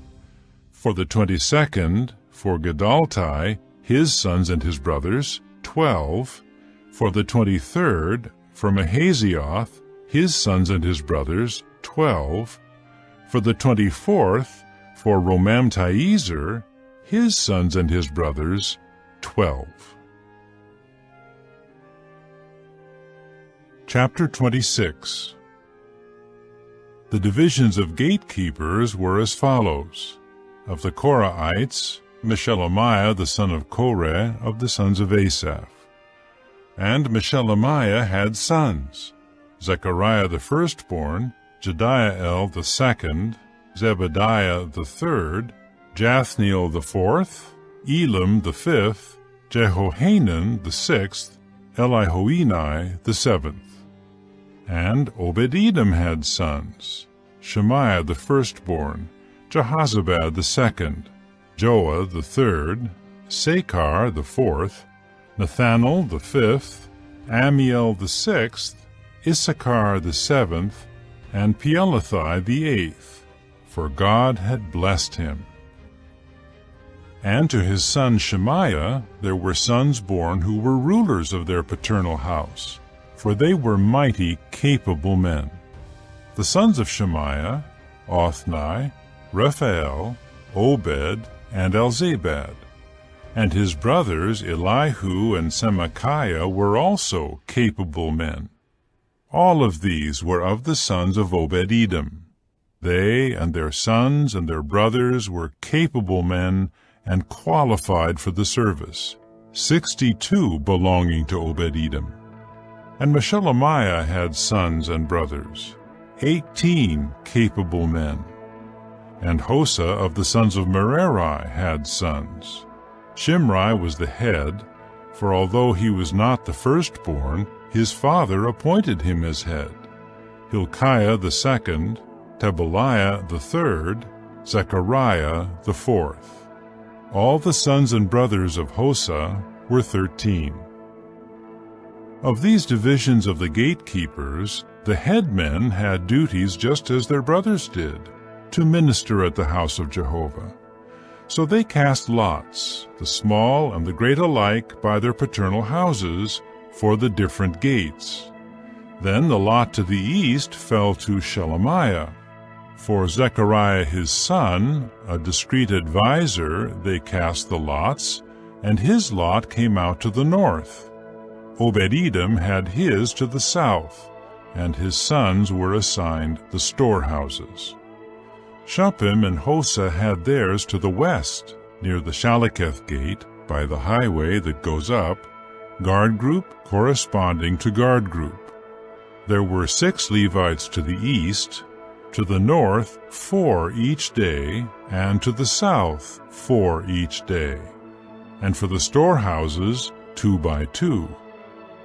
For the 22nd, for Gedaltai, his sons and his brothers, 12. For the 23rd, for Mahazioth, his sons and his brothers, 12. For the 24th, for Romamtiezer, his sons and his brothers, 12. Chapter 26. The divisions of gatekeepers were as follows. Of the Korahites, Meshelemiah the son of Koreh of the sons of Asaph. And Meshelemiah had sons, Zechariah the firstborn, Jediael the second, Zebadiah the third, Jathniel the fourth, Elam the fifth, Jehohanan the sixth, Elihoenai the seventh. And Obed-Edom had sons, Shemaiah the firstborn, Jehozabad the second, Joah the third, Sakar the fourth, Nethanel the fifth, Amiel the sixth, Issachar the seventh, and Peelethai the eighth, for God had blessed him. And to his son Shemaiah there were sons born who were rulers of their paternal house, for they were mighty, capable men. The sons of Shemaiah, Othni, Raphael, Obed, and Elzabad. And his brothers Elihu and Semachiah were also capable men. All of these were of the sons of Obed-Edom. They and their sons and their brothers were capable men and qualified for the service, 62 belonging to Obed-Edom. And Meshelemiah had sons and brothers, 18 capable men. And Hosa of the sons of Merari had sons. Shimri was the head, for although he was not the firstborn, his father appointed him as head. Hilkiah the second, Tebaliah the third, Zechariah the fourth. All the sons and brothers of Hosa were 13. Of these divisions of the gatekeepers, the headmen had duties just as their brothers did, to minister at the house of Jehovah. So they cast lots, the small and the great alike, by their paternal houses, for the different gates. Then the lot to the east fell to Shelemiah. For Zechariah his son, a discreet adviser, they cast the lots, and his lot came out to the north. Obed-Edom had his to the south, and his sons were assigned the storehouses. Shuppim and Hosa had theirs to the west, near the Shaleketh gate, by the highway that goes up, guard group corresponding to guard group. There were 6 Levites to the east, to the north 4 each day, and to the south 4 each day. And for the storehouses 2 by 2.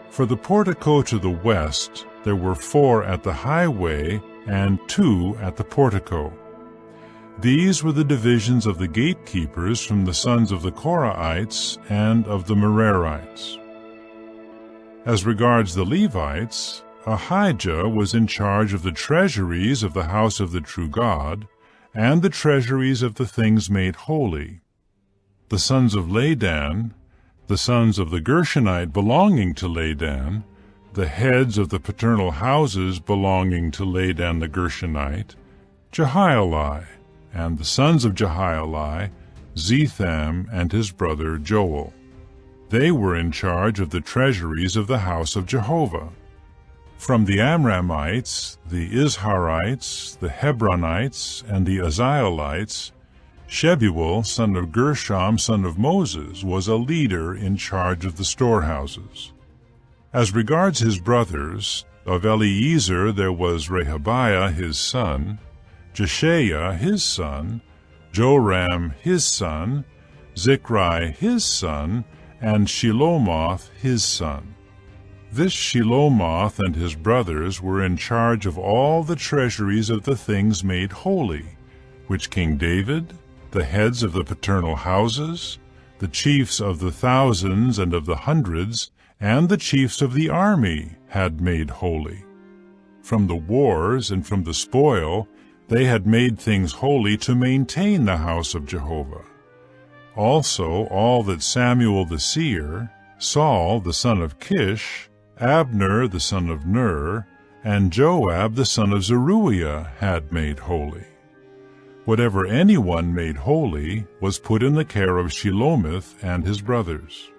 For the portico to the west there were 4 at the highway and 2 at the portico. These were the divisions of the gatekeepers from the sons of the Korahites and of the Merarites. As regards the Levites, Ahijah was in charge of the treasuries of the house of the true God, and the treasuries of the things made holy. The sons of Ladan, the sons of the Gershonite belonging to Ladan, the heads of the paternal houses belonging to Ladan the Gershonite, Jehieli, and the sons of Jehieli, Zetham and his brother Joel. They were in charge of the treasuries of the house of Jehovah. From the Amramites, the Izharites, the Hebronites, and the Uzzielites, Shebuel, son of Gershom, son of Moses, was a leader in charge of the storehouses. As regards his brothers, of Eliezer there was Rehabiah his son, Jeshaiah his son, Joram his son, Zichri his son, and Shelomoth his son. This Shelomoth and his brothers were in charge of all the treasuries of the things made holy, which King David, the heads of the paternal houses, the chiefs of the thousands and of the hundreds, and the chiefs of the army had made holy. From the wars and from the spoil they had made things holy to maintain the house of Jehovah. Also all that Samuel the seer, Saul the son of Kish, Abner the son of Ner, and Joab the son of Zeruiah had made holy. Whatever anyone made holy was put in the care of Shelomith and his brothers.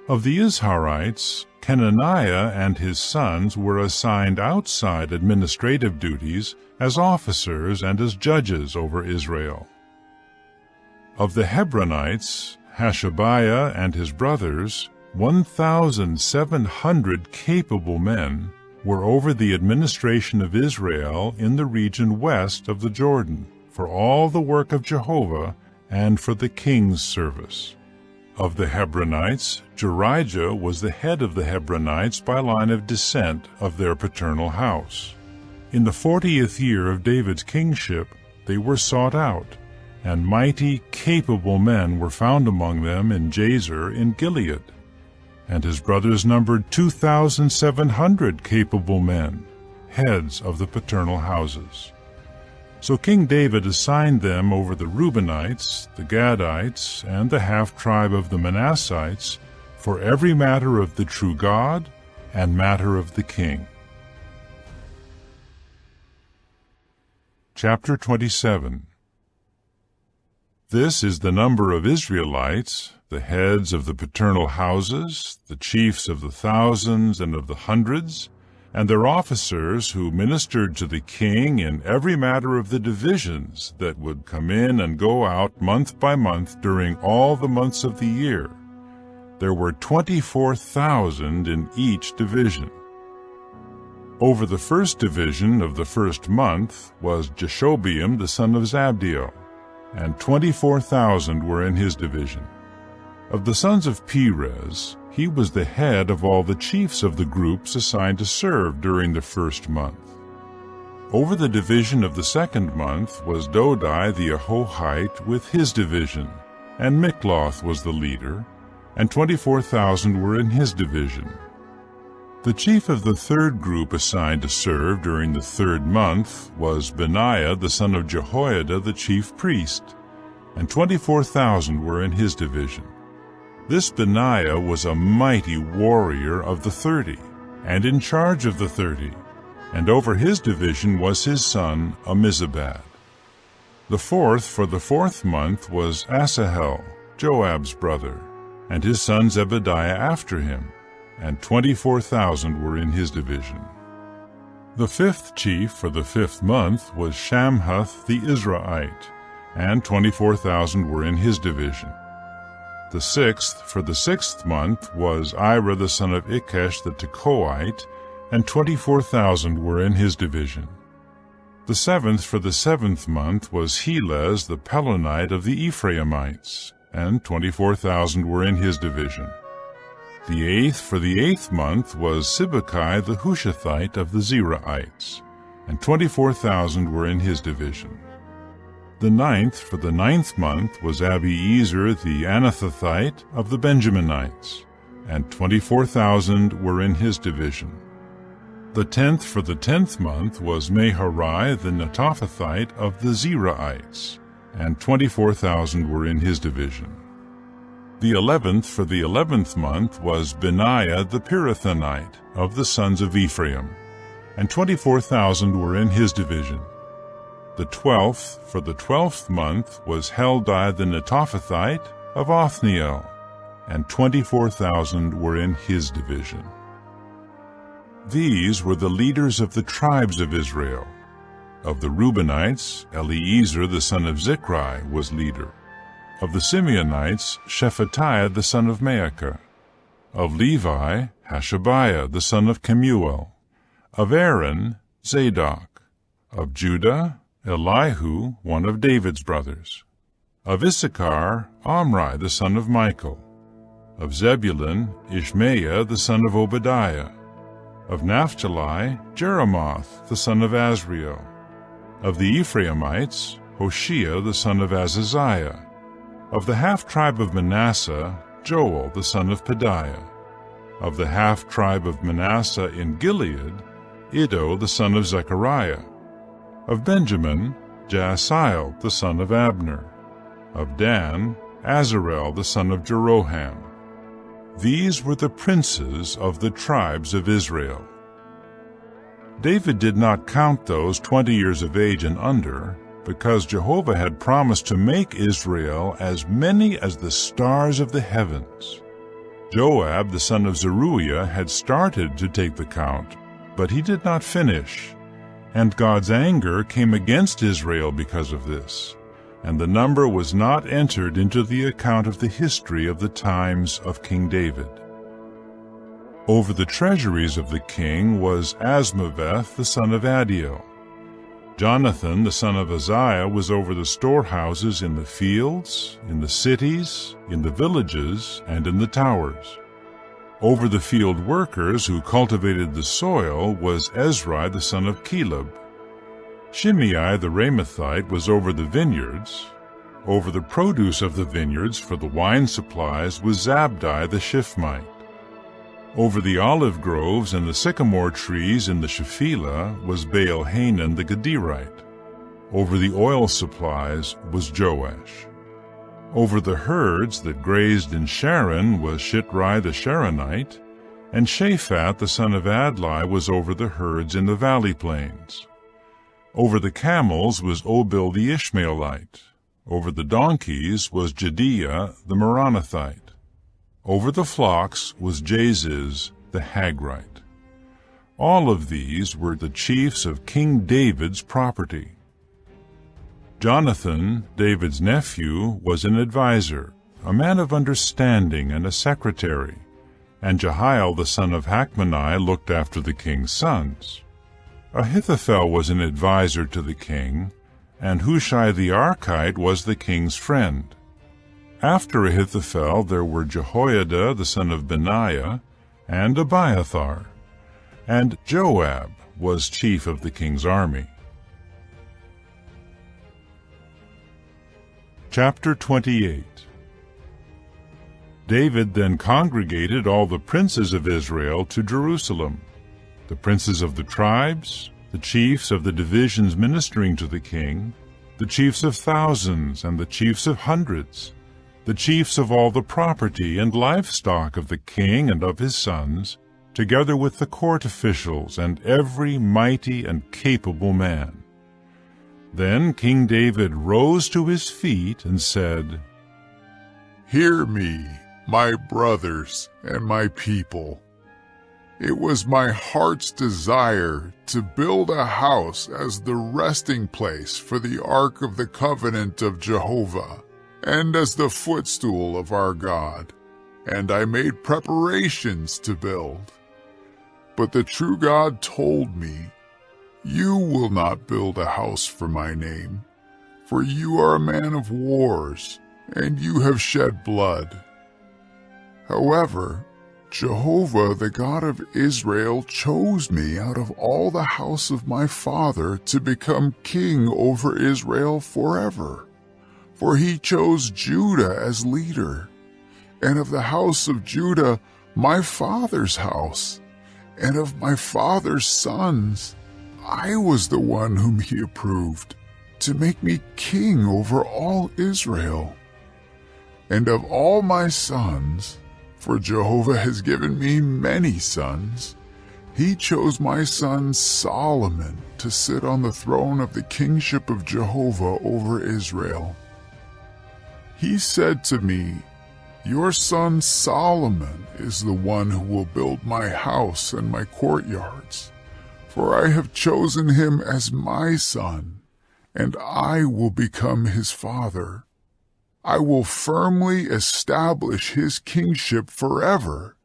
Of the Izharites, Kenaniah and his sons were assigned outside administrative duties as officers and as judges over Israel. Of the Hebronites, Hashabiah and his brothers, 1,700 capable men, were over the administration of Israel in the region west of the Jordan, for all the work of Jehovah and for the king's service. Of the Hebronites, Jerijah was the head of the Hebronites by line of descent of their paternal house. In the 40th year of David's kingship, they were sought out, and mighty, capable men were found among them in Jazer in Gilead. And his brothers numbered 2,700 capable men, heads of the paternal houses. So King David assigned them over the Reubenites, the Gadites, and the half-tribe of the Manassites, for every matter of the true God and matter of the king. Chapter 27. This is the number of Israelites, the heads of the paternal houses, the chiefs of the thousands and of the hundreds, and their officers who ministered to the king in every matter of the divisions that would come in and go out month by month during all the months of the year. There were 24,000 in each division. Over the first division of the first month was Jashobeam the son of Zabdiel, and 24,000 were in his division. Of the sons of Perez, he was the head of all the chiefs of the groups assigned to serve during the first month. Over the division of the second month was Dodai the Ahohite with his division, and Mikloth was the leader, and 24,000 were in his division. The chief of the third group assigned to serve during the third month was Benaiah the son of Jehoiada the chief priest, and 24,000 were in his division. This Benaiah was a mighty warrior of the 30, and in charge of the 30, and over his division was his son Ammizabad. The fourth for the fourth month was Asahel, Joab's brother, and his son Zebediah after him, and 24,000 were in his division. The fifth chief for the fifth month was Shamhuth the Israelite, and 24,000 were in his division. The sixth for the sixth month was Ira the son of Ikesh the Tekoite, and 24,000 were in his division. The seventh for the seventh month was Helez the Pelonite of the Ephraimites, and 24,000 were in his division. The eighth for the eighth month was Sibbecai the Hushathite of the Zeraites, and 24,000 were in his division. The ninth for the ninth month was Abiezer the Anathothite of the Benjaminites, and 24,000 were in his division. The 10th for the 10th month was Maharai the Netophathite of the Zeraites, and 24,000 were in his division. The 11th for the 11th month was Benaiah the Pirathonite of the sons of Ephraim, and 24,000 were in his division. The 12th for the 12th month was Heldai the Netophathite of Othniel, and 24,000 were in his division. These were the leaders of the tribes of Israel. Of the Reubenites, Eliezer the son of Zichri was leader. Of the Simeonites, Shephatiah the son of Maacah. Of Levi, Hashabiah the son of Kemuel. Of Aaron, Zadok. Of Judah, Elihu, one of David's brothers. Of Issachar, Omri the son of Michael. Of Zebulun, Ishmaiah the son of Obadiah. Of Naphtali, Jeremoth the son of Azriel. Of the Ephraimites, Hoshea the son of Azaziah. Of the half-tribe of Manasseh, Joel the son of Pedaiah. Of the half-tribe of Manasseh in Gilead, Iddo the son of Zechariah. Of Benjamin, Jaasiel the son of Abner. Of Dan, Azarel the son of Jeroham. These were the princes of the tribes of Israel. David did not count those 20 years of age and under, because Jehovah had promised to make Israel as many as the stars of the heavens. Joab the son of Zeruiah had started to take the count, but he did not finish, and God's anger came against Israel because of this, and the number was not entered into the account of the history of the times of King David. Over the treasuries of the king was Asmaveth the son of Adiel. Jonathan the son of Uzziah was over the storehouses in the fields, in the cities, in the villages, and in the towers. Over the field workers who cultivated the soil was Ezra the son of Caleb. Shimei the Ramathite was over the vineyards. Over the produce of the vineyards for the wine supplies was Zabdi the Shifmite. Over the olive groves and the sycamore trees in the Shephelah was Baal-Hanan the Gederite. Over the oil supplies was Joash. Over the herds that grazed in Sharon was Shitrai the Sharonite, and Shaphat the son of Adlai was over the herds in the valley plains. Over the camels was Obil the Ishmaelite. Over the donkeys was Jediah the Meronothite. Over the flocks was Jaziz the Hagrite. All of these were the chiefs of King David's property. Jonathan, David's nephew, was an adviser, a man of understanding and a secretary, and Jehiel the son of Hachmoni looked after the king's sons. Ahithophel was an adviser to the king, and Hushai the Archite was the king's friend. After Ahithophel there were Jehoiada the son of Benaiah, and Abiathar, and Joab was chief of the king's army. Chapter 28. David then congregated all the princes of Israel to Jerusalem, the princes of the tribes, the chiefs of the divisions ministering to the king, the chiefs of thousands and the chiefs of hundreds, the chiefs of all the property and livestock of the king and of his sons, together with the court officials and every mighty and capable man. Then King David rose to his feet and said, "Hear me, my brothers and my people. It was my heart's desire to build a house as the resting place for the ark of the covenant of Jehovah, and as the footstool of our God, and I made preparations to build. But the true God told me, 'You will not build a house for my name, for you are a man of wars, and you have shed blood.' However, Jehovah, the God of Israel, chose me out of all the house of my father to become king over Israel forever. For he chose Judah as leader, and of the house of Judah my father's house, and of my father's sons I was the one whom he approved to make me king over all Israel. And of all my sons, for Jehovah has given me many sons, he chose my son Solomon to sit on the throne of the kingship of Jehovah over Israel. He said to me, 'Your son Solomon is the one who will build my house and my courtyards, for I have chosen him as my son, and I will become his father. I will firmly establish his kingship forever,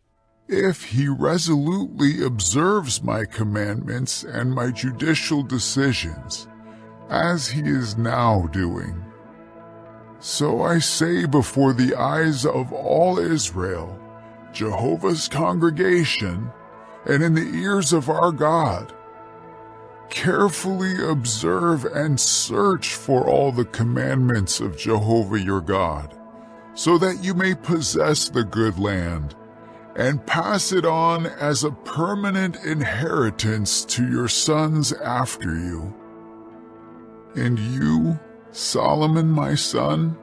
if he resolutely observes my commandments and my judicial decisions, as he is now doing.' So I say before the eyes of all Israel, Jehovah's congregation, and in the ears of our God, carefully observe and search for all the commandments of Jehovah your God, so that you may possess the good land, and pass it on as a permanent inheritance to your sons after you. And you, Solomon my son,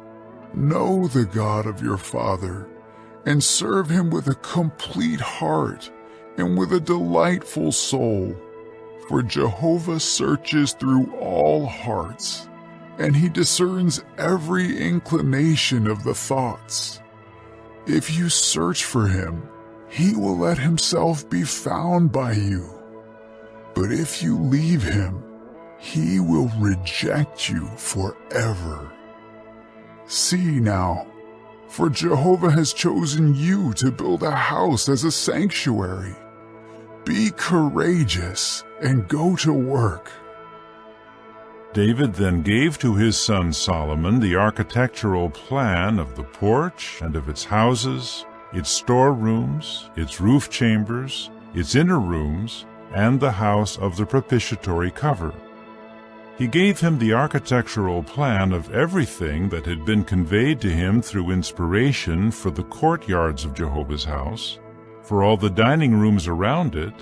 know the God of your father, and serve him with a complete heart and with a delightful soul. For Jehovah searches through all hearts, and he discerns every inclination of the thoughts. If you search for him, he will let himself be found by you. But if you leave him, he will reject you forever. See now, for Jehovah has chosen you to build a house as a sanctuary. Be courageous and go to work." David then gave to his son Solomon the architectural plan of the porch and of its houses, its storerooms, its roof chambers, its inner rooms, and the house of the propitiatory cover. He gave him the architectural plan of everything that had been conveyed to him through inspiration for the courtyards of Jehovah's house, for all the dining rooms around it,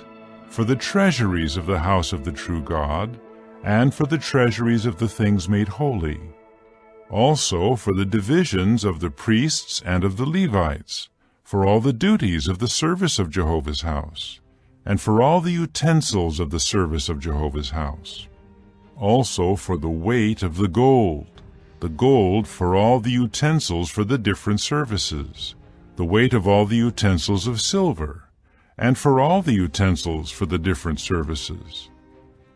for the treasuries of the house of the true God, and for the treasuries of the things made holy, also for the divisions of the priests and of the Levites, for all the duties of the service of Jehovah's house, and for all the utensils of the service of Jehovah's house, also for the weight of the gold for all the utensils for the different services, the weight of all the utensils of silver, and for all the utensils for the different services,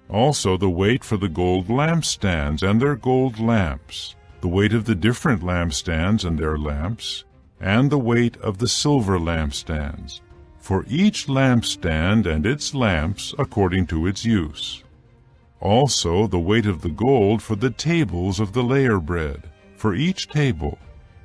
also the weight for the gold lampstands and their gold lamps, the weight of the different lampstands and their lamps, and the weight of the silver lampstands, for each lampstand and its lamps according to its use. Also the weight of the gold for the tables of the layer bread, for each table,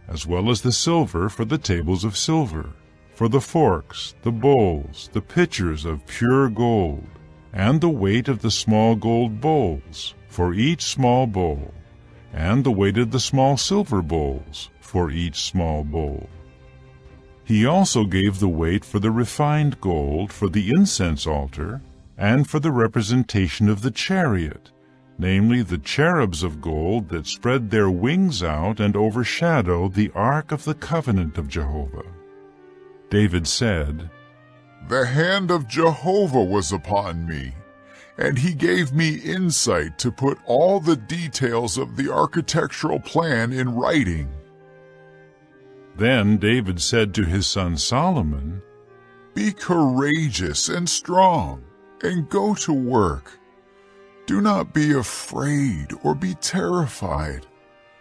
as well as the silver for the tables of silver, for the forks, the bowls, the pitchers of pure gold, and the weight of the small gold bowls, for each small bowl, and the weight of the small silver bowls, for each small bowl. He also gave the weight for the refined gold for the incense altar, and for the representation of the chariot, namely the cherubs of gold that spread their wings out and overshadow the ark of the covenant of Jehovah. David said, "The hand of Jehovah was upon me, and he gave me insight to put all the details of the architectural plan in writing." Then David said to his son Solomon, "Be courageous and strong, and go to work. Do not be afraid or be terrified,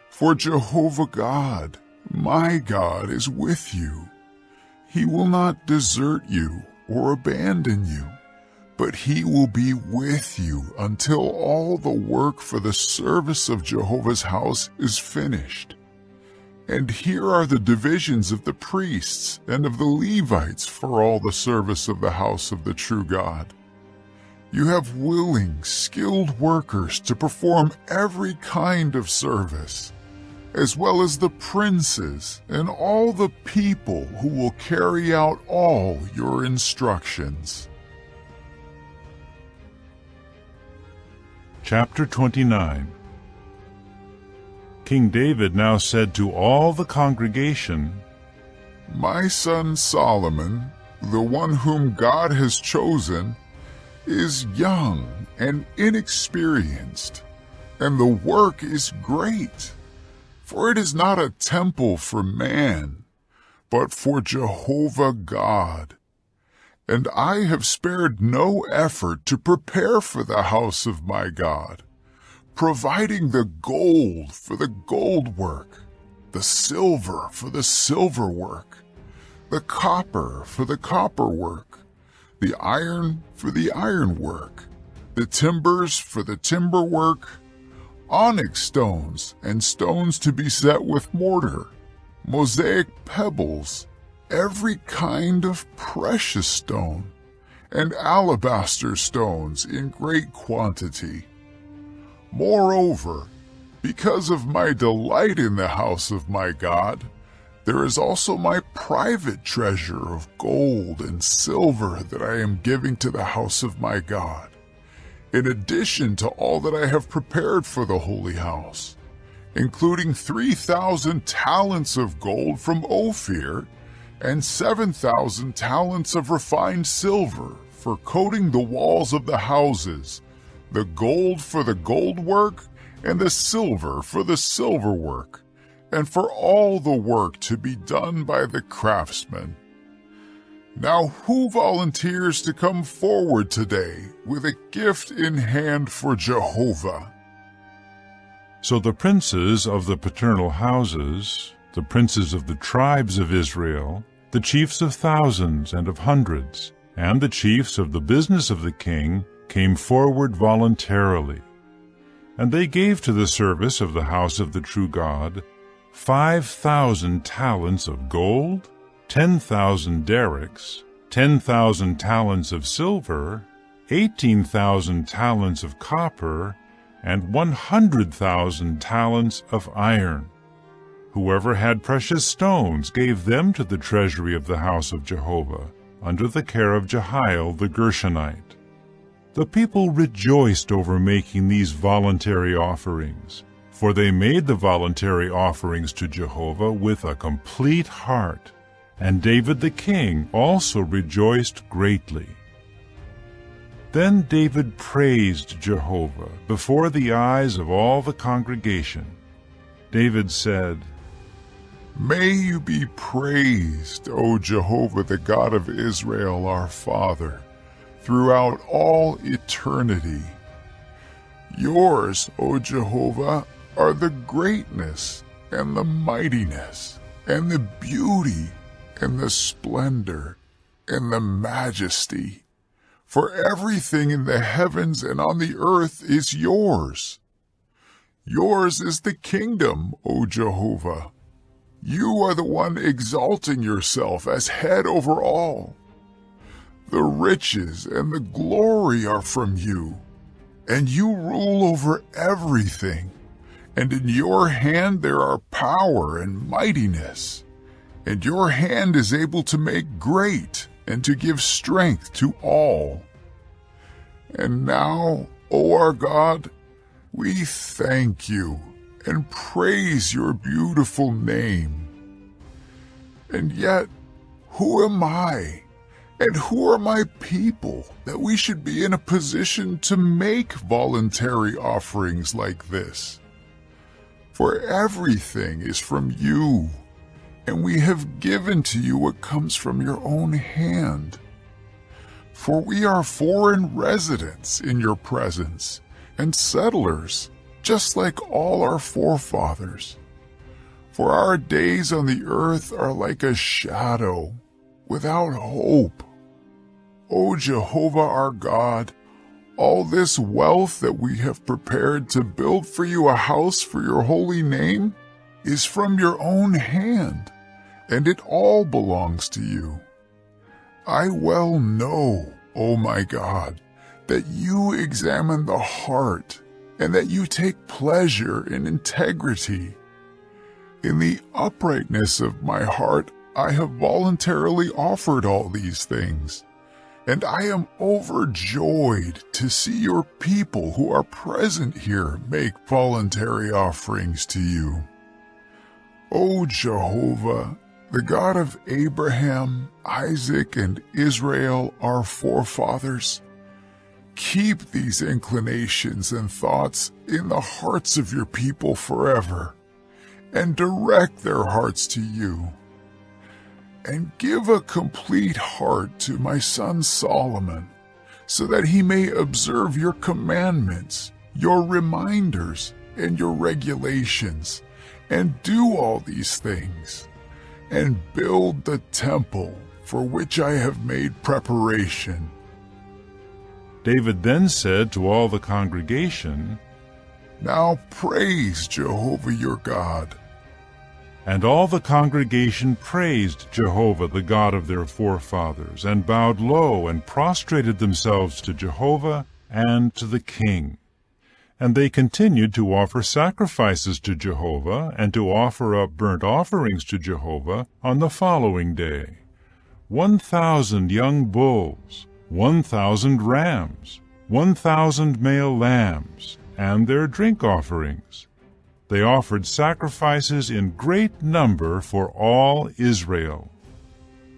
for Jehovah God, my God, is with you. He will not desert you or abandon you, but he will be with you until all the work for the service of Jehovah's house is finished. And here are the divisions of the priests and of the Levites for all the service of the house of the true God. You have willing, skilled workers to perform every kind of service, as well as the princes and all the people who will carry out all your instructions." Chapter 29. King David now said to all the congregation, "My son Solomon, the one whom God has chosen, is young and inexperienced, and the work is great. For it is not a temple for man, but for Jehovah God. And I have spared no effort to prepare for the house of my God, providing the gold for the gold work, the silver for the silver work, the copper for the copper work, the iron for the iron work, the timbers for the timber work, onyx stones and stones to be set with mortar, mosaic pebbles, every kind of precious stone, and alabaster stones in great quantity. Moreover, because of my delight in the house of my God, there is also my private treasure of gold and silver that I am giving to the house of my God, in addition to all that I have prepared for the holy house, including 3,000 talents of gold from Ophir and 7,000 talents of refined silver for coating the walls of the houses, the gold for the gold work and the silver for the silver work, and for all the work to be done by the craftsmen. Now who volunteers to come forward today with a gift in hand for Jehovah?" So the princes of the paternal houses, the princes of the tribes of Israel, the chiefs of thousands and of hundreds, and the chiefs of the business of the king came forward voluntarily. And they gave to the service of the house of the true God 5,000 talents of gold, 10,000 derricks, 10,000 talents of silver, 18,000 talents of copper, and 100,000 talents of iron. Whoever had precious stones gave them to the treasury of the house of Jehovah, under the care of Jehiel the Gershonite. The people rejoiced over making these voluntary offerings, for they made the voluntary offerings to Jehovah with a complete heart, and David the king also rejoiced greatly. Then David praised Jehovah before the eyes of all the congregation. David said, "May you be praised, O Jehovah, the God of Israel, our Father, throughout all eternity. Yours, O Jehovah, are the greatness and the mightiness and the beauty and the splendor and the majesty. For everything in the heavens and on the earth is yours. Yours is the kingdom, O Jehovah. You are the one exalting yourself as head over all. The riches and the glory are from you, and you rule over everything. And in your hand there are power and mightiness, and your hand is able to make great and to give strength to all. And now, O our God, we thank you and praise your beautiful name. And yet, who am I, and who are my people, that we should be in a position to make voluntary offerings like this? For everything is from you, and we have given to you what comes from your own hand. For we are foreign residents in your presence, and settlers, just like all our forefathers. For our days on the earth are like a shadow, without hope. O Jehovah our God, all this wealth that we have prepared to build for you a house for your holy name is from your own hand, and it all belongs to you. I well know, O my God, that you examine the heart, and that you take pleasure in integrity. In the uprightness of my heart, I have voluntarily offered all these things, and I am overjoyed to see your people who are present here make voluntary offerings to you. O Jehovah, the God of Abraham, Isaac, and Israel, our forefathers, keep these inclinations and thoughts in the hearts of your people forever, and direct their hearts to you. And give a complete heart to my son Solomon, so that he may observe your commandments, your reminders, and your regulations, and do all these things, and build the temple for which I have made preparation." David then said to all the congregation, "Now praise Jehovah your God." And all the congregation praised Jehovah, the God of their forefathers, and bowed low and prostrated themselves to Jehovah and to the king. And they continued to offer sacrifices to Jehovah, and to offer up burnt offerings to Jehovah on the following day: 1,000 young bulls, 1,000 rams, 1,000 male lambs, and their drink offerings. They offered sacrifices in great number for all Israel.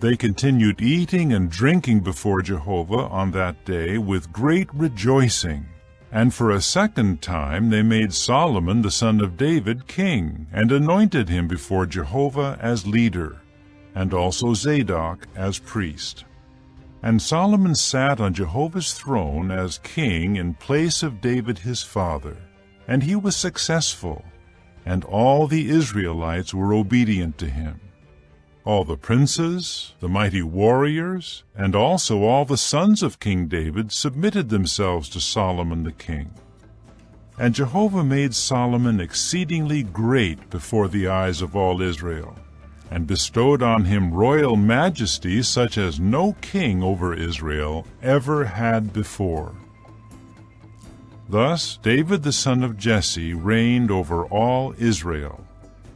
They continued eating and drinking before Jehovah on that day with great rejoicing, And for a second time they made Solomon the son of David king, and anointed him before Jehovah as leader, and also Zadok as priest. And Solomon sat on Jehovah's throne as king in place of David his father, and he was successful, and all the Israelites were obedient to him. All the princes, the mighty warriors, and also all the sons of King David submitted themselves to Solomon the king. And Jehovah made Solomon exceedingly great before the eyes of all Israel, and bestowed on him royal majesty such as no king over Israel ever had before. Thus David the son of Jesse reigned over all Israel,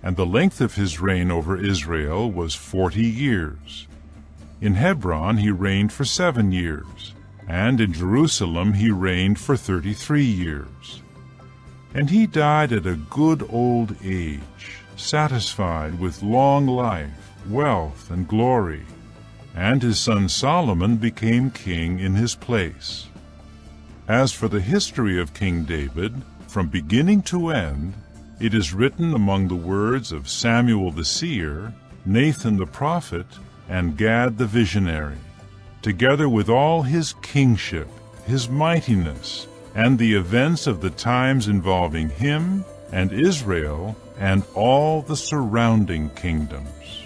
and the length of his reign over Israel was 40 years. In Hebron he reigned for 7 years, and in Jerusalem he reigned for 33 years. And he died at a good old age, satisfied with long life, wealth, and glory, and his son Solomon became king in his place. As for the history of King David, from beginning to end, it is written among the words of Samuel the seer, Nathan the prophet, and Gad the visionary, together with all his kingship, his mightiness, and the events of the times involving him and Israel and all the surrounding kingdoms.